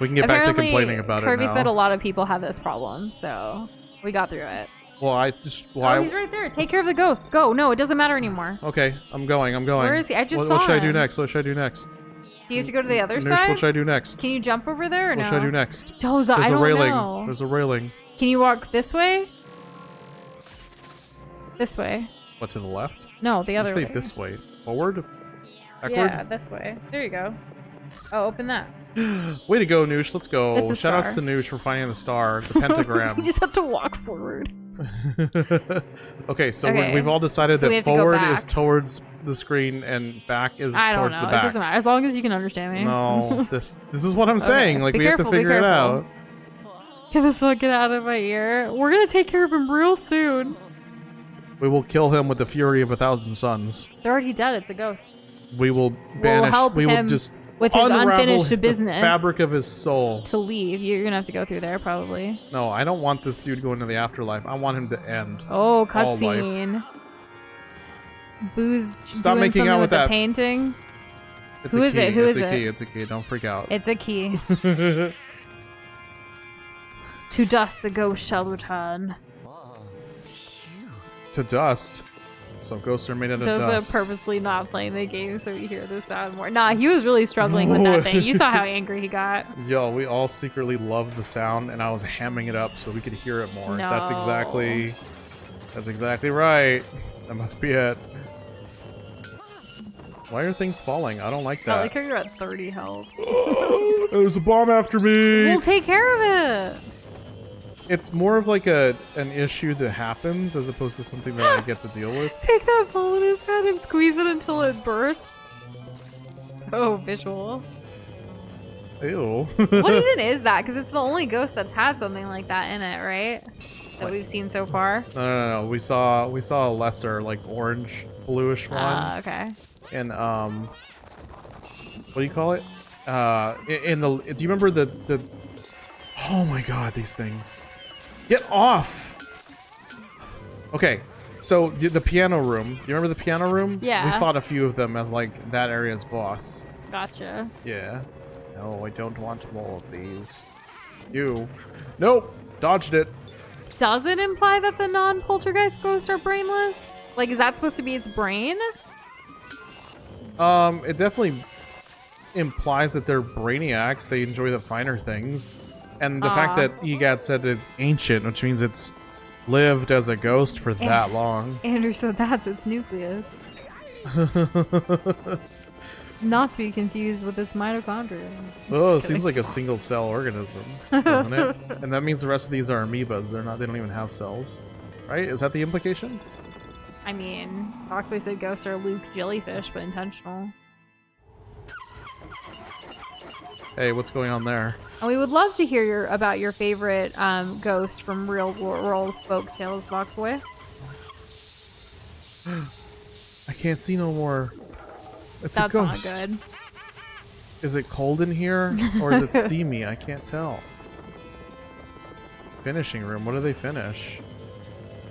We can get back to complaining about it now. Kirby said a lot of people have this problem, so we got through it. Well, he's right there. Take care of the ghost. Go. No, it doesn't matter anymore. Okay, I'm going. Where is he? I just saw him. What should I do next? What should I do next? Do you have to go to the other Nush, side? what should I do next? Can you jump over there or no? What should I do next? Doza, I don't know. There's a railing. Can you walk this way? This way. What, to the left? No, the other way. Say this way. Forward? Backward? Yeah, this way. There you go. Oh, open that. Way to go, Nush. Let's go. It's a Shout outs star. to Nush for finding the star, the pentagram. You just have to walk forward. Okay, so we've all decided So we that have to go forward back. is towards the screen and back is I don't towards know. the back. It doesn't matter. As long as you can understand me. No, this is what I'm saying. Like, Be we have to careful, be figure it careful. out. Get this fucking out of my ear. We're gonna take care of him real soon. We will kill him with the fury of 1,000 suns. They're already dead. It's a ghost. We will banish. help we will him just with his unravel unfinished the business. fabric of his soul. To leave. You're gonna have to go through there probably. No, I don't want this dude going to the afterlife. I want him to end. Oh, all life. cutscene. Boo's Stop doing making something out with the that. painting. It's Who a is key. it? Who it's is a key. it? It's a key. Don't freak out. It's a key. To dust the ghost shall return. To dust. So ghosts are made out of Doza dust. purposely not playing the game so we hear the sound more. Nah, he was really struggling with that thing. You saw how angry he got. Yo, we all secretly loved the sound, and I was hamming it up so we could hear it more. No. That's exactly right. That must be it. Why are things falling? I don't like I that. like how you're at 30 health. There's a bomb after me. We'll take care of it. It's more of like an issue that happens as opposed to something that I get to deal with. Take that ball in his head and squeeze it until it bursts. So visual. Ew. What even is that? Because it's the only ghost that's had something like that in it, right? That we've seen so far. No. We saw a lesser, like orange, bluish one. Okay. And what do you call it? In the, do you remember the? Oh my God, these things! Get off! Okay, so the piano room. Do you remember the piano room? Yeah. We fought a few of them as like that area's boss. Gotcha. Yeah. No, I don't want more of these. You. Nope. Dodged it. Does it imply that the non-poltergeist ghosts are brainless? Like, is that supposed to be its brain? It definitely implies that they're brainiacs. They enjoy the finer things. And the fact that Egad said it's ancient, which means it's lived as a ghost for that long. Andrew said that's its nucleus. Not to be confused with its mitochondria. Oh, it Just seems kidding. like a single cell organism, doesn't it? And that means the rest of these are amoebas. They don't even have cells. Right? Is that the implication? I mean, Foxboy said ghosts are Luke jellyfish, but intentional. Hey, what's going on there? And we would love to hear about your favorite ghost from real world folk tales, Foxboy. I can't see no more. It's That's a not ghost. good. Is it cold in here or is it steamy? I can't tell. Finishing room. What do they finish?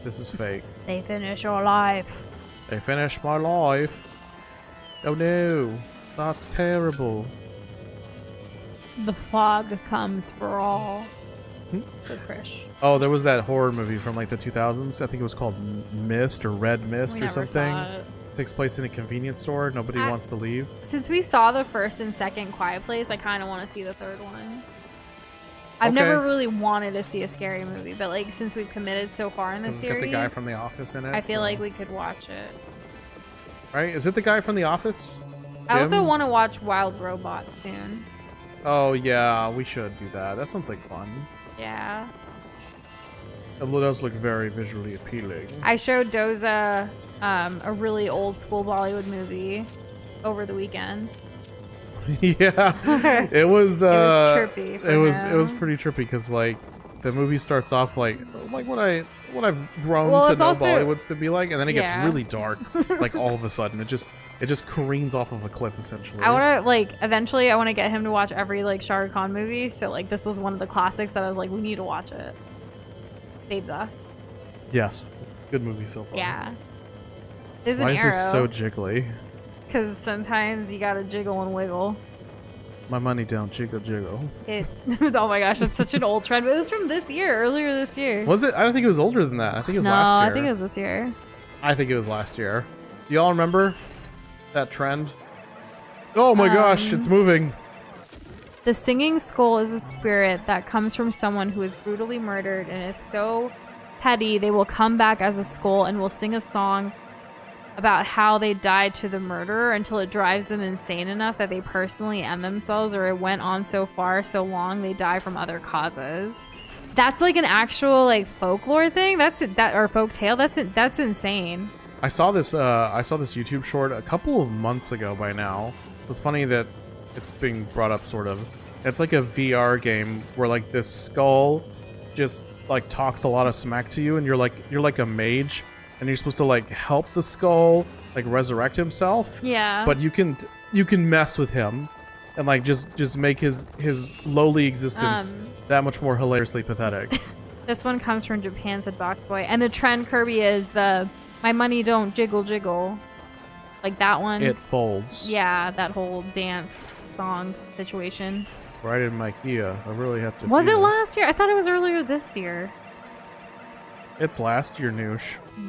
This is fake. They finish your life. They finished my life. Oh no. That's terrible. The fog comes for all. Says Krish. Oh, there was that horror movie from like the 2000s. I think it was called Mist or Red Mist We or never something. saw it. Takes place in a convenience store. Nobody wants to leave. Since we saw the first and second Quiet Place, I kind of want to see the third one. I've Okay. never really wanted to see a scary movie, but like since we've committed so far in the It's got series, the guy from The Office in it. I feel so- like we could watch it. Right? Is it the guy from The Office? I also Jim? want to watch Wild Robot soon. Oh yeah, we should do that. That sounds like fun. Yeah. It does look very visually appealing. I showed Doza a really old school Bollywood movie over the weekend. Yeah, it was. trippy for It was him. pretty trippy because like the movie starts off like what I've grown Well, to it's know also- Bollywoods to be like, and then it gets Yeah. really dark. Like all of a sudden, it just careens off of a cliff essentially. I want to like eventually I want to get him to watch every like Shah Rukh Khan movie. So like this was one of the classics that I was like, we need to watch it. Saved us. Yes, good movie so far. Yeah. There's Why an is this so arrow jiggly? because sometimes you gotta jiggle and wiggle. My money down, jiggle jiggle. It. Oh my gosh, that's such an old trend. But it was from this year, earlier this year. Was it? I don't think it was older than that. I think it was No, last year. I think it was this year. I think it was last year. Do y'all remember that trend? Oh my gosh, it's moving. The singing skull is a spirit that comes from someone who is brutally murdered and is so petty they will come back as a skull and will sing a song about how they died to the murderer until it drives them insane enough that they personally end themselves, or it went on so far so long they die from other causes. That's like an actual like folklore thing. Or folk tale. That's insane. I saw this YouTube short a couple of months ago by now. It's funny that it's being brought up sort of. It's like a VR game where like this skull just like talks a lot of smack to you, and you're like a mage, and you're supposed to like help the skull like resurrect himself. Yeah. But you can mess with him and like just make his lowly existence that much more hilariously pathetic. This one comes from Japan, said Boxboy. And the trend, Kirby, is the my money don't jiggle jiggle. Like that one. It folds. Yeah, that whole dance song situation. Right in my Kia. I really have to. Was it feel last year? I thought it was earlier this year. It's last year, Nush.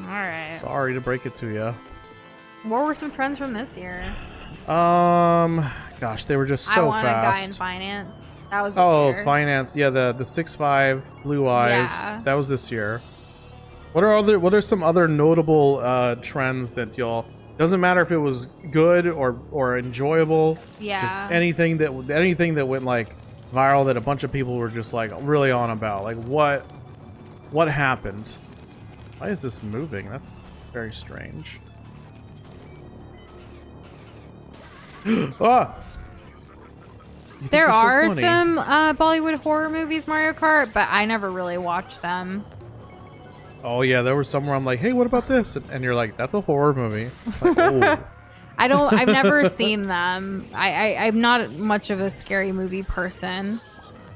Alright. Sorry to break it to you. What were some trends from this year? Gosh, they were just I so want fast. a guy in finance. That was this Oh, year. finance. Yeah, the 6'5", blue eyes. Yeah. That was this year. What are some other notable trends that y'all? Doesn't matter if it was good or enjoyable. Yeah. Just anything that went like viral that a bunch of people were just like really on about. Like what happened? Why is this moving? That's very strange. Ah! You think There they're so are funny? some Bollywood horror movies, Mario Kart, but I never really watched them. Oh yeah, there was some where I'm like, hey, what about this? And you're like, that's a horror movie. Like, oh. I've never seen them. I'm not much of a scary movie person.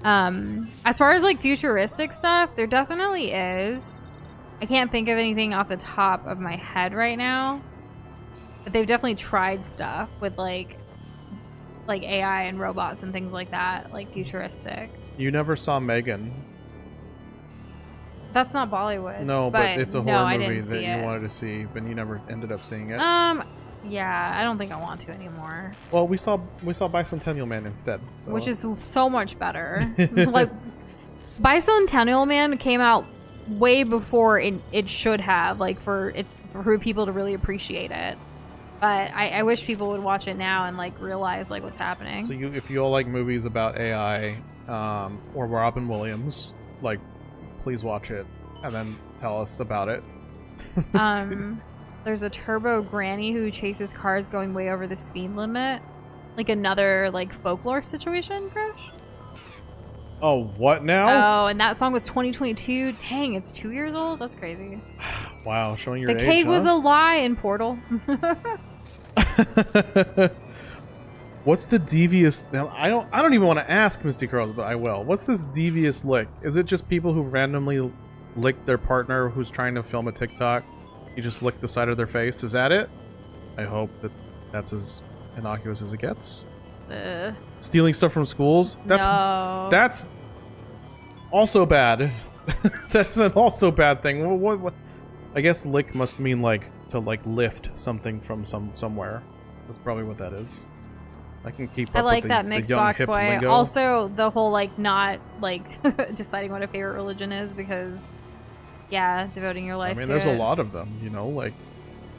As far as like futuristic stuff, there definitely is. I can't think of anything off the top of my head right now. But they've definitely tried stuff with like AI and robots and things like that, like futuristic. You never saw Megan. That's not Bollywood. No, but it's a horror I movie didn't that see you it. wanted to see, but you never ended up seeing it. Yeah, I don't think I want to anymore. Well, we saw Bicentennial Man instead. So. Which is so much better. Like, Bicentennial Man came out way before it should have, like for people to really appreciate it. But I wish people would watch it now and like realize like what's happening. So if you all like movies about AI or Robin Williams, like please watch it and then tell us about it. There's a turbo granny who chases cars going way over the speed limit. Like another like folklore situation, Crash. Oh, what now? Oh, and that song was 2022. Dang, it's 2 years old? That's crazy. Wow, showing your The age, cave was huh? a lie in Portal. What's the devious? Now, I don't even want to ask Misty Curls, but I will. What's this devious lick? Is it just people who randomly lick their partner who's trying to film a TikTok? You just lick the side of their face. Is that it? I hope that's as innocuous as it gets. Stealing stuff from schools? That's also bad. That's an also bad thing. What? I guess lick must mean like to like lift something from somewhere. That's probably what that is. I can keep up I like with that the mixed young box hip boy. lingo. Also, the whole like not like deciding what a favorite religion is because, yeah, devoting your life. I mean, to there's it. a lot of them. You know, like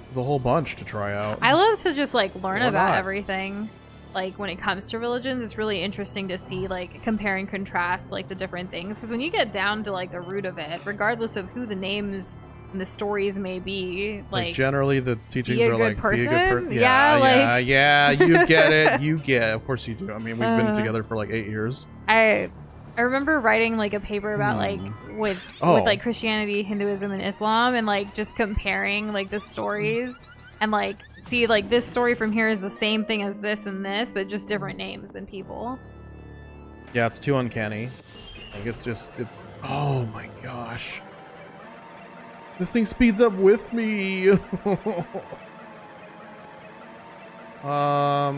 there's a whole bunch to try out. I love to just like learn Why about not? everything. Like when it comes to religions, it's really interesting to see like compare and contrast like the different things. Because when you get down to like the root of it, regardless of who the names and the stories may be, like generally the teachings be a are good like person? be a good person. Yeah, like- yeah, you get it. You get. Of course you do. I mean, we've been together for like 8 years. I remember writing like a paper about like with like Christianity, Hinduism, and Islam, and like just comparing like the stories and like see like this story from here is the same thing as this and this, but just different names and people. Yeah, it's too uncanny. Like it's. Oh my gosh. This thing speeds up with me. How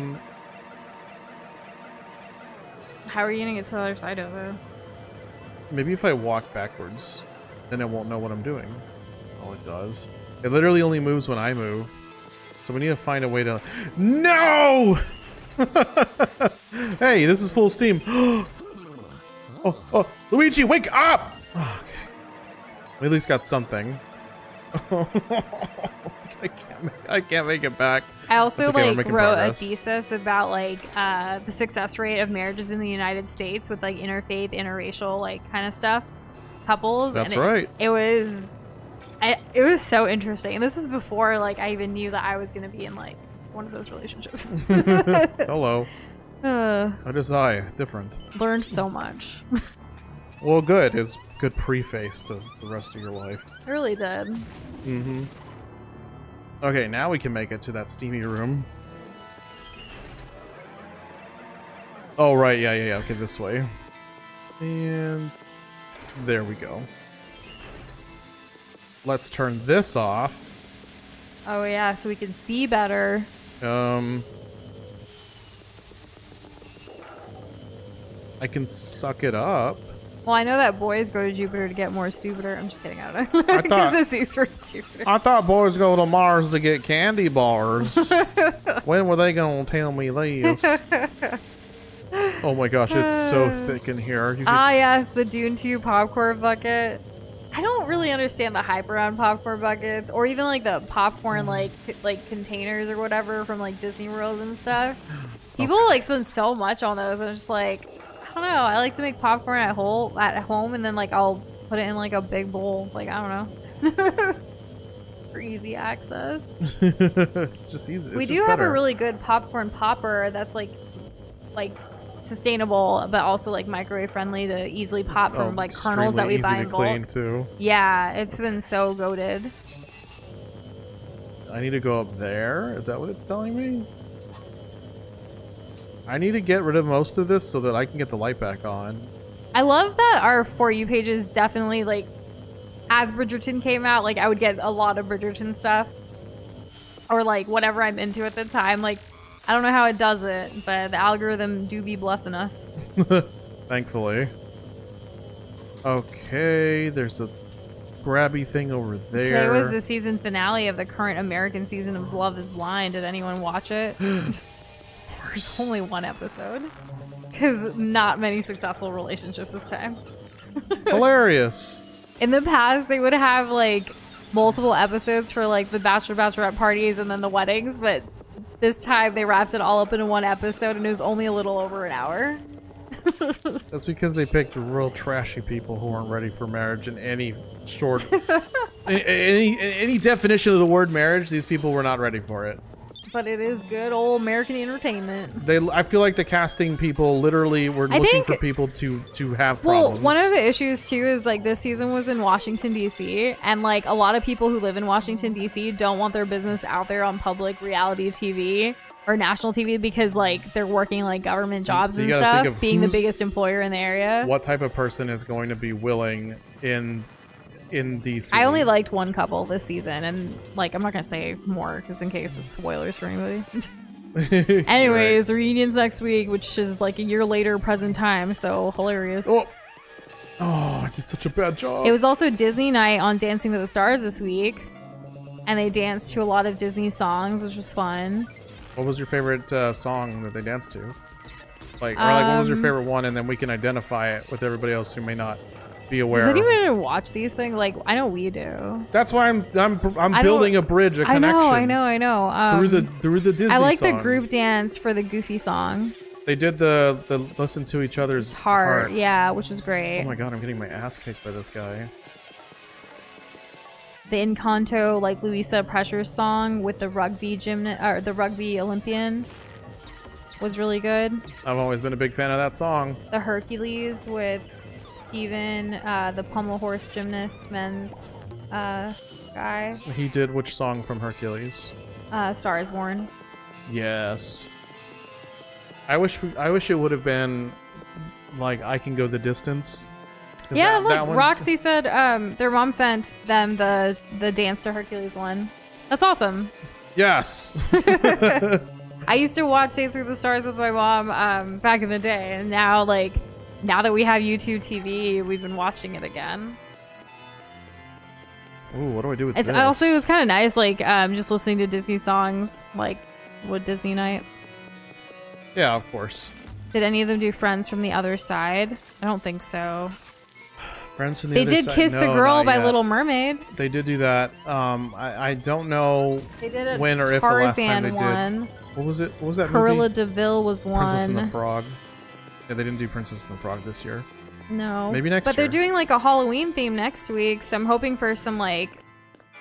are you gonna get to the other side of it? Maybe if I walk backwards, then it won't know what I'm doing. Oh, it does. It literally only moves when I move. So we need to find a way to... No! Hey, this is full steam. oh, Luigi, wake up! Oh, okay. We at least got something. I can't make it back. I also That's okay, we're like making wrote progress. a thesis about like the success rate of marriages in the United States with like interfaith, interracial like kind of stuff, couples. That's and right. It was so interesting. And this was before like I even knew that I was gonna be in like one of those relationships. Hello. What is I? Different. Learned so much. Well, good. It's good preface to the rest of your life. I really did. Mm-hmm. Okay, now we can make it to that steamy room. Oh, right. Yeah. Okay, this way. And there we go. Let's turn this off. Oh yeah, so we can see better. I can suck it up. Well, I know that boys go to Jupiter to get more stupider. I'm just kidding. I don't know. Because it's Easter Jupiter. I thought boys go to Mars to get candy bars. When were they gonna tell me this? Oh my gosh, it's so thick in here. You could- Yes, the Dune 2 popcorn bucket. I don't really understand the hype around popcorn buckets, or even like the popcorn like containers or whatever from like Disney World and stuff. People like spend so much on those, and I'm just like, I don't know. I like to make popcorn at home, and then like I'll put it in like a big bowl. Like I don't know, for easy access. It's just easy. We do have a really good popcorn popper that's like sustainable, but also like microwave friendly to easily pop from like kernels that we buy in bulk. Clean too. Yeah, it's been so goated. I need to go up there. Is that what it's telling me? I need to get rid of most of this so that I can get the light back on. I love that our For You page is definitely like, as Bridgerton came out, like I would get a lot of Bridgerton stuff. Or like whatever I'm into at the time. Like, I don't know how it does it, but the algorithm do be blessing us. Thankfully. Okay, there's a grabby thing over there. Today was the season finale of the current American season of Love is Blind. Did anyone watch it? There's only one episode. Because not many successful relationships this time. Hilarious. In the past, they would have like multiple episodes for like the bachelor bachelorette parties and then the weddings, but this time they wrapped it all up in one episode, and it was only a little over an hour. That's because they picked real trashy people who weren't ready for marriage in any short, any definition of the word marriage. These people were not ready for it. But it is good old American entertainment. I feel like the casting people literally were looking for people to have problems. Well, one of the issues too is like this season was in Washington D.C. and like a lot of people who live in Washington D.C. don't want their business out there on public reality TV or national TV because like they're working like government jobs and stuff, being the biggest employer in the area. What type of person is going to be willing in DC? I only liked one couple this season, and like I'm not gonna say more because in case it's spoilers for anybody. Anyways, right. The reunion's next week, which is like a year later, present time. So hilarious. Oh, I did such a bad job. It was also Disney night on Dancing with the Stars this week, and they danced to a lot of Disney songs, which was fun. What was your favorite song that they danced to? Like, or like, what was your favorite one, and then we can identify it with everybody else who may not be aware. Does anyone watch these things? Like, I know we do. That's why I'm building a bridge, a connection. I know. Through the Disney I like song. the group dance for the Goofy song. They did the listen to each other's heart. Yeah, which was great. Oh my god, I'm getting my ass kicked by this guy. The Encanto, like Luisa Pressure song with the rugby or the rugby Olympian was really good. I've always been a big fan of that song. The Hercules with Steven, the pommel horse gymnast, men's guy. He did which song from Hercules? Star is Born. Yes. I wish it would have been like I Can Go the Distance. Yeah, look, Roxy said their mom sent them the Dance to Hercules one. That's awesome. Yes. I used to watch Dancing with the Stars with my mom back in the day, and now that we have YouTube TV, we've been watching it again. Ooh, what do I do with this? It was kind of nice, like just listening to Disney songs, like with Disney night. Yeah, of course. Did any of them do Friends from the Other Side? I don't think so. Friends from the Other Side? They did Kiss the Girl by Little Mermaid. They did do that. I don't know when or if the last time they did. What was it? What was that movie? Cruella de Vil was one. Princess and the Frog. Yeah, they didn't do Princess and the Frog this year. No. Maybe next year. But they're doing like a Halloween theme next week, so I'm hoping for some like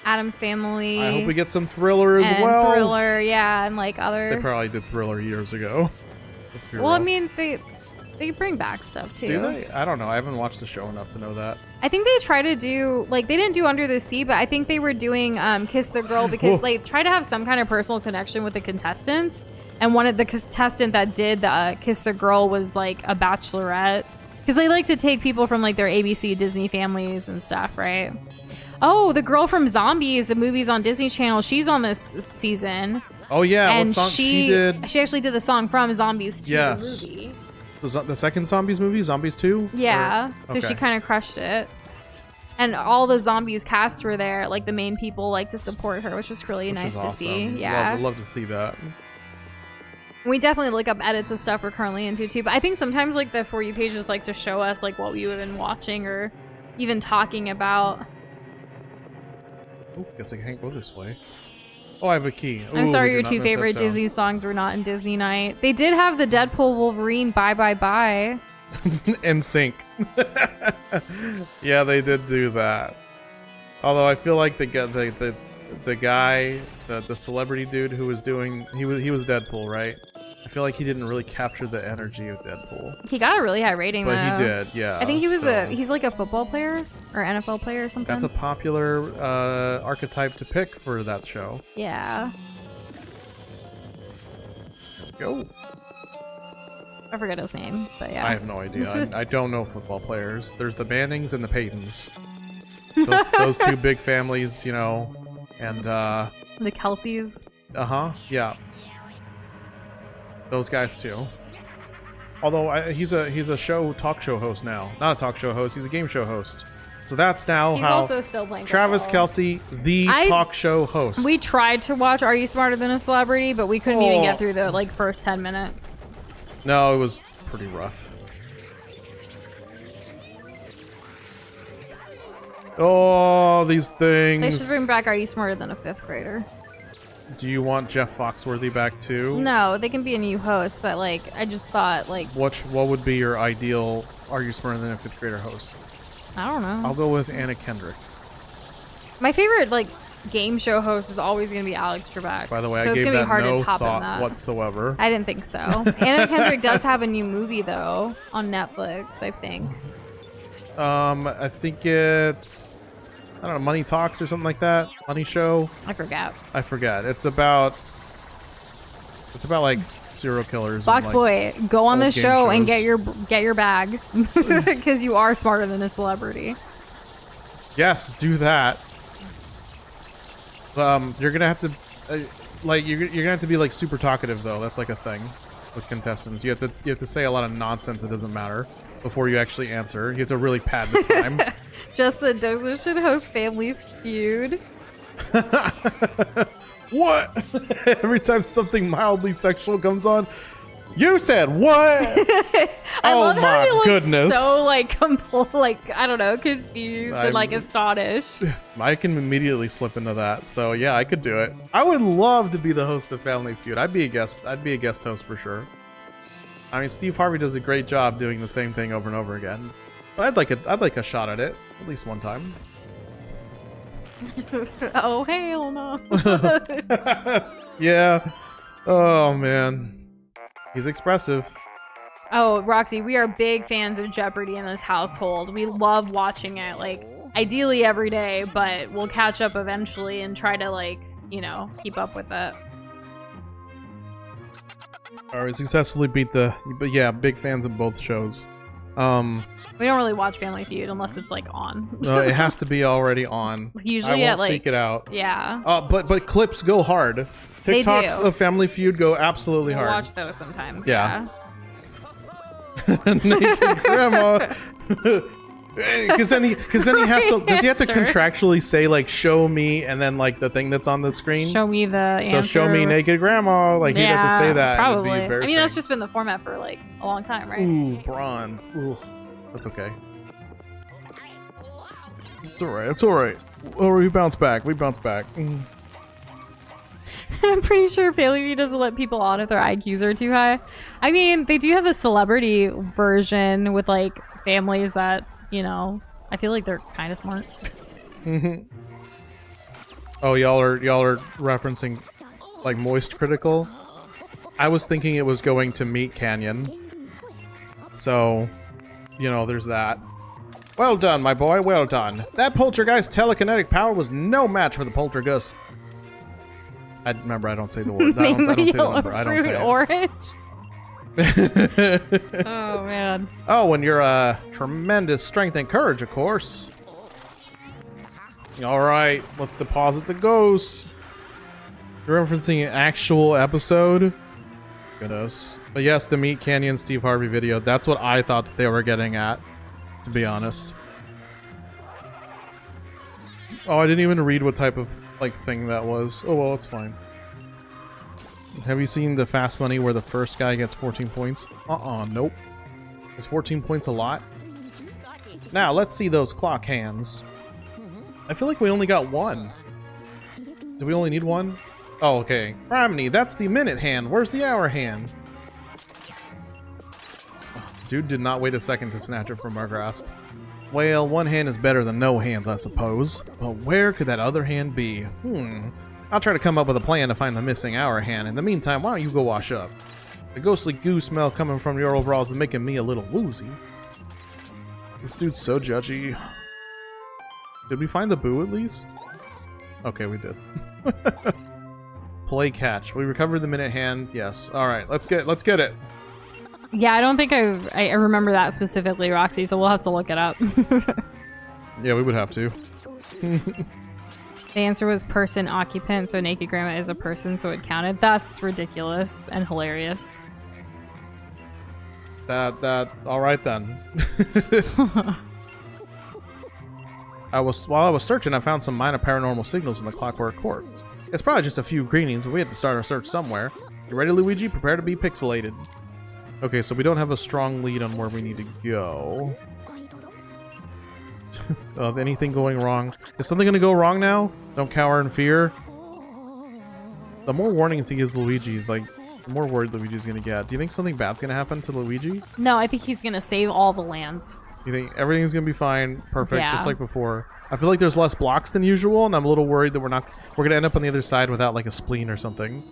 Addams Family. I hope we get some Thriller as well. Thriller, yeah, and like other. They probably did Thriller years ago. Let's be real. I mean, they bring back stuff too. Do they? I don't know. I haven't watched the show enough to know that. I think they try to do they didn't do Under the Sea, but I think they were doing Kiss the Girl because they try to have some kind of personal connection with the contestants. And one of the contestant that did the Kiss the Girl was like a bachelorette because they like to take people from like their ABC Disney families and stuff, right? Oh, the girl from Zombies, the movie's on Disney Channel. She's on this season. Oh yeah, and what song she did? She actually did the song from Zombies 2 the movie. The second Zombies movie, Zombies 2? Yeah, so she kind of crushed it. And all the Zombies cast were there, like the main people like to support her, which was really nice to see. Yeah, I'd love to see that. We definitely look up edits of stuff we're currently into too, but I think sometimes like the For You page just likes to show us like what we have been watching or even talking about. Oh, guess I can't go this way. Oh, I have a key. I'm sorry your two favorite Disney songs were not in Disney night. They did have the Deadpool Wolverine Bye Bye Bye. In sync. Yeah, they did do that. Although I feel like the guy, the celebrity dude who was doing, he was Deadpool, right? I feel like he didn't really capture the energy of Deadpool. He got a really high rating, but though. He did, yeah. I think he's like a football player or NFL player or something. That's a popular archetype to pick for that show. Yeah. Go. I forget his name, but yeah. I have no idea. I don't know football players. There's the Mannings and the Paytons. Those two big families, you know, and the Kelseys. Yeah. Those guys too. Although he's a talk show host now. Not a talk show host. He's a game show host. So that's now he's how also still playing Travis football. Kelce, the talk show host. We tried to watch Are You Smarter Than a Celebrity, but we couldn't even get through the first 10 minutes. No, it was pretty rough. Oh, these things. They should bring back Are You Smarter Than a Fifth Grader? Do you want Jeff Foxworthy back too? No, they can be a new host, but like I just thought like What would be your ideal Are You Smarter Than a Fifth Grader host? I don't know. I'll go with Anna Kendrick. My favorite like game show host is always gonna be Alex Trebek. By the way, so I it's gave gonna that be hard no to top thought that. whatsoever. I didn't think so. Anna Kendrick does have a new movie though on Netflix, I think. I think it's I don't know, Money Talks or something like that. Money Show. I forget. It's about like serial killers. Box and, like, Boy, go on the old game show and shows. get your bag because you are smarter than a celebrity. Yes, do that. You're gonna have to, you're gonna have to be like super talkative though. That's like a thing with contestants. You have to say a lot of nonsense that doesn't matter before you actually answer. You have to really pad the time. Just that Doza should host Family Feud. What? Every time something mildly sexual comes on, you said what? I love my how he looks goodness! so like I don't know, confused and like astonished. I can immediately slip into that. So yeah, I could do it. I would love to be the host of Family Feud. I'd be a guest host for sure. I mean, Steve Harvey does a great job doing the same thing over and over again. But I'd like a shot at it at least one time. Oh hell no! Yeah. Oh man. He's expressive. Oh, Roxy, we are big fans of Jeopardy in this household. We love watching it, like, ideally every day, but we'll catch up eventually and try to, like, you know, keep up with it. Alright, successfully beat but yeah, big fans of both shows. We don't really watch Family Feud unless it's, like, on. No, it has to be already on. Usually I at, won't like... seek it out. Yeah. But clips go hard. They TikToks do. of Family Feud go absolutely We'll hard. watch those sometimes, Yeah. Naked grandma. Because then he has to. Does he have to Answer. contractually say like "show me" and then like the thing that's on the screen? Show me the answer. So show me naked grandma. Like he'd have to say that. Probably. It would be embarrassing. I mean, that's just been the format for like a long time, right? Ooh, bronze. Ooh, that's okay. It's alright. It's alright. Oh, we bounce back. I'm pretty sure Family Feud doesn't let people on if their IQs are too high. I mean, they do have the celebrity version with like families that, you know, I feel like they're kind of smart. Oh, y'all are referencing like Moist Critical. I was thinking it was going to Meat Canyon. So, you know, there's that. Well done, my boy. Well done. That poltergeist telekinetic power was no match for the poltergeist. I don't say the word. I don't say the number. I don't say it. Orange. Oh man. Oh, and your tremendous strength and courage, of course. All right, let's deposit the ghost. You're referencing an actual episode. Goodness. But yes, the Meat Canyon Steve Harvey video. That's what I thought that they were getting at, to be honest. Oh, I didn't even read what type of like thing that was. Oh well, it's fine. Have you seen the Fast Money where the first guy gets 14 points? Nope. Is 14 points a lot? Now, let's see those clock hands. I feel like we only got one. Do we only need one? Oh, okay. Romney, that's the minute hand. Where's the hour hand? Dude did not wait a second to snatch it from our grasp. Well, one hand is better than no hands, I suppose. But where could that other hand be? I'll try to come up with a plan to find the missing hour hand. In the meantime, why don't you go wash up? The ghostly goo smell coming from your overalls is making me a little woozy. This dude's so judgy. Did we find the boo at least? Okay, we did. Play catch. We recovered the minute hand. Yes. All right, let's get it. Yeah, I don't think I remember that specifically, Roxy, so we'll have to look it up. Yeah, we would have to. The answer was person occupant, so naked grandma is a person, so it counted. That's ridiculous and hilarious. All right then. While I was searching, I found some minor paranormal signals in the Clockwork Court. It's probably just a few greenings, but we had to start our search somewhere. You ready, Luigi? Prepare to be pixelated. Okay, so we don't have a strong lead on where we need to go. Of anything going wrong. Is something gonna go wrong now? Don't cower in fear. The more warnings he gives Luigi, like, the more worried Luigi's gonna get. Do you think something bad's gonna happen to Luigi? No, I think he's gonna save all the lands. You think everything's gonna be fine, perfect, Yeah. just like before? I feel like there's less blocks than usual, and I'm a little worried that we're gonna end up on the other side without like a spleen or something.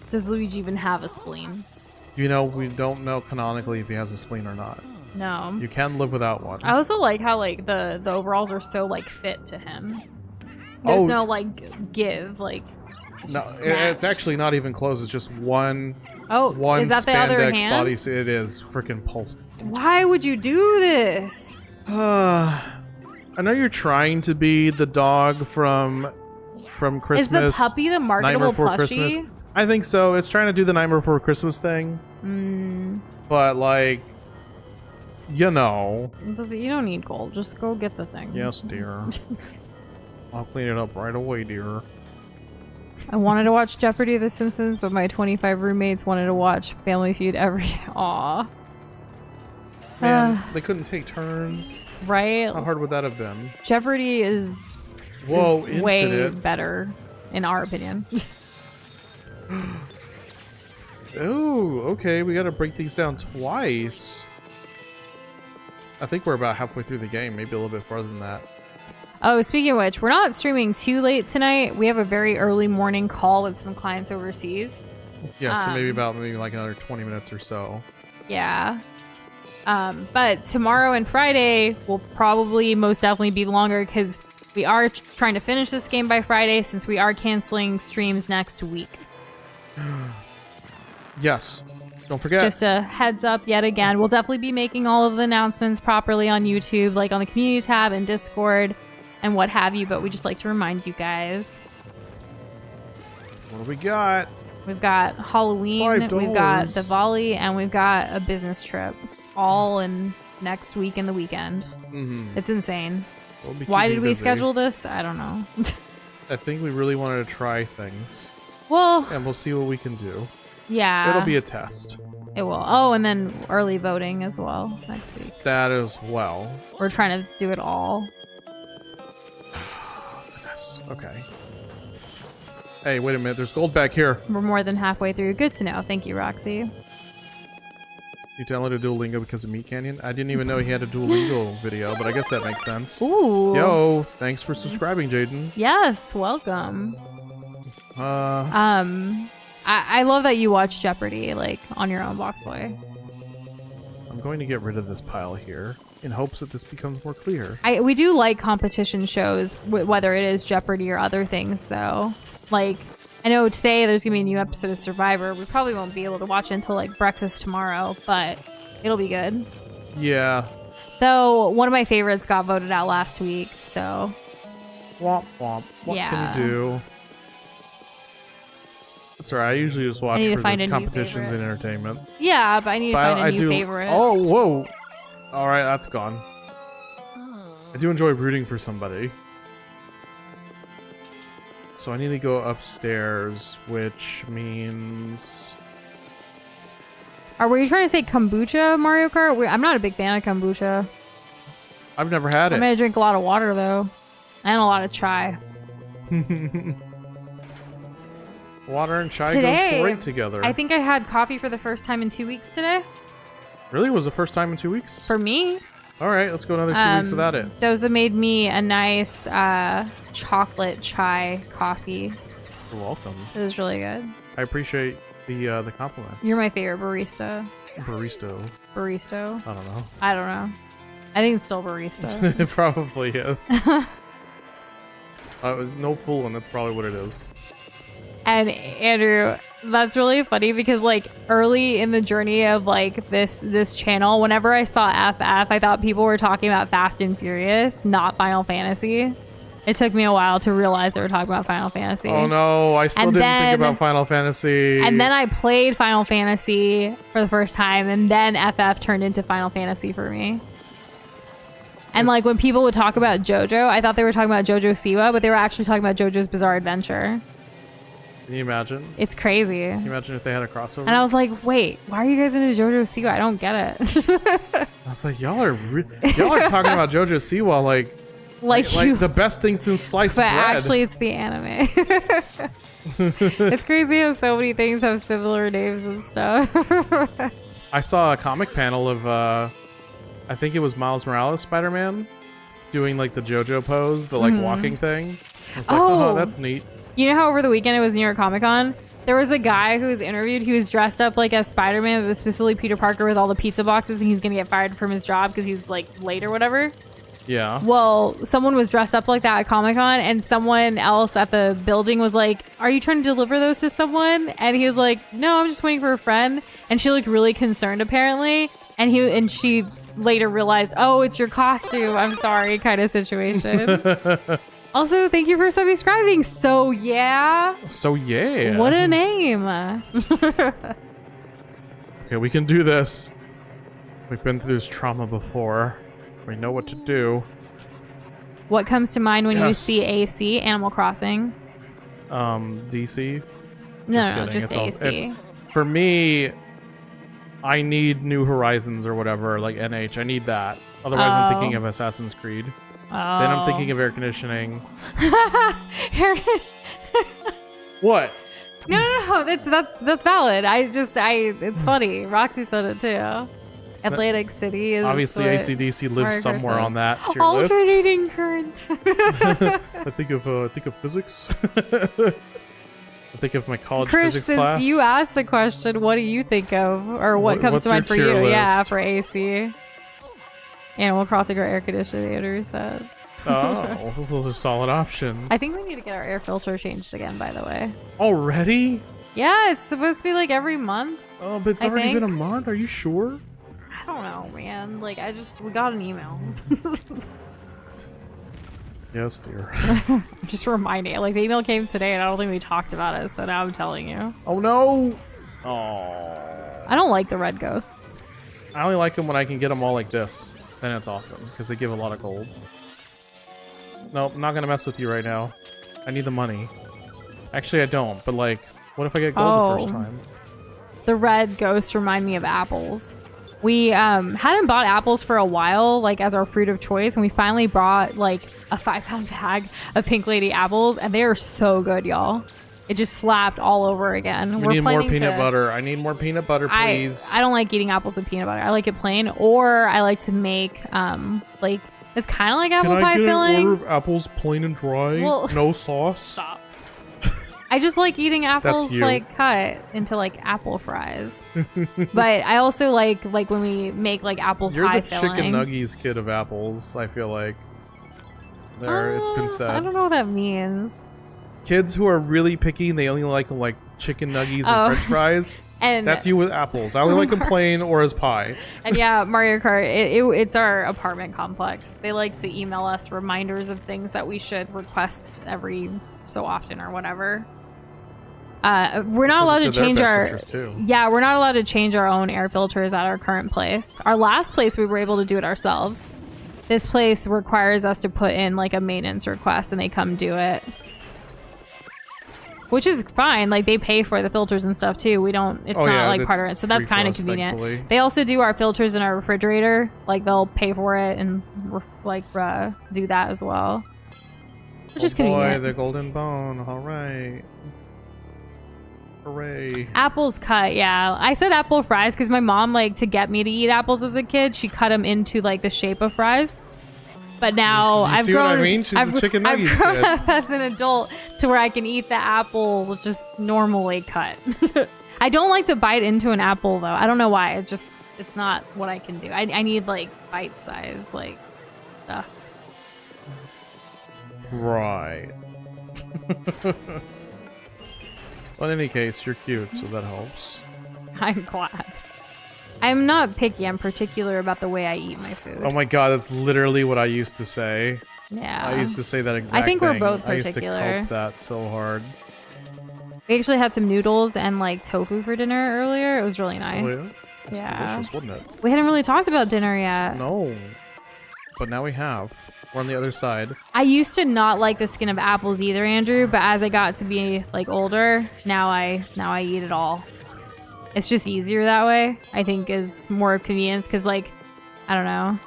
Does Luigi even have a spleen? You know, we don't know canonically if he has a spleen or not. No. You can live without one. I also like how like the overalls are so like fit to him. There's no like give like. No, it's actually not even clothes. It's just one. Oh, one is that the other spandex hand? bodysuit. It is freaking pulse. Why would you do this? I know you're trying to be the dog from Christmas. Is the puppy the marketable Nightmare Before plushie? Christmas. I think so. It's trying to do the Nightmare Before Christmas thing. But like, you know. You don't need gold. Just go get the thing. Yes, dear. I'll clean it up right away, dear. I wanted to watch Jeopardy! The Simpsons, but my 25 roommates wanted to watch Family Feud every day. Aw. Man, they couldn't take turns. Right? How hard would that have been? Jeopardy is way infinite. better, in our opinion. Oh, okay. We gotta break these down twice. I think we're about halfway through the game. Maybe a little bit farther than that. Oh, speaking of which, we're not streaming too late tonight. We have a very early morning call with some clients overseas. Yeah, so maybe like another 20 minutes or so. Yeah. But tomorrow and Friday will probably most definitely be longer because we are trying to finish this game by Friday since we are canceling streams next week. Yes. Don't forget. Just a heads up yet again. We'll definitely be making all of the announcements properly on YouTube, like on the community tab and Discord and what have you, but we just like to remind you guys. What do we got? We've got Halloween, $5. we've got Diwali, and we've got a business trip all in next week and the weekend. It's insane. We'll be Why did keeping we busy. schedule this? I don't know. I think we really wanted to try things. Well, And we'll see what we can do. yeah. It'll be a test. It will. Oh, and then early voting as well next week. That as well. We're trying to do it all. Yes. Okay. Hey, wait a minute. There's gold back here. We're more than halfway through. Good to know. Thank you, Roxy. You downloaded Duolingo because of Meat Canyon? I didn't even know he had a Duolingo video, but I guess that makes sense. Ooh. Yo, thanks for subscribing, Jaden. Yes, welcome. I love that you watch Jeopardy, like, on your own, Boxboy. I'm going to get rid of this pile here in hopes that this becomes more clear. We do like competition shows, whether it is Jeopardy or other things, though. Like, I know today there's gonna be a new episode of Survivor. We probably won't be able to watch it until, like, breakfast tomorrow, but it'll be good. Yeah. Though, one of my favorites got voted out last week, so... Womp womp. What can you do? That's alright. I usually just watch for the competitions and entertainment. Yeah, but I need to find a new favorite. Oh, whoa. Alright, that's gone. I do enjoy rooting for somebody. So I need to go upstairs, which means... Were you trying to say kombucha, Mario Kart? I'm not a big fan of kombucha. I've never had it. I'm gonna drink a lot of water, though. And a lot of chai. Water and chai Today, goes great together. I think I had coffee for the first time in 2 weeks today. Really? Was the first time in 2 weeks? For me. Alright, let's go another 2 weeks without it. Doza made me a nice chocolate chai coffee. You're welcome. It was really good. I appreciate the compliments. You're my favorite barista. Baristo. Baristo? I don't know. I don't know. I think it's still barista. It probably is. No fooling, that's probably what it is. And Andrew, that's really funny because like early in the journey of like this channel, whenever I saw FF, I thought people were talking about Fast and Furious, not Final Fantasy. It took me a while to realize they were talking about Final Fantasy. Oh no, I still didn't think about Final Fantasy. And then I played Final Fantasy for the first time, and then FF turned into Final Fantasy for me. And like when people would talk about JoJo, I thought they were talking about JoJo Siwa, but they were actually talking about JoJo's Bizarre Adventure. Can you imagine? It's crazy. Can you imagine if they had a crossover? And I was like, wait, why are you guys into JoJo Siwa? I don't get it. I was like, y'all are talking about JoJo Siwa like Like you, the best thing since sliced but bread. actually it's the anime. It's crazy how so many things have similar names and stuff. I saw a comic panel of, I think it was Miles Morales Spider-Man doing like the JoJo pose, the like walking thing. I was like, oh, that's neat. You know how over the weekend it was New York Comic Con? There was a guy who was interviewed. He was dressed up like as Spider-Man, but specifically Peter Parker with all the pizza boxes, and he's gonna get fired from his job because he's like late or whatever. Yeah. Well, someone was dressed up like that at Comic Con, and someone else at the building was like, "Are you trying to deliver those to someone?" And he was like, "No, I'm just waiting for a friend." And she looked really concerned apparently, and she later realized, "Oh, it's your costume. I'm sorry," kind of situation. Also, thank you for subscribing. So yeah. What a name. Okay, we can do this. We've been through this trauma before. We know what to do. What comes to mind when you see AC, Animal Crossing? DC? No, just AC. For me, I need New Horizons or whatever, like NH. I need that. Otherwise, I'm thinking of Assassin's Creed. Then I'm thinking of air conditioning. What? No, that's valid. It's funny. Roxy said it too. Atlantic City is obviously AC/DC lives somewhere on that tier alternating list. current. I think of physics. I think of my college physics class. Since you asked the question, what do you think of, or what comes to mind for you? List? Yeah, for AC. Animal Crossing or air conditioning, Andrew said. Oh, those are solid options. I think we need to get our air filter changed again, by the way. Already? Yeah, it's supposed to be like every month. Oh, but it's already been a month. Are you sure? I don't know, man. Like, we got an email. Yes, dear. Just reminding. Like, the email came today, and I don't think we talked about it, so now I'm telling you. Oh, no. Oh. I don't like the red ghosts. I only like them when I can get them all like this. Then it's awesome, because they give a lot of gold. Nope, I'm not going to mess with you right now. I need the money. Actually, I don't, but like, what if I get gold the first time? The red ghosts remind me of apples. We hadn't bought apples for a while, like as our fruit of choice, and we finally bought like a 5-pound bag of Pink Lady apples, and they are so good, y'all. It just slapped all over again. We need more peanut butter. I need more peanut butter, please. I don't like eating apples with peanut butter. I like it plain, or I like to make like it's kind of like apple pie filling. Can I get an order of apples plain and dry? Well, no sauce. Stop. I just like eating apples like cut into like apple fries. But I also like when we make like apple pie filling. You're the chicken nuggies kid of apples, I feel like. It's been said. I don't know what that means. Kids who are really picky and they only like chicken nuggies and french fries. And that's you with apples. I only like them plain or as pie. And yeah, Mario Kart, it's our apartment complex. They like to email us reminders of things that we should request every so often or whatever. We're not allowed to change we're not allowed to change our own air filters at our current place. Our last place we were able to do it ourselves. This place requires us to put in like a maintenance request and they come do it. Which is fine. Like they pay for the filters and stuff too. It's not like part of it. So that's kind of convenient. Thankfully. They also do our filters in our refrigerator. Like they'll pay for it and do that as well. Which is convenient. Boy, the golden bone. All right. Hooray. Apples cut, yeah. I said apple fries because my mom, to get me to eat apples as a kid, she cut them into, the shape of fries. But now I've grown... What I mean? She's a chicken nuggets I've grown kid. up as an adult to where I can eat the apple just normally cut. I don't like to bite into an apple, though. I don't know why. It's not what I can do. I need, bite size, stuff. Right. Well, in any case, you're cute, so that helps. I'm glad. I'm not picky. I'm particular about the way I eat my food. Oh my god, that's literally what I used to say. Yeah. I used to say that exact thing. I think we're both particular. I used to cope that so hard. We actually had some noodles and tofu for dinner earlier. It was really nice. Oh, yeah? That's delicious, wasn't it? We hadn't really talked about dinner yet. No. But now we have. We're on the other side. I used to not like the skin of apples either, Andrew, but as I got to be older, now I eat it all. It's just easier that way. I think is more convenience because I don't know.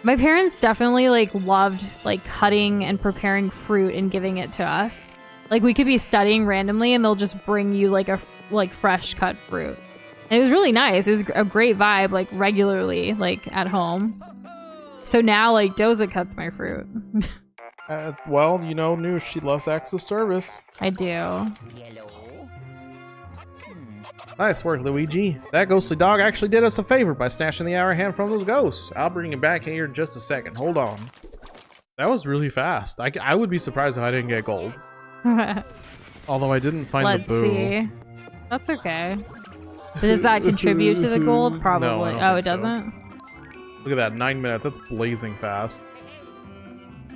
My parents definitely like loved like cutting and preparing fruit and giving it to us. Like we could be studying randomly and they'll just bring you like a fresh cut fruit. And it was really nice. It was a great vibe, like regularly, like at home. So now like Doza cuts my fruit. Well, you know, Nush, she loves acts of service. I do. Nice work, Luigi. That ghostly dog actually did us a favor by snatching the hour hand from those ghosts. I'll bring him back here in just a second. Hold on. That was really fast. I would be surprised if I didn't get gold. Although I didn't find Let's the boo. see. That's okay. But does that contribute to the gold? Probably. No, I don't oh, it think so. doesn't? Look at that, 9 minutes. That's blazing fast.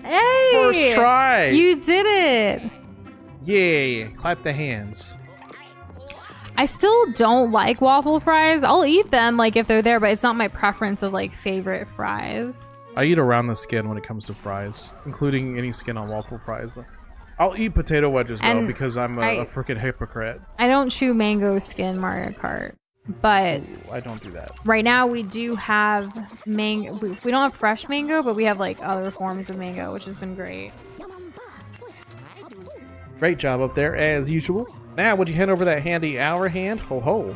Hey! First try! You did it! Yay! Clap the hands. I still don't like waffle fries. I'll eat them like if they're there, but it's not my preference of like favorite fries. I eat around the skin when it comes to fries, including any skin on waffle fries. I'll eat potato wedges though And because I'm a freaking hypocrite. I don't chew mango skin Mario Kart, but I don't do that. right now we do have mango. We don't have fresh mango, but we have like other forms of mango, which has been great. Great job up there, as usual. Now, would you hand over that handy hour hand? Ho ho.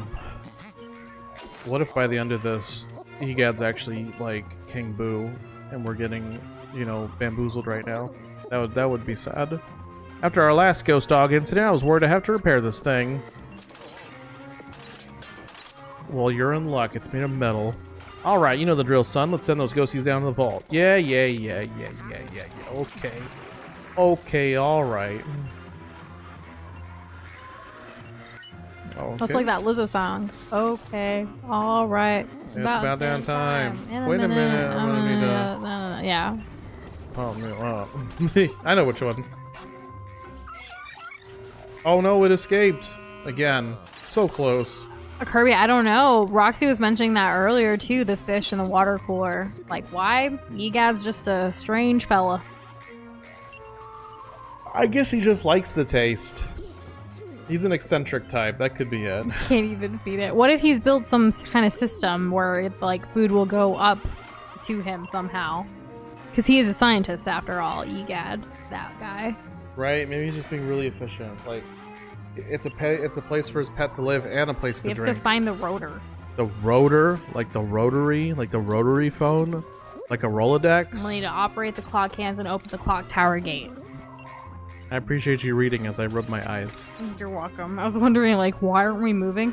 What if by the end of this, Egad's actually like King Boo, and we're getting, you know, bamboozled right now? That would be sad. After our last ghost dog incident, I was worried I'd have to repair this thing. Well, you're in luck. It's made of metal. Alright, you know the drill, son. Let's send those ghosties down to the vault. Yeah. Okay. Okay, alright. That's like that Lizzo song. Okay, all right. It's about damn time. In Wait a minute, I'm gonna need to. Yeah. Pump me up. I know which one. Oh no, it escaped. Again. So close. Kirby, I don't know. Roxy was mentioning that earlier too, the fish in the water cooler. Like, why? Egad's just a strange fella. I guess he just likes the taste. He's an eccentric type. That could be it. Can't even feed it. What if he's built some kind of system where like food will go up to him somehow? Because he is a scientist after all, Egad, that guy. Right? Maybe he's just being really efficient. Like, it's a place for his pet to live and a place to We have drink. to find the rotor. The rotor, like the rotary phone, like a Rolodex. We'll need to operate the clock hands and open the clock tower gate. I appreciate you reading as I rub my eyes. You're welcome. I was wondering, like, why aren't we moving?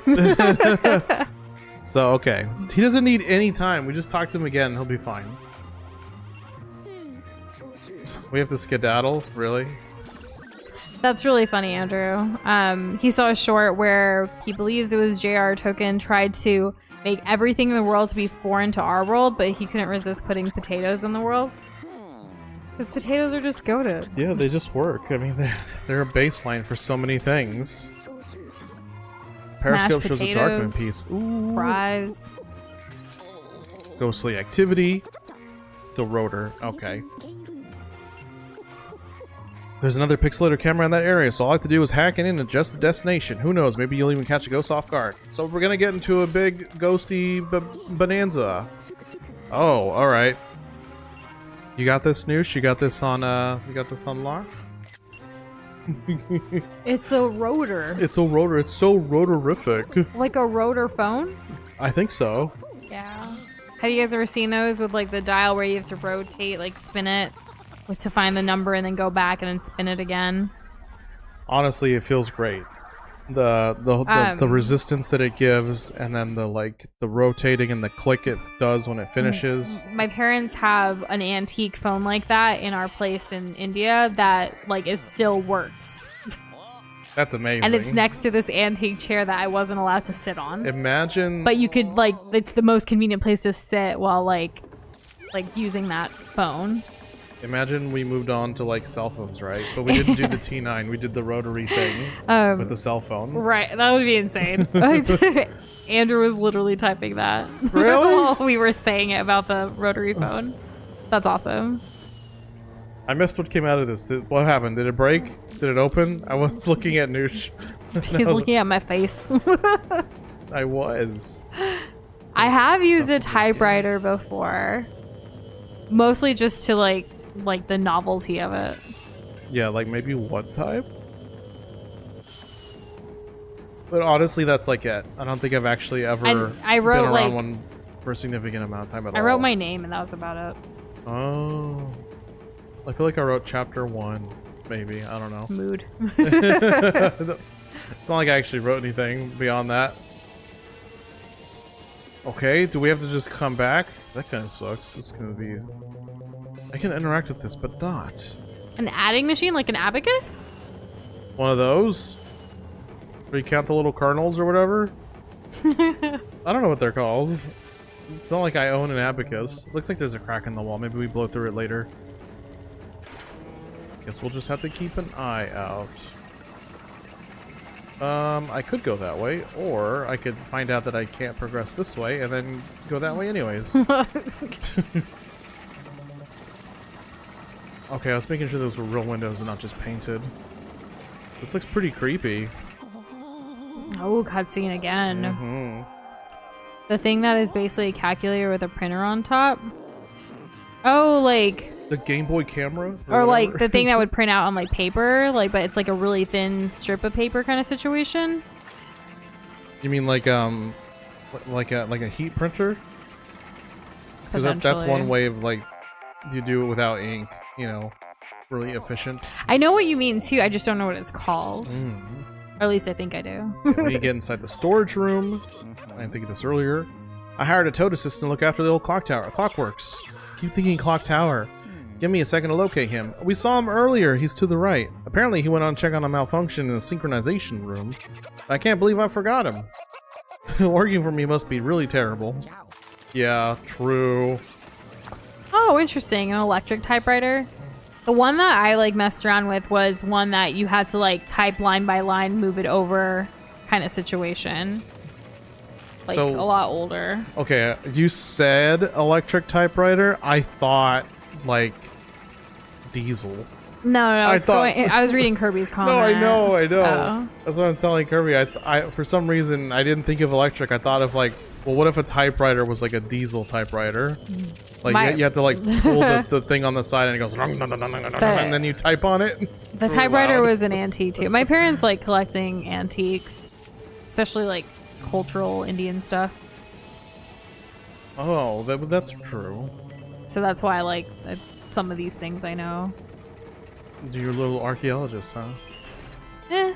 So, okay. He doesn't need any time. We just talk to him again and he'll be fine. We have to skedaddle? Really? That's really funny, Andrew. He saw a short where he believes it was J.R. Tolkien tried to make everything in the world to be foreign to our world, but he couldn't resist putting potatoes in the world. Because potatoes are just goated. Yeah, they just work. I mean, they're a baseline for so many things. Periscope shows a Darkman potatoes, piece. Ooh. Fries. Ghostly activity. The rotor. Okay. There's another pixelator camera in that area, so all I have to do is hack in and adjust the destination. Who knows, maybe you'll even catch a ghost off guard. So we're gonna get into a big ghosty bonanza. Oh, alright. You got this, Nush? You got this on lock? It's a rotor. It's a rotor. It's so rotorific. Like a rotor phone? I think so. Yeah. Have you guys ever seen those with like the dial where you have to rotate, like spin it to find the number and then go back and then spin it again? Honestly, it feels great. The resistance that it gives, and then the rotating and the click it does when it finishes. My parents have an antique phone like that in our place in India that like it still works. That's amazing. And it's next to this antique chair that I wasn't allowed to sit on. Imagine. But you could like, it's the most convenient place to sit while like using that phone. Imagine we moved on to like cell phones, right? But we didn't do the T9. We did the rotary thing with the cell phone. Right, that would be insane. Andrew was literally typing that. Really? While we were saying it about the rotary phone. That's awesome. I missed what came out of this. What happened? Did it break? Did it open? I was looking at Nush. He's looking at my face. I was. I have used a typewriter before. Mostly just to like the novelty of it. Yeah, like maybe one time. But honestly, that's like it. I don't think I've actually ever I wrote, been around like- one for a significant amount of time at all. I wrote my name and that was about it. Oh. I feel like I wrote chapter 1, maybe. I don't know. Mood. It's not like I actually wrote anything beyond that. Okay, do we have to just come back? That kind of sucks. It's gonna be... I can interact with this, but not. An adding machine, like an abacus? One of those? Where you count the little kernels or whatever? I don't know what they're called. It's not like I own an abacus. Looks like there's a crack in the wall. Maybe we blow through it later. Guess we'll just have to keep an eye out. I could go that way, or I could find out that I can't progress this way and then go that way anyways. Okay, I was making sure those were real windows and not just painted. This looks pretty creepy. Oh, cutscene again. Mm-hmm. The thing that is basically a calculator with a printer on top. Oh, like... The Game Boy camera? Or like whatever. the thing that would print out on like paper, like, but it's like a really thin strip of paper kind of situation. You mean like a heat printer? Because that's Potentially. one way of like you do it without ink, you know, really efficient. I know what you mean too. I just don't know what it's called. Mm. Or at least I think I do. When you get inside the storage room, I didn't think of this earlier. I hired a toad assistant to look after the old clock tower. Clockworks. Keep thinking clock tower. Give me a second to locate him. We saw him earlier. He's to the right. Apparently he went on to check on a malfunction in the synchronization room. I can't believe I forgot him. Working for me must be really terrible. Yeah, true. Oh, interesting. An electric typewriter. The one that I like messed around with was one that you had to like type line by line, move it over kind of situation. Like So- a lot older. Okay, you said electric typewriter. I thought like diesel. No, I it's thought- going. I was reading Kirby's comment. No, I know. Oh. That's what I'm telling Kirby. I for some reason I didn't think of electric. I thought of like, well, what if a typewriter was like a diesel typewriter? Like My- you have to like pull the thing on the side and it goes, and then you type on it. The Really typewriter loud. was an antique too. My parents like collecting antiques, especially like cultural Indian stuff. Oh, that's true. So that's why I like some of these things I know. You're a little archaeologist, huh? Eh.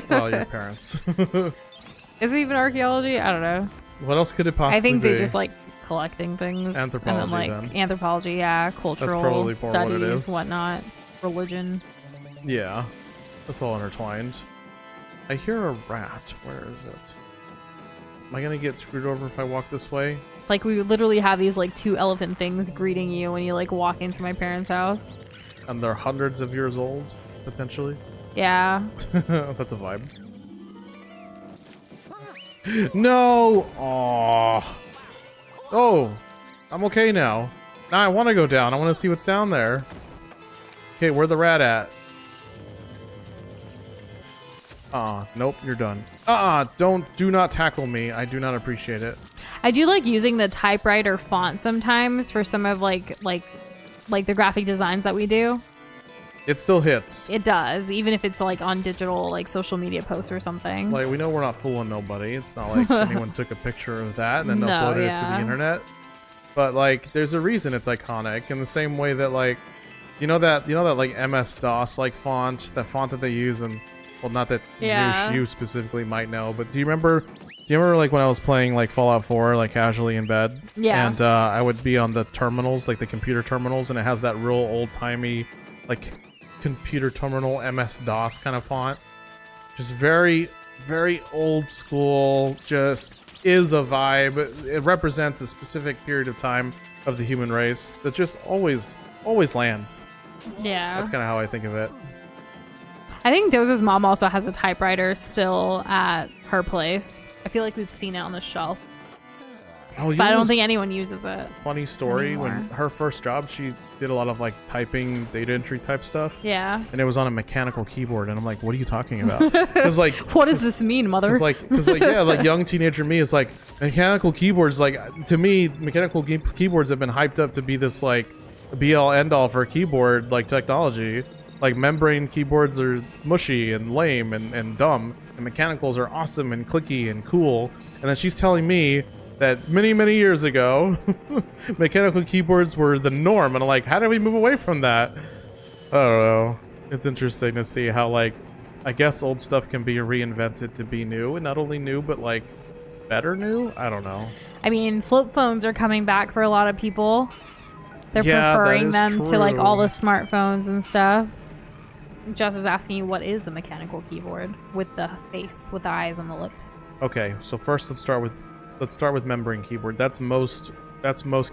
Well, your parents. Is it even archaeology? I don't know. What else could it possibly I think be? they just like collecting things. Anthropology, and then, like, then. Anthropology, yeah. Cultural probably more what it studies, is. whatnot. Religion. Yeah, that's all intertwined. I hear a rat. Where is it? Am I gonna get screwed over if I walk this way? Like we literally have these like two elephant things greeting you when you like walk into my parents' house. And they're hundreds of years old, potentially. Yeah. That's a vibe. No! Aww. Oh, I'm okay now. Now I want to go down. I want to see what's down there. Okay, where the rat at? Nope, you're done. Do not tackle me. I do not appreciate it. I do like using the typewriter font sometimes for some of like the graphic designs that we do. It still hits. It does, even if it's like on digital like social media posts or something. Like, we know we're not fooling nobody. It's not like anyone took a picture of that and then No, uploaded it to yeah. the internet. But like, there's a reason it's iconic. In the same way that like, you know that like MS-DOS like font, that font that they use, and well, not that Yeah. you specifically might know, but do you remember like when I was playing like Fallout 4 like casually in bed? Yeah. And I would be on the terminals, like the computer terminals, and it has that real old-timey like computer terminal MS-DOS kind of font. Just very, very old school, just is a vibe. It represents a specific period of time of the human race that just always lands. Yeah. That's kind of how I think of it. I think Doza's mom also has a typewriter still at her place. I feel like we've seen it on the shelf, Oh, but I don't think anyone uses it. Funny story, when anymore. her first job, she did a lot of like typing, data entry type stuff. Yeah. And it was on a mechanical keyboard, and I'm like, what are you talking about? Because like, What does this mean, mother? Because yeah, like young teenager me is like mechanical keyboards. Like to me, mechanical keyboards have been hyped up to be this like be all end all for keyboard like technology. Like membrane keyboards are mushy and lame and dumb, and mechanicals are awesome and clicky and cool. And then she's telling me that many years ago, mechanical keyboards were the norm. And I'm like, how do we move away from that? I don't know. It's interesting to see how, like, I guess old stuff can be reinvented to be new, and not only new, but like better new. I don't know. I mean, flip phones are coming back for a lot of people. They're Yeah, preferring that is them to like all the true. smartphones and stuff. Jess is asking you, what is a mechanical keyboard with the face, with the eyes and the lips? Okay, so first let's start with membrane keyboard. That's most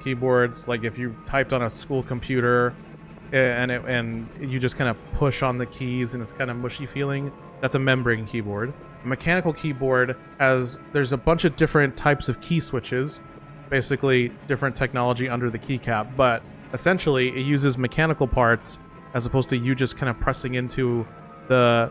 keyboards. Like if you typed on a school computer and you just kind of push on the keys and it's kind of mushy feeling, that's a membrane keyboard. A mechanical keyboard there's a bunch of different types of key switches, basically different technology under the keycap, but essentially it uses mechanical parts as opposed to you just kind of pressing into the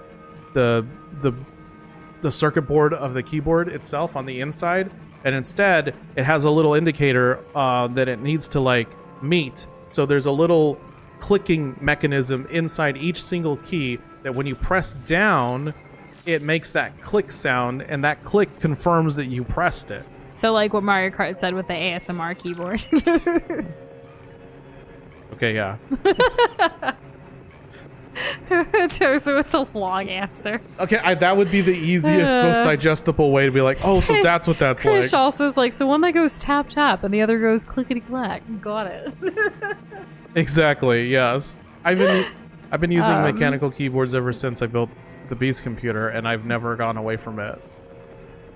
circuit board of the keyboard itself on the inside. And instead it has a little indicator that it needs to like meet. So there's a little clicking mechanism inside each single key that when you press down, it makes that click sound, and that click confirms that you pressed it. So like what Mario Kart said with the ASMR keyboard. Okay, yeah. Doza with the long answer. Okay, that would be the easiest, most digestible way to be like, oh, so that's what that's like. Krish also is like, so one that goes tap tap and the other goes clickety clack. Got it. Exactly, yes. I've been using mechanical keyboards ever since I built the Beast computer, and I've never gone away from it.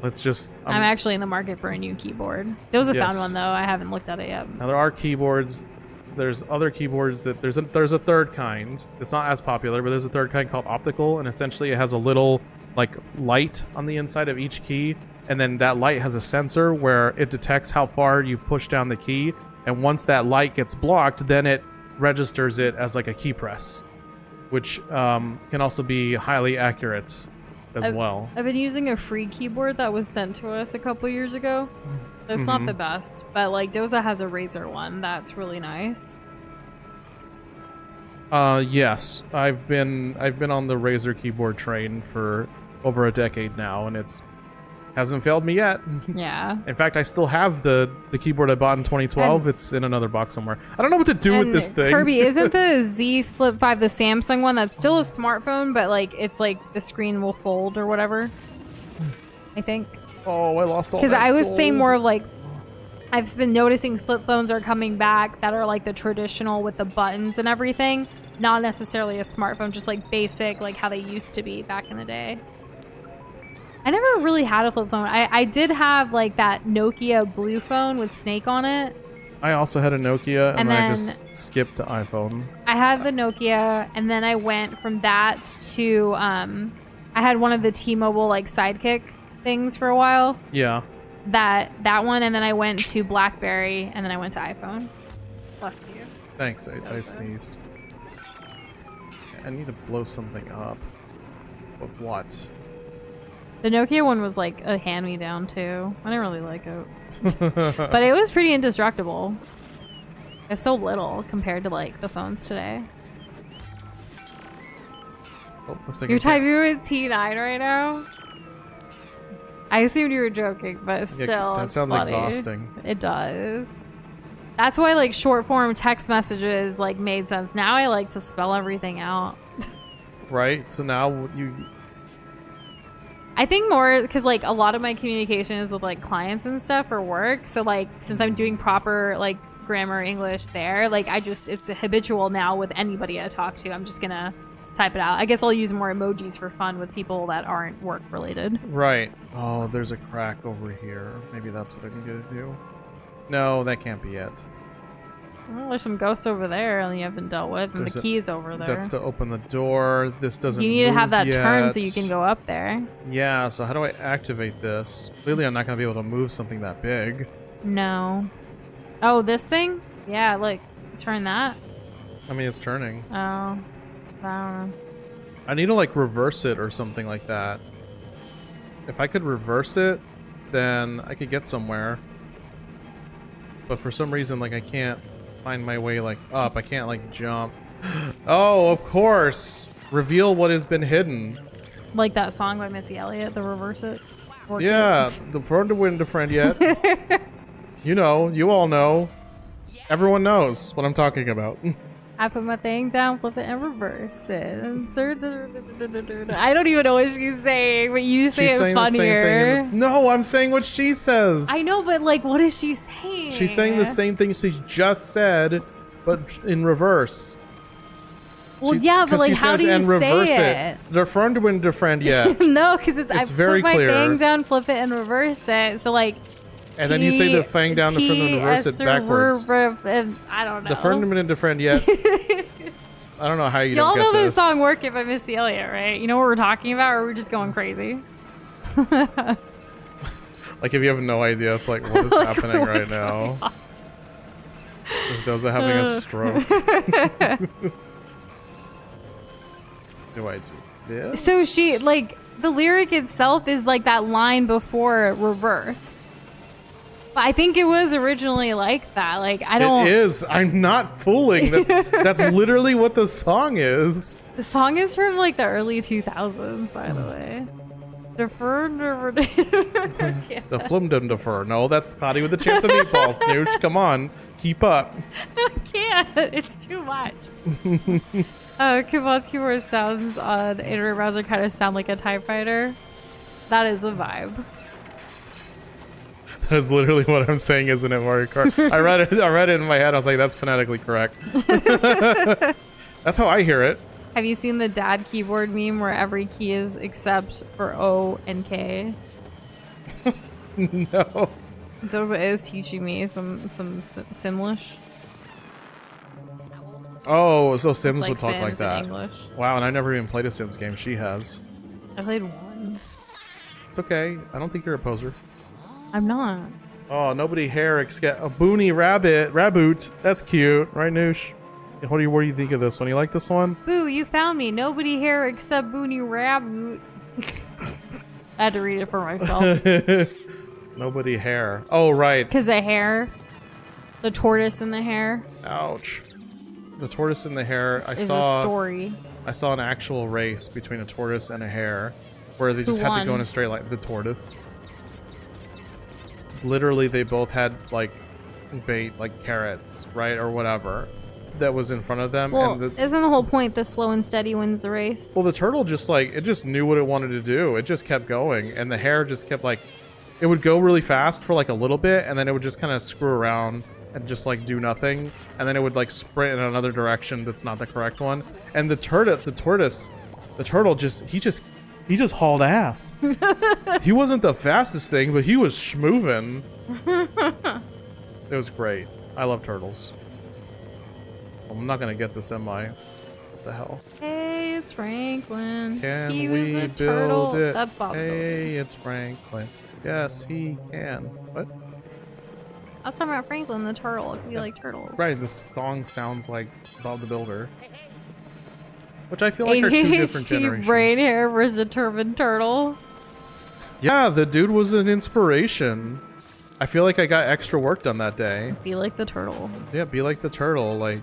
Let's just... I'm actually in the market for a new keyboard. Doza Yes. found one though. I haven't looked at it yet. Now there are keyboards. There's other keyboards that there's a third kind. It's not as popular, but there's a third kind called optical, and essentially it has a little like light on the inside of each key, and then that light has a sensor where it detects how far you've pushed down the key, and once that light gets blocked, then it registers it as like a key press, which can also be highly accurate as well. I've been using a free keyboard that was sent to us a couple years ago. It's not the best, but like Doza has a Razer one that's really nice. Yes, I've been on the Razer keyboard train for over a decade now, and hasn't failed me yet. Yeah. In fact, I still have the keyboard I bought in 2012. It's in another box somewhere. I don't know what to do with this thing. Kirby, isn't the Z Flip 5 the Samsung one that's still a smartphone, but like it's like the screen will fold or whatever? I think. Oh, I lost all that Because I was gold. saying more of like, I've been noticing flip phones are coming back that are like the traditional with the buttons and everything. Not necessarily a smartphone, just like basic, like how they used to be back in the day. I never really had a flip phone. I did have like that Nokia blue phone with Snake on it. I also had a Nokia, and And then I then- just skipped to iPhone. I had the Nokia, and then I went from that to I had one of the T-Mobile like Sidekick things for a while. Yeah. That one, and then I went to BlackBerry, and then I went to iPhone. Bless you. Thanks, I sneezed. I need to blow something up. But what? The Nokia one was like a hand-me-down too. I didn't really like it. But it was pretty indestructible. It's so little compared to like the phones today. Oh, looks like You're I can't- typing with T9 right now? I assumed you were joking, but Yeah, still, that it's sounds funny. exhausting. It does. That's why like short form text messages like made sense. Now I like to spell everything out. Right? So now you... I think more because like a lot of my communication is with like clients and stuff for work. So like since I'm doing proper like grammar English there, like it's habitual now with anybody I talk to. I'm just gonna type it out. I guess I'll use more emojis for fun with people that aren't work related. Right. Oh, there's a crack over here. Maybe that's what I need to do. No, that can't be it. Well, there's some ghosts over there and you haven't dealt with, and There's the a- key's over there. That's to open the door. This doesn't You need to have move that turn so yet. you can go up there. Yeah, so how do I activate this? Clearly I'm not going to be able to move something that big. No. Oh, this thing? Yeah, look. Turn that. I mean, it's turning. Oh. I don't know. I need to, like, reverse it or something like that. If I could reverse it, then I could get somewhere. But for some reason, like, I can't find my way like up. I can't like jump. Oh, of course. Reveal what has been hidden. Like that song by Missy Elliott, the reverse it. Work Yeah, the friend to win the friend yet. You know, you all know. Everyone knows what I'm talking about. I put my thing down, flip it, and reverse it. I don't even know what she's saying, but you say She's it saying the same funnier. thing. No, I'm saying what she says. I know, but like, what is she saying? She's saying the same thing she just said, but in reverse. Well, yeah, but like, how do you reverse say it? The friend to win the friend yet. No, because I very put my clear. thing down, flip it, and reverse it. So like. And then you say the thing down the front and reverse it backwards. I don't know. The friend to win the friend yet. I don't know how you Y'all don't get know this. this song "Work It" by Missy Elliott, right? You know what we're talking about, or we're just going crazy? Like if you have no idea, it's like what is Like, happening right what's now? Is Doza having a stroke? Do I do this? So she like the lyric itself is like that line before reversed. But I think it was originally like that. Like I don't. It is. I'm not fooling. That's literally what the song is. The song is from like the early 2000s, by the way. Defer. The flum dum defer. No, that's Cloudy with a Chance of Meatballs. Nooch, come on, keep up. I can't. It's too much. Kibot's keyboard sounds on internet browser kind of sound like a typewriter. That is a vibe. That's literally what I'm saying, isn't it, Mario Kart? I read it in my head. I was like, that's phonetically correct. That's how I hear it. Have you seen the dad keyboard meme where every key is except for O and K? No. Doza is teaching me some Simlish. Oh, so Sims Like would talk Sims like in that. English. Wow, and I've never even played a Sims game. She has. I played one. It's okay. I don't think you're a poser. I'm not. Oh, nobody Herrick's got a boony raboot. That's cute, right, Noosh? What do you think of this one? You like this one? Boo, you found me. Nobody here except Boony Raboot. I had to read it for myself. Nobody hair. Oh, right. Because the hair. The tortoise and the hair. Ouch. The tortoise and the hare. I Is saw a story. I saw an actual race between a tortoise and a hare, where they just Who had to go won? in a straight line. The tortoise. Literally, they both had like bait, like carrots, right, or whatever, that was in front of them. Well, And isn't the whole point the slow and steady wins the race? well, the turtle just like it just knew what it wanted to do. It just kept going, and the hare just kept like, it would go really fast for like a little bit, and then it would just kind of screw around and just like do nothing, and then it would like sprint in another direction that's not the correct one. And the turtle just he just hauled ass. He wasn't the fastest thing, but he was schmoving. It was great. I love turtles. I'm not gonna get the semi. What the hell? Hey, it's Franklin. Can he we was a build turtle. it? That's Bob. Hey, it's Franklin. Yes, he can. What? I was talking about Franklin the turtle. If you like turtles. Right, this song sounds like Bob the Builder. Which I feel like are two different generations. Brain hair versus a turban turtle. Yeah, the dude was an inspiration. I feel like I got extra work done that day. Be like the turtle. Yeah, be like the turtle. Like,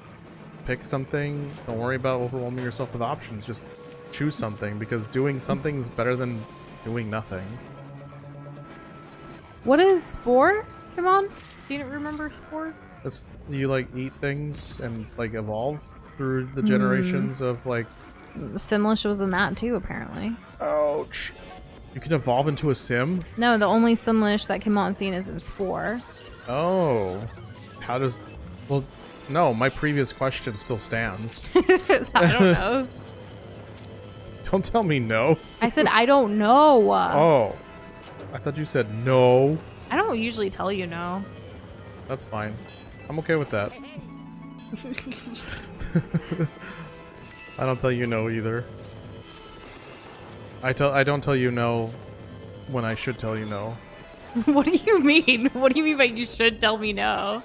pick something. Don't worry about overwhelming yourself with options. Just choose something, because doing something's better than doing nothing. What is spore? Come on. Do you remember spore? It's, you like eat things and like evolve through the generations of like. Simlish was in that too, apparently. Ouch. You can evolve into a sim? No, the only Simlish that came on scene is in Spore. Oh. How does... Well, no, my previous question still stands. I don't know. Don't tell me no. I said I don't know. Oh. I thought you said no. I don't usually tell you no. That's fine. I'm okay with that. I don't tell you no either. I don't tell you no when I should tell you no. What do you mean? What do you mean by you should tell me no?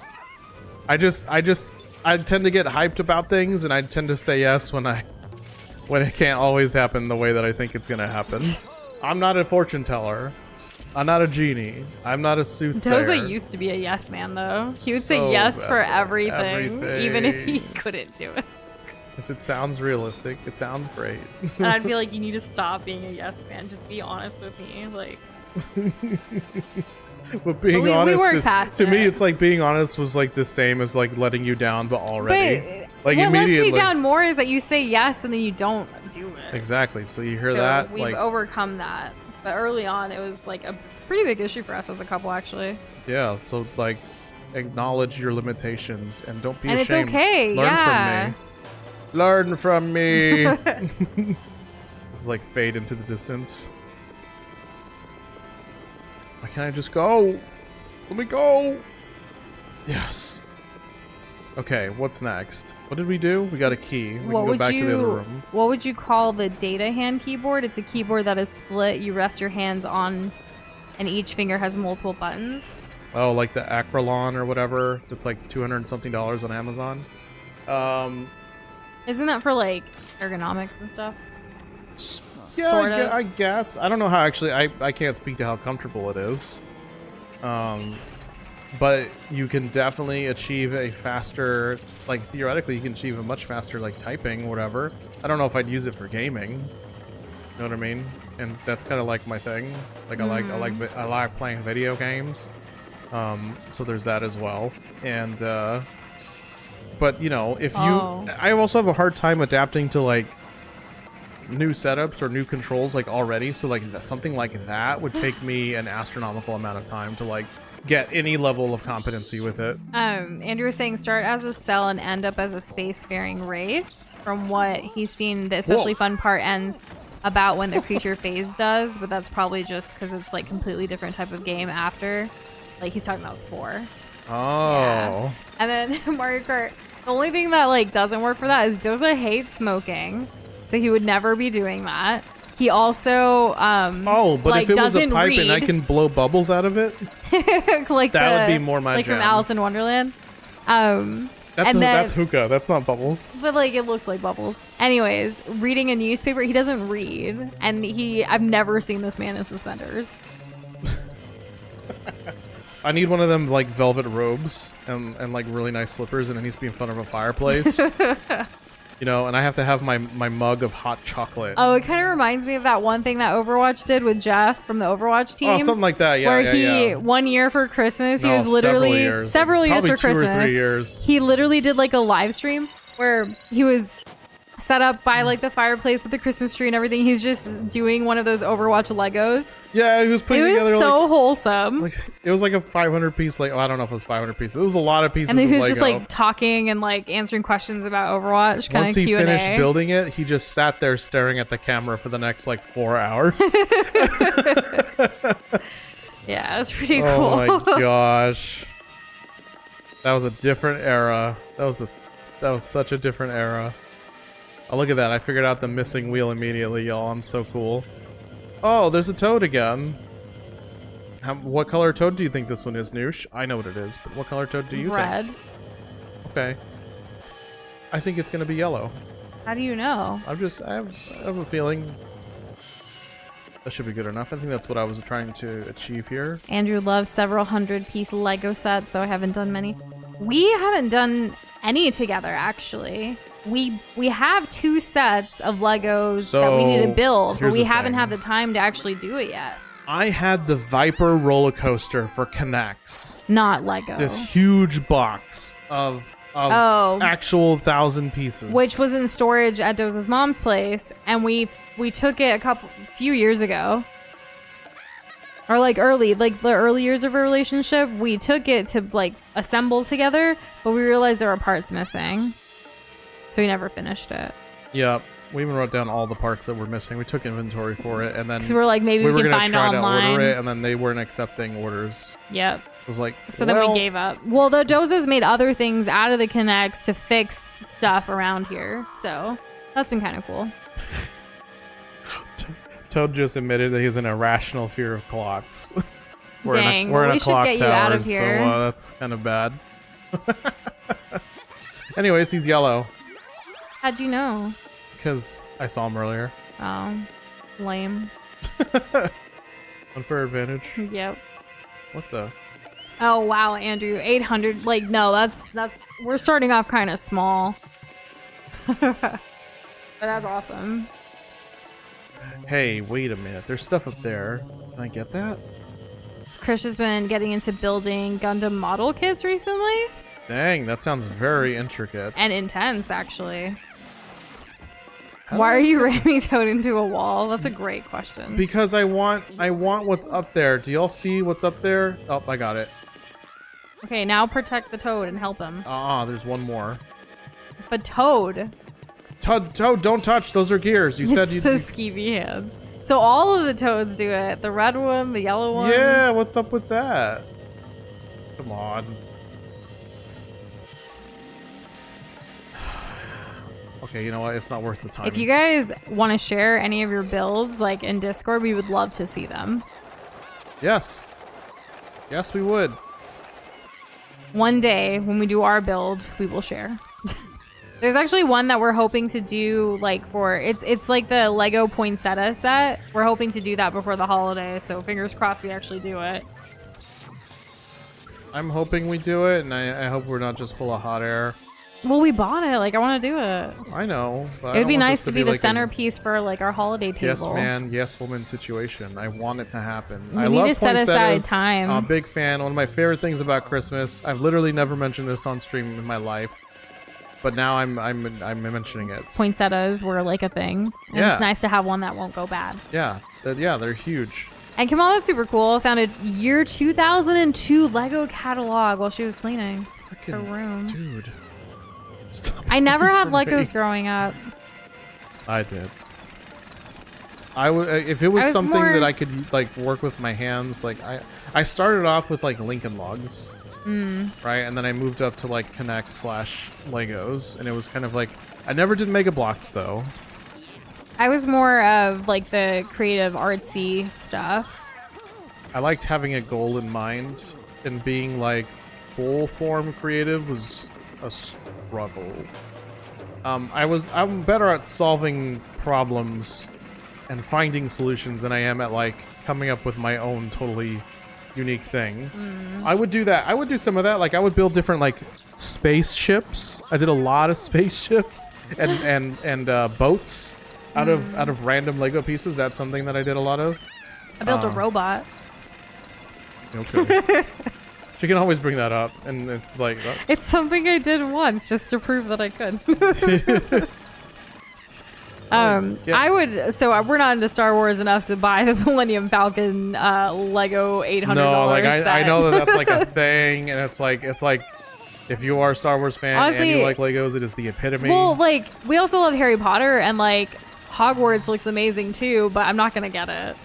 I tend to get hyped about things, and I tend to say yes when it can't always happen the way that I think it's gonna happen. I'm not a fortune teller. I'm not a genie. I'm not a soothsayer. Doza used to be a yes man, though. He would So say yes bad for at everything, even if he everything. couldn't do it. 'Cause it sounds realistic. It sounds great. And I'd be like, you need to stop being a yes man. Just be honest with me. Like, But being we honest, worked past to me, it. it's like being honest was like the same as like letting you down, but already. but Like what lets immediately. me down more is that you say yes and then you don't do it. Exactly. So you hear So that? we've Like, overcome that. But early on, it was like a pretty big issue for us as a couple, actually. yeah. So like, acknowledge your limitations and don't be And it's ashamed. okay, Learn yeah. from me. Learn from me. It's like fade into the distance. Why can't I just go? Let me go. Yes. Okay, what's next? What did we do? We got a key. We can go back to the other room. What would you call the data hand keyboard? It's a keyboard that is split. You rest your hands on, and each finger has multiple buttons. Oh, like the Acrolon or whatever. That's like $200 and something on Amazon. Isn't that for like ergonomics and stuff? Yeah, Sort of. I guess. I don't know how actually. I can't speak to how comfortable it is. But you can definitely achieve a faster, like theoretically, you can achieve a much faster like typing, whatever. I don't know if I'd use it for gaming. You know what I mean? And that's kind of like my thing. Like I like playing video games. So there's that as well. And but you know, if you, I also have a hard time adapting to like new setups or new controls like already. So like something like that would take me an astronomical amount of time to like get any level of competency with it. Andrew was saying start as a cell and end up as a spacefaring race. From what he's seen, the especially fun part ends about when the creature phase does, but that's probably just because it's like completely different type of game after. Like he's talking about Spore. Oh. Yeah. And then Mario Kart, the only thing that like doesn't work for that is Doza hates smoking, so he would never be doing that. He also oh, but like, if it was a doesn't pipe read. and I can blow bubbles out of it, like that would be more my like jam. from Alice in Wonderland. That's hookah. That's not bubbles. But like it looks like bubbles. Anyways, reading a newspaper, he doesn't read, and I've never seen this man in suspenders. I need one of them like velvet robes and like really nice slippers, and it needs to be in front of a fireplace. You know, and I have to have my mug of hot chocolate. Oh, it kind of reminds me of that one thing that Overwatch did with Jeff from the Overwatch team. Oh, something like that. Yeah, where yeah, he 1 year for Christmas, he No, was literally several years Probably for Christmas. 2 or 3 years. He literally did like a live stream where he was set up by like the fireplace with the Christmas tree and everything. He's just doing one of those Overwatch Legos. Yeah, he was putting It was together so wholesome. like it was like a 500 piece. Like, oh, I don't know if it was 500 pieces. It was a lot of pieces. And then he of was just Lego. like talking and like answering questions about Overwatch, kind Once of he Q&A. finished building it, he just sat there staring at the camera for the next like 4 hours. Yeah, it was pretty cool. Oh my gosh, that was a different era. That was such a different era. Oh, look at that! I figured out the missing wheel immediately, y'all. I'm so cool. Oh, there's a toad again. What color toad do you think this one is, Nush? I know what it is, but what color toad do you Red. think? Okay. I think it's gonna be yellow. How do you know? I have a feeling that should be good enough. I think that's what I was trying to achieve here. Andrew loves several 100-piece Lego sets, so I haven't done many. We haven't done any together, actually. We have 2 sets of Legos that we need to build, but here's we the haven't thing. had the time to actually do it yet. I had the Viper roller coaster for Connects. Not Lego. This huge box of actual 1,000 pieces. Which was in storage at Doza's mom's place, and we took it few years ago. Or like the early years of a relationship, we took it to like assemble together, but we realized there were parts missing. So we never finished it. Yep. We even wrote down all the parts that were missing. We took inventory for it, and then Because we're like, maybe we were can gonna find try online. to order it, and then they weren't accepting orders. Yep. It was like, So then we gave up. Well, the Doza's made other things out of the Connects to fix stuff around here. So that's been kind of cool. Toad just admitted that he has an irrational fear of clocks. Dang, we're in a we should clock get you tower, out of here. So that's kind of bad. Anyways, he's yellow How'd you know? because I saw him earlier. Oh, lame. Unfair advantage. Yep. What the? Oh wow, Andrew, 800. Like no, that's we're starting off kind of small. But that's awesome. Hey, wait a minute. There's stuff up there. Can I get that? Chris has been getting into building Gundam model kits recently. Dang, that sounds very intricate. And intense, actually. How Why do are I- you ramming Toad into a wall? That's a great question. Because I want what's up there. Do y'all see what's up there? Oh, I got it. Okay, now protect the Toad and help him. There's one more. But Toad, Toad, don't touch. Those are gears. You said it's you. the skeevy hands. So all of the Toads do it. The red one, the yellow one. Yeah, what's up with that? Come on. Okay, you know what? It's not worth the time. If you guys want to share any of your builds, like in Discord, we would love to see them. Yes. Yes, we would. One day, when we do our build, we will share. There's actually one that we're hoping to do, like for it's like the Lego poinsettia set. We're hoping to do that before the holiday, so fingers crossed we actually do it. I'm hoping we do it, and I hope we're not just full of hot air. Well, we bought it. Like I want to do it. I know. But I It would don't be want nice this to be the like a centerpiece for like our holiday table. yes man, yes woman situation. I want it to happen. We I need love to set aside poinsettias. time. I'm a big fan. One of my favorite things about Christmas. I've literally never mentioned this on stream in my life, but now I'm mentioning it. Poinsettias were like a thing, and Yeah. it's nice to have one that won't go bad. Yeah, they're huge. And Kamal, that's super cool. Found a year 2002 Lego catalog while she was cleaning her Freaking room. dude. Stop I never looking had for me. Legos growing up. I did. I would if it was I was something more- that I could like work with my hands. Like I started off with like Lincoln Logs, right, and then I moved up to like Connect / Legos, and it was kind of like I never did Mega Blocks though. I was more of like the creative artsy stuff. I liked having a goal in mind, and being like full form creative was a struggle. I'm better at solving problems and finding solutions than I am at like coming up with my own totally unique thing. I would do that. I would do some of that. Like I would build different like spaceships. I did a lot of spaceships and boats out of random Lego pieces. That's something that I did a lot of. I built a robot. Okay. She can always bring that up, and it's like It's something I did once just to prove that I could. Yeah. I would. So we're not into Star Wars enough to buy the Millennium Falcon Lego $800 no, like set. I know that's like a thing, and it's like if you are a Star Wars fan Honestly, and you like Legos, it is the epitome. Well, like we also love Harry Potter, and like Hogwarts looks amazing too, but I'm not gonna get it.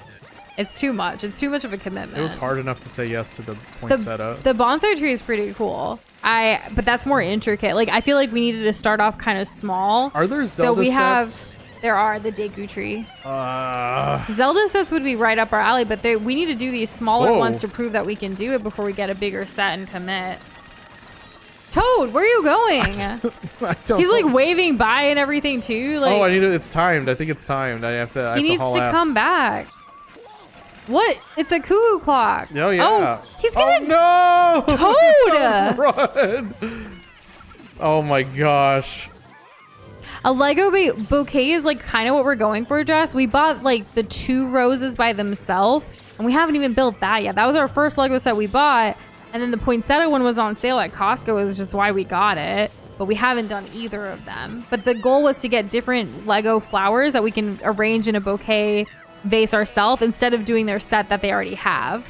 It's too much. It's too much of a commitment. It was hard enough to say yes to the poinsettia. The bonsai tree is pretty cool. But that's more intricate. Like I feel like we needed to start off kind of small. Are there So Zelda we sets? there are the Deku tree. Uh, Zelda sets would be right up our alley, but we need to do these smaller Whoa. ones to prove that we can do it before we get a bigger set and commit. Toad, where are you going? I don't He's like know. waving by and everything too. Like Oh, I need it. It's timed. I think it's timed. I have to. I he have needs haul to ass. come back. What? It's a cuckoo clock. Oh yeah. Oh, he's gonna no! Toad! Run! Oh my gosh. A Lego bouquet is like kind of what we're going for, Jess. We bought like the 2 roses by themselves, and we haven't even built that yet. That was our first Lego set we bought, and then the poinsettia one was on sale at Costco, is just why we got it. But we haven't done either of them. But the goal was to get different Lego flowers that we can arrange in a bouquet vase ourselves instead of doing their set that they already have.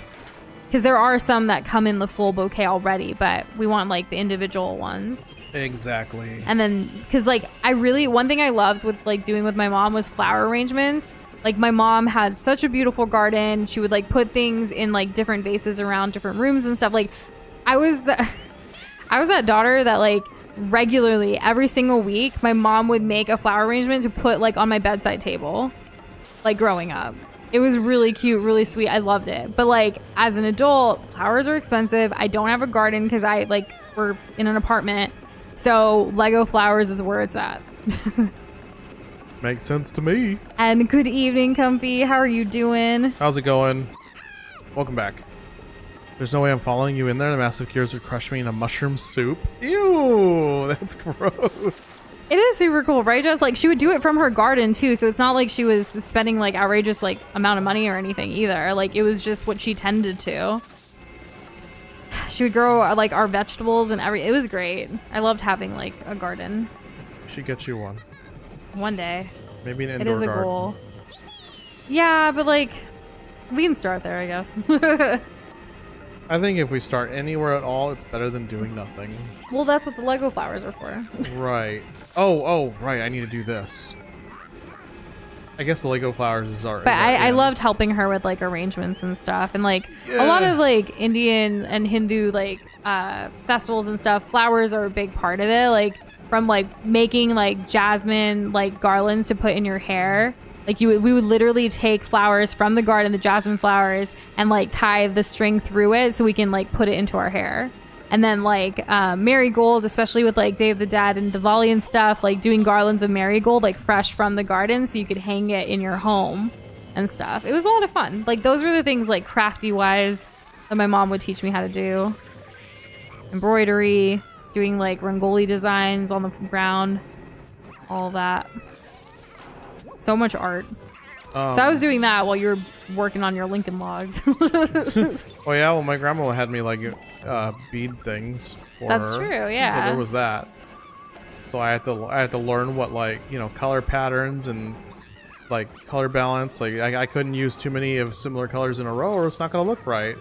Because there are some that come in the full bouquet already, but we want like the individual ones. Exactly. And then, because like one thing I loved with like doing with my mom was flower arrangements. Like my mom had such a beautiful garden. She would like put things in like different vases around different rooms and stuff. Like I was that daughter that like regularly every single week my mom would make a flower arrangement to put like on my bedside table, like growing up. It was really cute, really sweet. I loved it. But like as an adult, flowers are expensive. I don't have a garden because we're in an apartment. So Lego flowers is where it's at. Makes sense to me. And good evening, Comfy. How are you doing? How's it going? Welcome back. There's no way I'm following you in there. The massive cures would crush me in a mushroom soup. Ew, that's gross. It is super cool, right? Just like she would do it from her garden too, so it's not like she was spending like outrageous like amount of money or anything either. Like it was just what she tended to. She would grow like our vegetables and it was great. I loved having like a garden. She gets you one. One day. Maybe an It indoor is a garden. goal. Yeah, but like we can start there, I guess. I think if we start anywhere at all, it's better than doing nothing. Well, that's what the Lego flowers are for. Right. Oh, right. I need to do this. I guess the Lego flowers is our. But is our I end. loved helping her with like arrangements and stuff, and like a lot of like Indian and Hindu like festivals and stuff. Flowers are a big part of it. Like from like making like jasmine like garlands to put in your hair. Like we would literally take flowers from the garden, the jasmine flowers, and like tie the string through it so we can like put it into our hair. And then like marigold, especially with like Day of the Dead and Diwali and stuff, like doing garlands of marigold like fresh from the garden so you could hang it in your home and stuff. It was a lot of fun. Like those were the things like crafty wise that my mom would teach me how to do. Embroidery, doing like rangoli designs on the ground, all that. So much art. So I was doing that while you were working on your Lincoln logs. Oh yeah, well my grandma had me like bead things for That's her. true, yeah. So there was that. So I had to learn what like color patterns and like color balance. Like I couldn't use too many of similar colors in a row, or it's not gonna look right.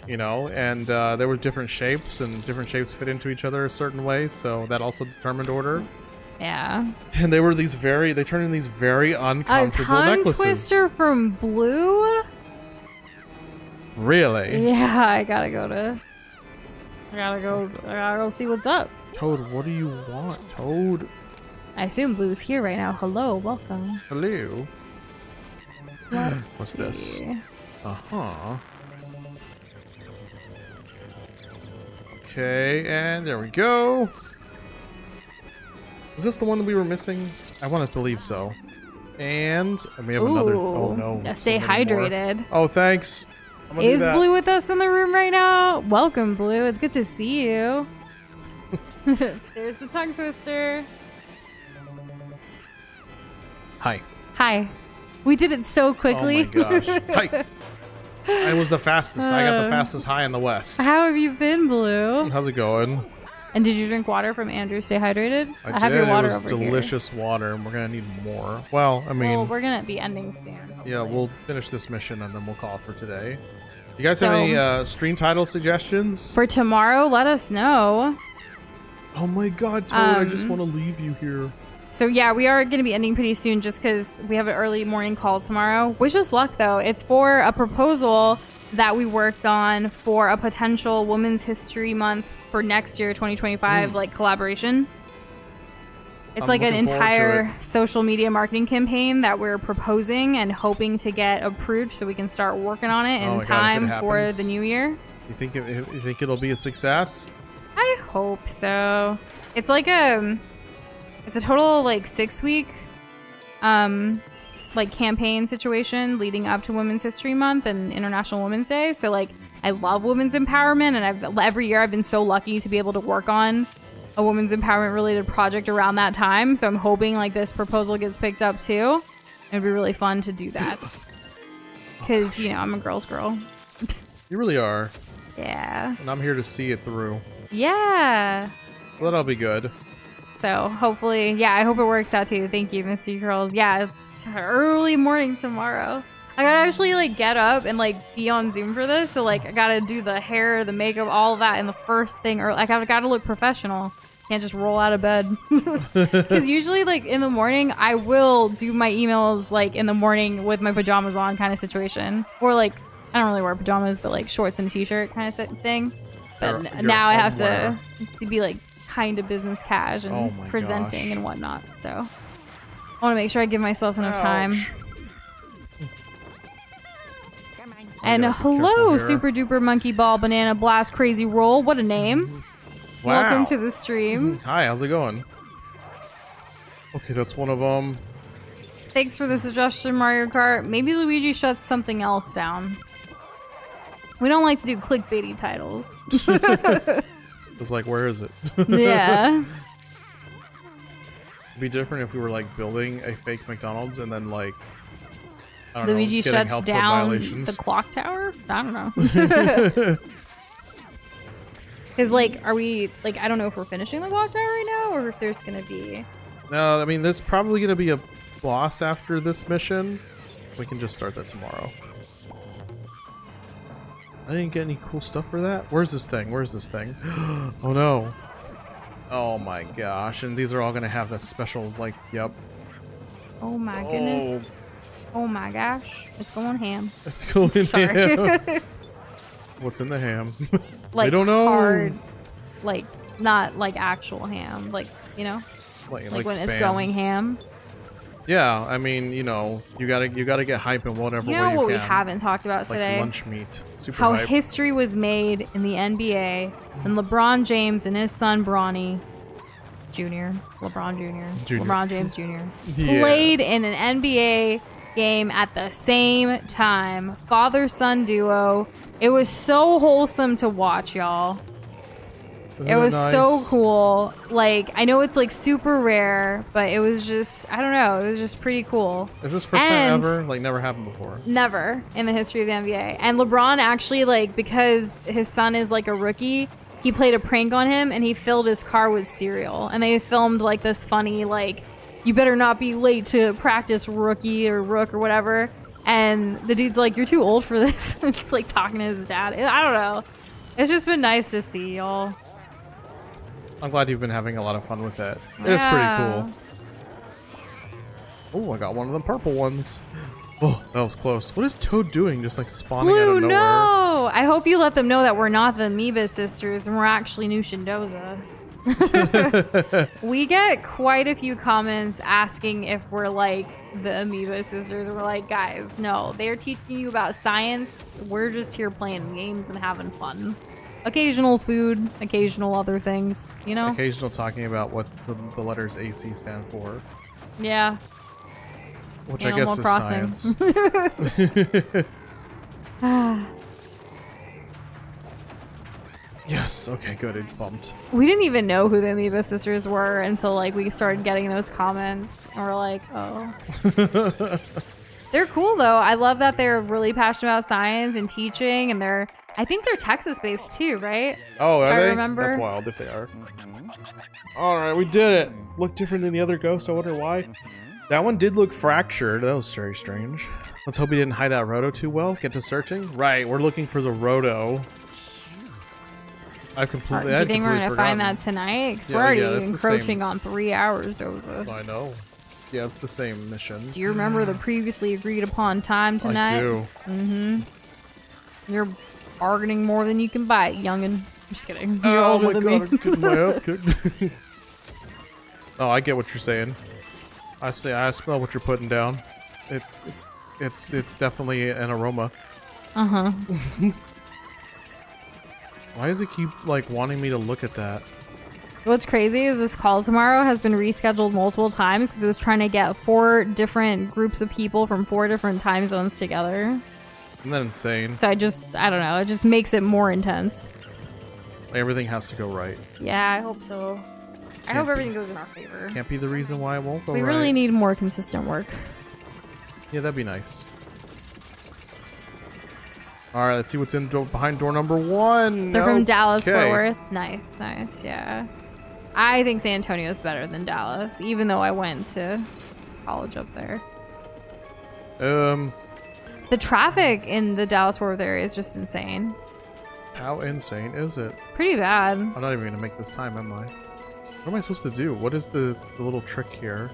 And there were different shapes, and different shapes fit into each other a certain way. So that also determined order. Yeah. And they turned into these very A uncomfortable tongue necklaces. twister from Blue? Really? Yeah, I gotta go see what's up. Toad, what do you want, Toad? I assume Blue's here right now. Hello, welcome. Hello. Let's What's this? see. Uh-huh. Okay, and there we go. Is this the one that we were missing? I want to believe so. And we have another. Oh Ooh. no! Yeah, stay so many more. hydrated. Oh, thanks. I'm gonna do Is that. Blue with us in the room right now? Welcome, Blue. It's good to see you. There's the tongue twister. Hi. Hi. We did it so quickly. Oh my gosh. Hi. I was the fastest. I got the fastest high in the West. How have you been, Blue? How's it going? And did you drink water from Andrew? Stay hydrated. I have did. your water It was over delicious water, and we're gonna need more. Well, I here. mean, Well, we're gonna be ending soon. yeah, we'll finish this mission and then we'll call it for today. You guys So- have any stream title suggestions? For tomorrow, let us know. Oh my God, Toad! I just want to leave you here. So yeah, we are going to be ending pretty soon just because we have an early morning call tomorrow. Wish us luck though. It's for a proposal that we worked on for a potential Women's History Month for next year, 2025, like collaboration. It's I'm like an looking forward to entire social media marketing campaign that we're proposing and hoping to get approved so we can start working on it Oh in my God, if it time for happens. the new year. You think it'll be a success? I hope so. It's like it's a total like 6-week like campaign situation leading up to Women's History Month and International Women's Day. So like I love women's empowerment, and every year I've been so lucky to be able to work on a women's empowerment related project around that time. So I'm hoping like this proposal gets picked up too. It'd be really fun to do that because I'm a girl's girl. You really are, Yeah. and I'm here to see it through. Yeah. So that'll be good. So hopefully, yeah, I hope it works out too. Thank you, Misty Curls. Yeah, it's early morning tomorrow. I gotta actually like get up and like be on Zoom for this. So like I gotta do the hair, the makeup, all of that in the first thing. Or like I gotta look professional. Can't just roll out of bed. Because usually like in the morning, I will do my emails like in the morning with my pajamas on kind of situation. Or like, I don't really wear pajamas, but like shorts and a t-shirt kind of thing. But You're now I have homeware. to be like kind of business cash and Oh my presenting gosh. and whatnot. So I want to make sure I give myself enough time. Ouch. And gotta be hello, careful here. Super Duper Monkey Ball Banana Blast Crazy Roll. What a name. Wow. Welcome to the stream. Hi, how's it going? Okay, that's one of them. Thanks for the suggestion, Mario Kart. Maybe Luigi shuts something else down. We don't like to do clickbaity titles. It's like, where is it? Yeah. It'd be different if we were like building a fake McDonald's and then like, I don't know, Luigi getting shuts health code down violations. the clock tower? I don't know. Because, like, are we, like, I don't know if we're finishing the clock tower right now or if there's going to be... No, I mean, there's probably going to be a boss after this mission. We can just start that tomorrow. I didn't get any cool stuff for that. Where's this thing? Where's this thing? Oh, no. Oh, my gosh. And these are all going to have that special, like, yep. Oh, my goodness. Oh, my gosh. It's going ham. It's going Sorry. ham. What's in the ham? Like, I don't know. hard, like, not like actual ham. Like, you know? Like Like when spam. it's going ham. Yeah, I mean, you know, you gotta get hype in whatever You way know you what can. we haven't talked about Like today? lunch meat. Super How hype. history was made in the NBA when LeBron James and his son Bronny Jr. LeBron Jr. LeBron James Jr. Yeah. played in an NBA game at the same time. Father-son duo. It was so wholesome to watch, y'all. Isn't It was nice? so cool. Like, I know it's like super rare, but it was just, I don't know, it was just pretty cool. Is this first time And- ever? Like never happened before. Never in the history of the NBA. And LeBron actually, like, because his son is like a rookie, he played a prank on him and he filled his car with cereal. And they filmed like this funny, like, you better not be late to practice, rookie or rook or whatever. And the dude's like, you're too old for this. It's like talking to his dad. I don't know. It's just been nice to see, y'all. I'm glad you've been having a lot of fun with it. It's pretty cool. Oh, I got one of them purple ones. Oh, that was close. What is Toad doing? Just like spawning out Blue, of nowhere. no! I hope you let them know that we're not the Amoeba sisters and we're actually Nush and Doza. We get quite a few comments asking if we're like the Amoeba sisters. We're like, guys, no, they're teaching you about science. We're just here playing games and having fun. Occasional food, occasional other things, you know? Occasional talking about what the letters AC stand for, Yeah. which Animal I guess Crossing. is science. Yes. Okay. Good. It bumped. We didn't even know who the Amoeba sisters were until like we started getting those comments, and we're like, oh. They're cool though. I love that they're really passionate about science and teaching, and I think they're Texas-based too, right? Oh, are I they? remember. That's wild if they are. All right, we did it. Looked different than the other ghosts. I wonder why. That one did look fractured. That was very strange. Let's hope he didn't hide out Roto too well. Get to searching. Right, we're looking for the Roto. I've completely. Do you I'd think we're gonna completely find forgotten. that tonight? Because Yeah, we're already yeah, that's the encroaching same. on 3 hours, Doza. I know. Yeah, it's the same mission. Do you remember the previously agreed upon time tonight? I do. Mm-hmm. You're bargaining more than you can bite, youngin'. Just kidding. You're Oh older my than god, me. I'm getting my ass kicked. Oh, I get what you're saying. I smell what you're putting down. It's definitely an aroma. Uh-huh. Why does it keep like wanting me to look at that? What's crazy is this call tomorrow has been rescheduled multiple times because it was trying to get 4 different groups of people from 4 different time zones together. Isn't that insane? So I don't know, it just makes it more intense. Everything has to go right. Yeah, I hope so. I hope everything goes in our favor. Can't be the reason why it won't go We right. really need more consistent work. Yeah, that'd be nice. All right, let's see what's in behind door number 1. They're from Dallas, Fort Okay. Worth. Nice, yeah. I think San Antonio is better than Dallas, even though I went to college up there. The traffic in the Dallas Fort Worth area is just insane. How insane is it? Pretty bad. I'm not even gonna make this time, am I? What am I supposed to do? What is the little trick here?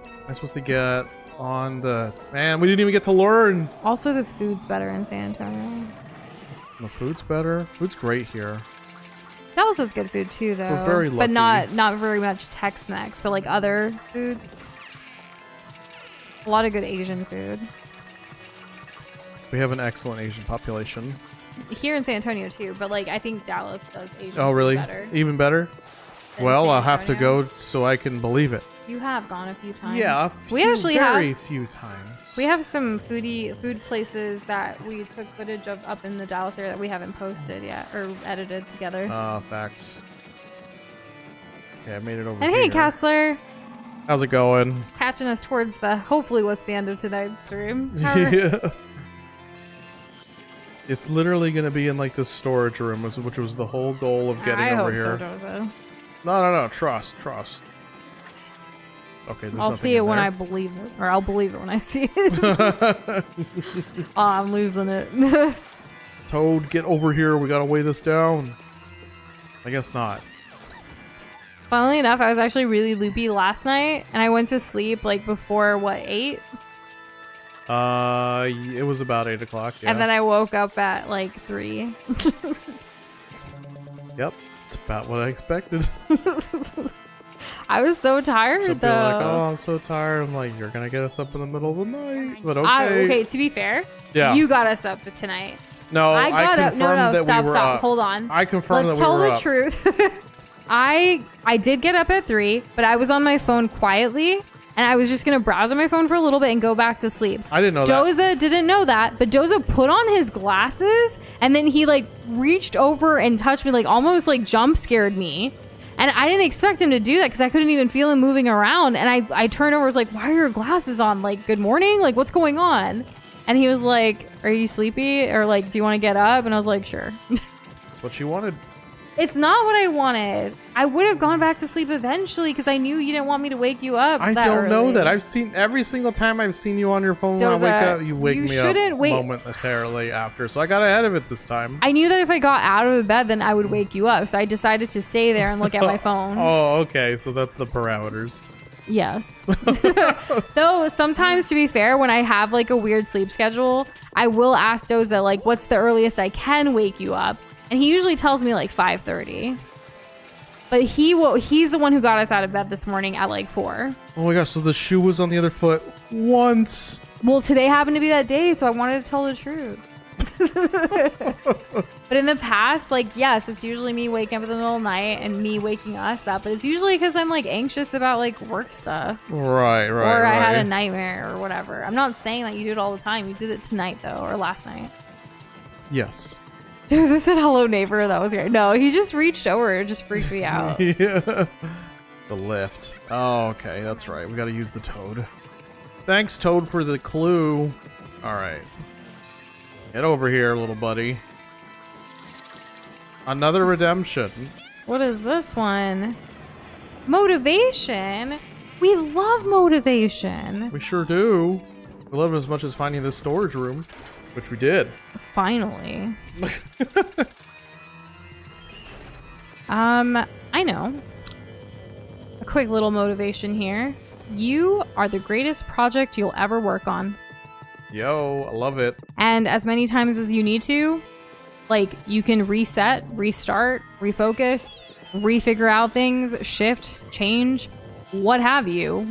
Am I supposed to get on the... Man, we didn't even get to learn! Also, the food's better in San Antonio. The food's better? Food's great here. Dallas has good food too, though. We're very But lucky. not very much Tex-Mex, but like other foods. A lot of good Asian food. We have an excellent Asian population. Here in San Antonio too, but like I think Dallas does Asian Oh, food really? better. Even better? than Well, San I'll have to Antonio. go so I can believe it. You have gone a few times. Yeah, we actually very few times. We have some food places that we took footage of up in the Dallas area that we haven't posted yet or edited together. Facts. Okay, I made it over and here. hey, Kessler. How's it going? Catching us towards hopefully what's the end of tonight's stream. Yeah. It's literally going to be in like this storage room, which was the whole goal of getting over here. I hope so, Doza. No. Trust. Okay, there's I'll see it when I believe it. Or I'll believe it when I see it. Oh, I'm losing it. Toad, get over here. We got to weigh this down. I guess not. Funnily enough, I was actually really loopy last night, and I went to sleep like before, 8? It was about 8 o'clock, yeah. And then I woke up at like 3. Yep, it's about what I expected. I was so tired, Some though. people are like, oh, I'm so tired. I'm like, you're going to get us up in the middle of the night. But okay. Okay, to be fair, Yeah. you got us up tonight. No, I got up. confirmed No, that stop, we were stop. up. Hold on. I confirmed Let's that we were tell the truth. I did get up at 3, but I was on my phone quietly, and I was just gonna browse on my phone for a little bit and go back to sleep. I didn't know that. Doza didn't know that, but Doza put on his glasses, and then he like reached over and touched me, like almost like jump scared me. And I didn't expect him to do that because I couldn't even feel him moving around. And I turned over, was like, why are your glasses on? Like, good morning? Like, what's going on? And he was like, are you sleepy? Or like, do you want to get up? And I was like, sure. That's what she wanted. It's not what I wanted. I would have gone back to sleep eventually because I knew you didn't want me to wake you up. I don't know that. I've seen every single time I've seen you on your phone when I Doza, wake up, you wake you me up shouldn't wait. momentarily after. So I got ahead of it this time. I knew that if I got out of the bed, then I would wake you up. So I decided to stay there and look at my phone. Oh, okay. So that's the parameters. Yes. Though sometimes, to be fair, when I have like a weird sleep schedule, I will ask Doza, like, what's the earliest I can wake you up? And he usually tells me like 5:30. But he's the one who got us out of bed this morning at like 4. Oh my gosh, so the shoe was on the other foot once. Well, today happened to be that day, so I wanted to tell the truth. But in the past, like, yes, it's usually me waking up in the middle of the night and me waking us up. But it's usually because I'm like anxious about like work stuff. Right. Or I had a nightmare or whatever. I'm not saying that you do it all the time. You did it tonight though, or last night. Yes. Doza said hello neighbor. That was great. No, he just reached over. It just freaked me out. Yeah. The lift. Oh, okay. That's right. We got to use the Toad. Thanks, Toad, for the clue. All right. Get over here, little buddy. Another redemption. What is this one? Motivation? We love motivation. We sure do. We love it as much as finding this storage room, which we did. Finally. I know. A quick little motivation here. You are the greatest project you'll ever work on. Yo, I love it. And as many times as you need to, like, you can reset, restart, refocus, refigure out things, shift, change, what have you.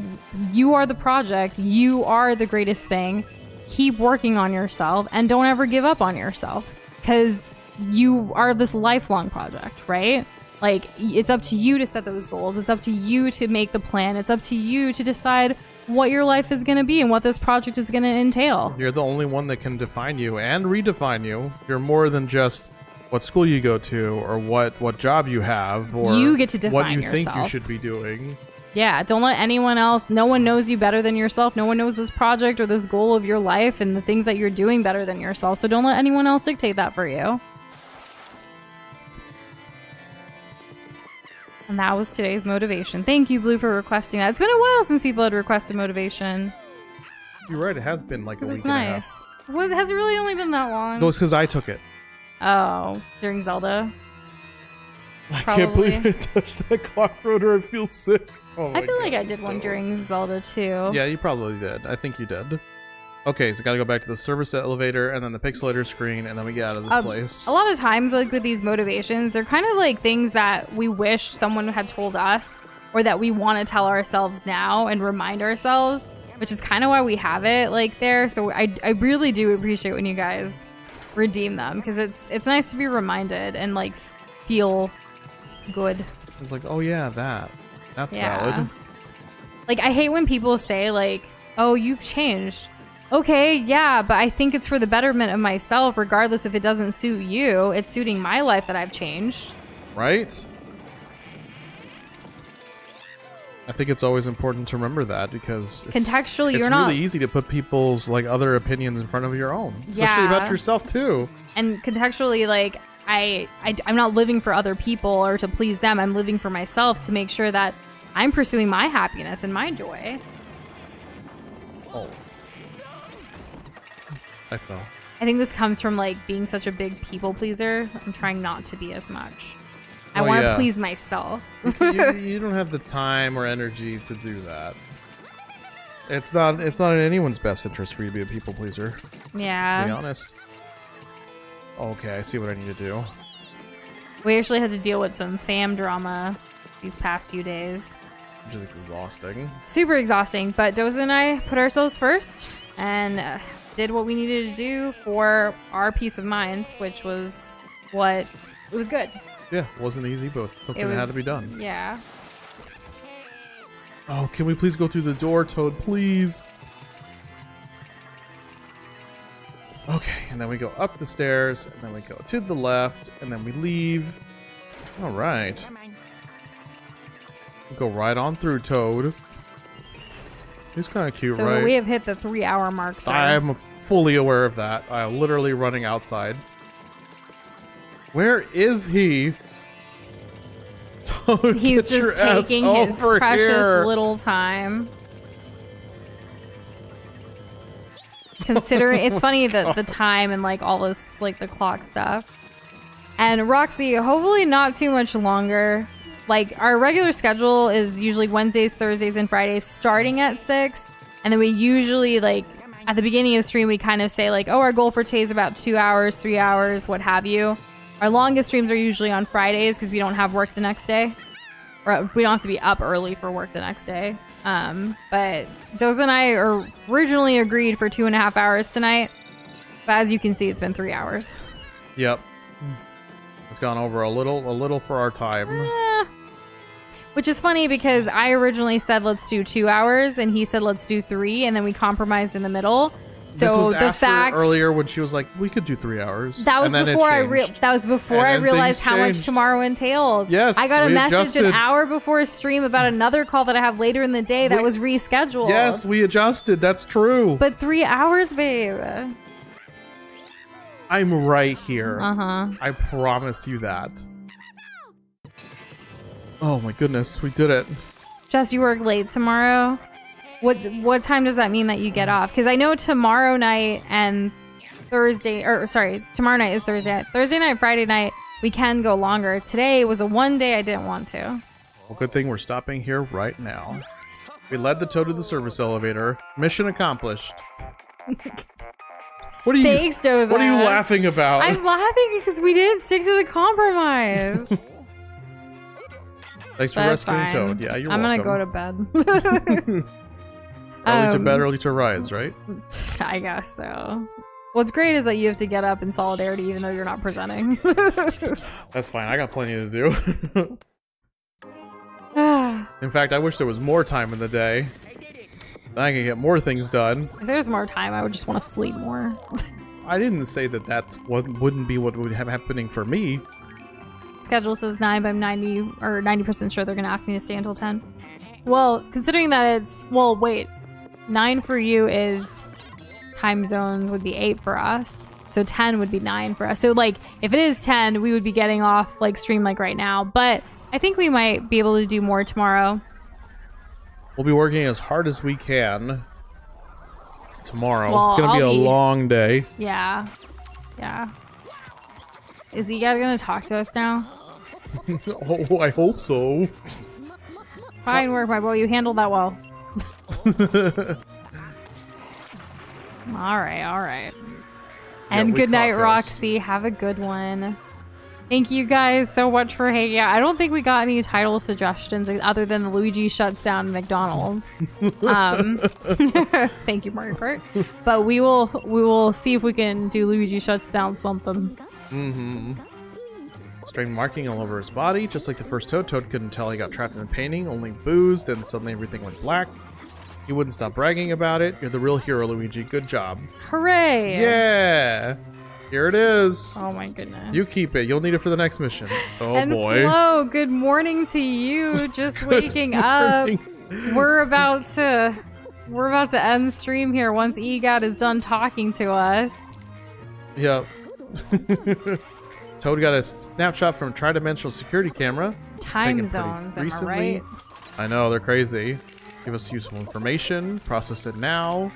You are the project. You are the greatest thing. Keep working on yourself and don't ever give up on yourself because you are this lifelong project, right? Like, it's up to you to set those goals. It's up to you to make the plan. It's up to you to decide what your life is going to be and what this project is going to entail. You're the only one that can define you and redefine you. You're more than just what school you go to or what job you have or You get to define what you think you yourself. should be doing. Yeah, don't let anyone else, no one knows you better than yourself. No one knows this project or this goal of your life and the things that you're doing better than yourself. So don't let anyone else dictate that for you. And that was today's motivation. Thank you, Blue, for requesting that. It's been a while since people had requested motivation. You're right, it has been like a It was week and a half. nice. What, has it really only been that long? No, it's because I took it. Oh, during Zelda? I Probably. can't believe I touched that clock rotor. I feel sick. Oh my I feel like I God, did one Stella. during Zelda, too. Yeah, you probably did. I think you did. Okay, so gotta go back to the service elevator and then the pixelator screen, and then we get out of this place. A lot of times, like with these motivations, they're kind of like things that we wish someone had told us or that we want to tell ourselves now and remind ourselves, which is kind of why we have it like there. So I really do appreciate when you guys redeem them because it's nice to be reminded and like feel good. It's like, oh yeah, that's valid. Like, I hate when people say, like, oh, you've changed. Okay, yeah, but I think it's for the betterment of myself, regardless if it doesn't suit you. It's suiting my life that I've changed. Right? I think it's always important to remember that because contextually, it's you're really not easy to put people's like other opinions in front of your own, especially Yeah. about yourself too. And contextually, like, I'm not living for other people or to please them. I'm living for myself to make sure that I'm pursuing my happiness and my joy. Oh, I fell. I think this comes from, like, being such a big people pleaser. I'm trying not to be as much. I Oh, want to yeah. please myself. You don't have the time or energy to do that. It's not in anyone's best interest for you to be a people pleaser, to be Yeah. honest. Okay, I see what I need to do. We actually had to deal with some fam drama these past few days. Which is exhausting. Super exhausting, but Doza and I put ourselves first and did what we needed to do for our peace of mind, which was it was good. Yeah, it wasn't easy, but something that had to be done. Yeah. Oh, can we please go through the door, Toad, please? Okay, and then we go up the stairs, and then we go to the left, and then we leave. All right. We go right on through Toad. He's kind of cute, So right? we have hit the 3-hour mark, sir. I am fully aware of that. I'm literally running outside. Where is he? Toad, He's get your just ass taking his over precious here. little time. Considering it's funny that the time and like all this, like the clock stuff. And Roxy, hopefully not too much longer. Like, our regular schedule is usually Wednesdays, Thursdays, and Fridays starting at 6. And then we usually, like, at the beginning of the stream, we kind of say, like, oh, our goal for today is about 2 hours, 3 hours, what have you. Our longest streams are usually on Fridays because we don't have work the next day. Or we don't have to be up early for work the next day. But Doza and I originally agreed for 2.5 hours tonight. But as you can see, it's been 3 hours. Yep. It's gone over a little for our time. Which is funny because I originally said let's do 2 hours and he said let's do 3, and then we compromised in the middle. So this was the after fact earlier when she was like, we could do 3 hours. that was and then it before changed. that was before And I then realized things how much changed. tomorrow entails. Yes, I got a we message adjusted. an hour before a stream about another call that I have later in the day that was rescheduled. Yes, we adjusted. That's true. But 3 hours, babe. I'm right here. Uh-huh. I promise you that. Oh my goodness, we did it. Jess, you work late tomorrow. What time does that mean that you get off? Because I know tomorrow night and tomorrow night is Thursday. Thursday night, Friday night, we can go longer. Today was the one day I didn't want to. Well, good thing we're stopping here right now. We led the Toad to the service elevator. Mission accomplished. What are you? Thanks, Doza. What are you laughing about? I'm laughing because we didn't stick to the compromise. Thanks for That's rescuing fine. Toad. Yeah, you're I'm welcome. gonna go to bed. Early to bed, early to rise, right? I guess so. What's great is that you have to get up in solidarity even though you're not presenting. That's fine. I got plenty to do. In fact, I wish there was more time in the day. Then I can get more things done. If there's more time, I would just want to sleep more. I didn't say that that's what wouldn't be what would have happening for me. Schedule says 9, but I'm 90% sure they're gonna ask me to stay until 10. Well, considering that wait, 9 for you is time zones would be 8 for us, so 10 would be 9 for us. So like, if it is 10, we would be getting off like stream like right now. But I think we might be able to do more tomorrow. We'll be working as hard as we can tomorrow. Well, it's gonna be I'll a be- long day. Yeah. Is he gonna talk to us now? Oh, I hope so. Fine work, my boy. You handled that well. All right. And we good night, caught this. Roxy. Have a good one. Thank you guys so much for hanging out. I don't think we got any title suggestions other than Luigi shuts down McDonald's. Thank you, Mario Kart. But we will see if we can do Luigi shuts down something. Mm-hmm. Strain marking all over his body, just like the first Toad. Toad couldn't tell he got trapped in the painting, only boozed, and suddenly everything went black. He wouldn't stop bragging about it. You're the real hero, Luigi. Good job. Hooray! Yeah! Here it is. Oh my goodness. You keep it. You'll need it for the next mission. Oh And boy. Flo, good morning to you. Just waking up. We're about to end stream here once EGAT is done talking to us. Yep. Toad got a snapshot from a tri-dimensional security camera. Time taken zones, pretty am I right? I know, they're crazy. Give us useful information. Process it now.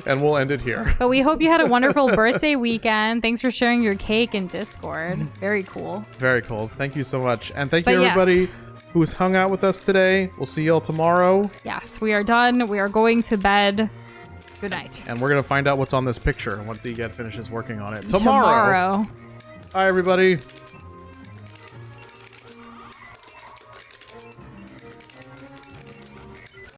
And we'll end it here. But we hope you had a wonderful birthday weekend. Thanks for sharing your cake in Discord. Very cool. Very cool. Thank you so much. And thank But you yes. everybody who's hung out with us today. We'll see y'all tomorrow. Yes, we are done. We are going to bed. Good night. And we're going to find out what's on this picture once EGAT finishes working on it. Tomorrow. Bye, everybody.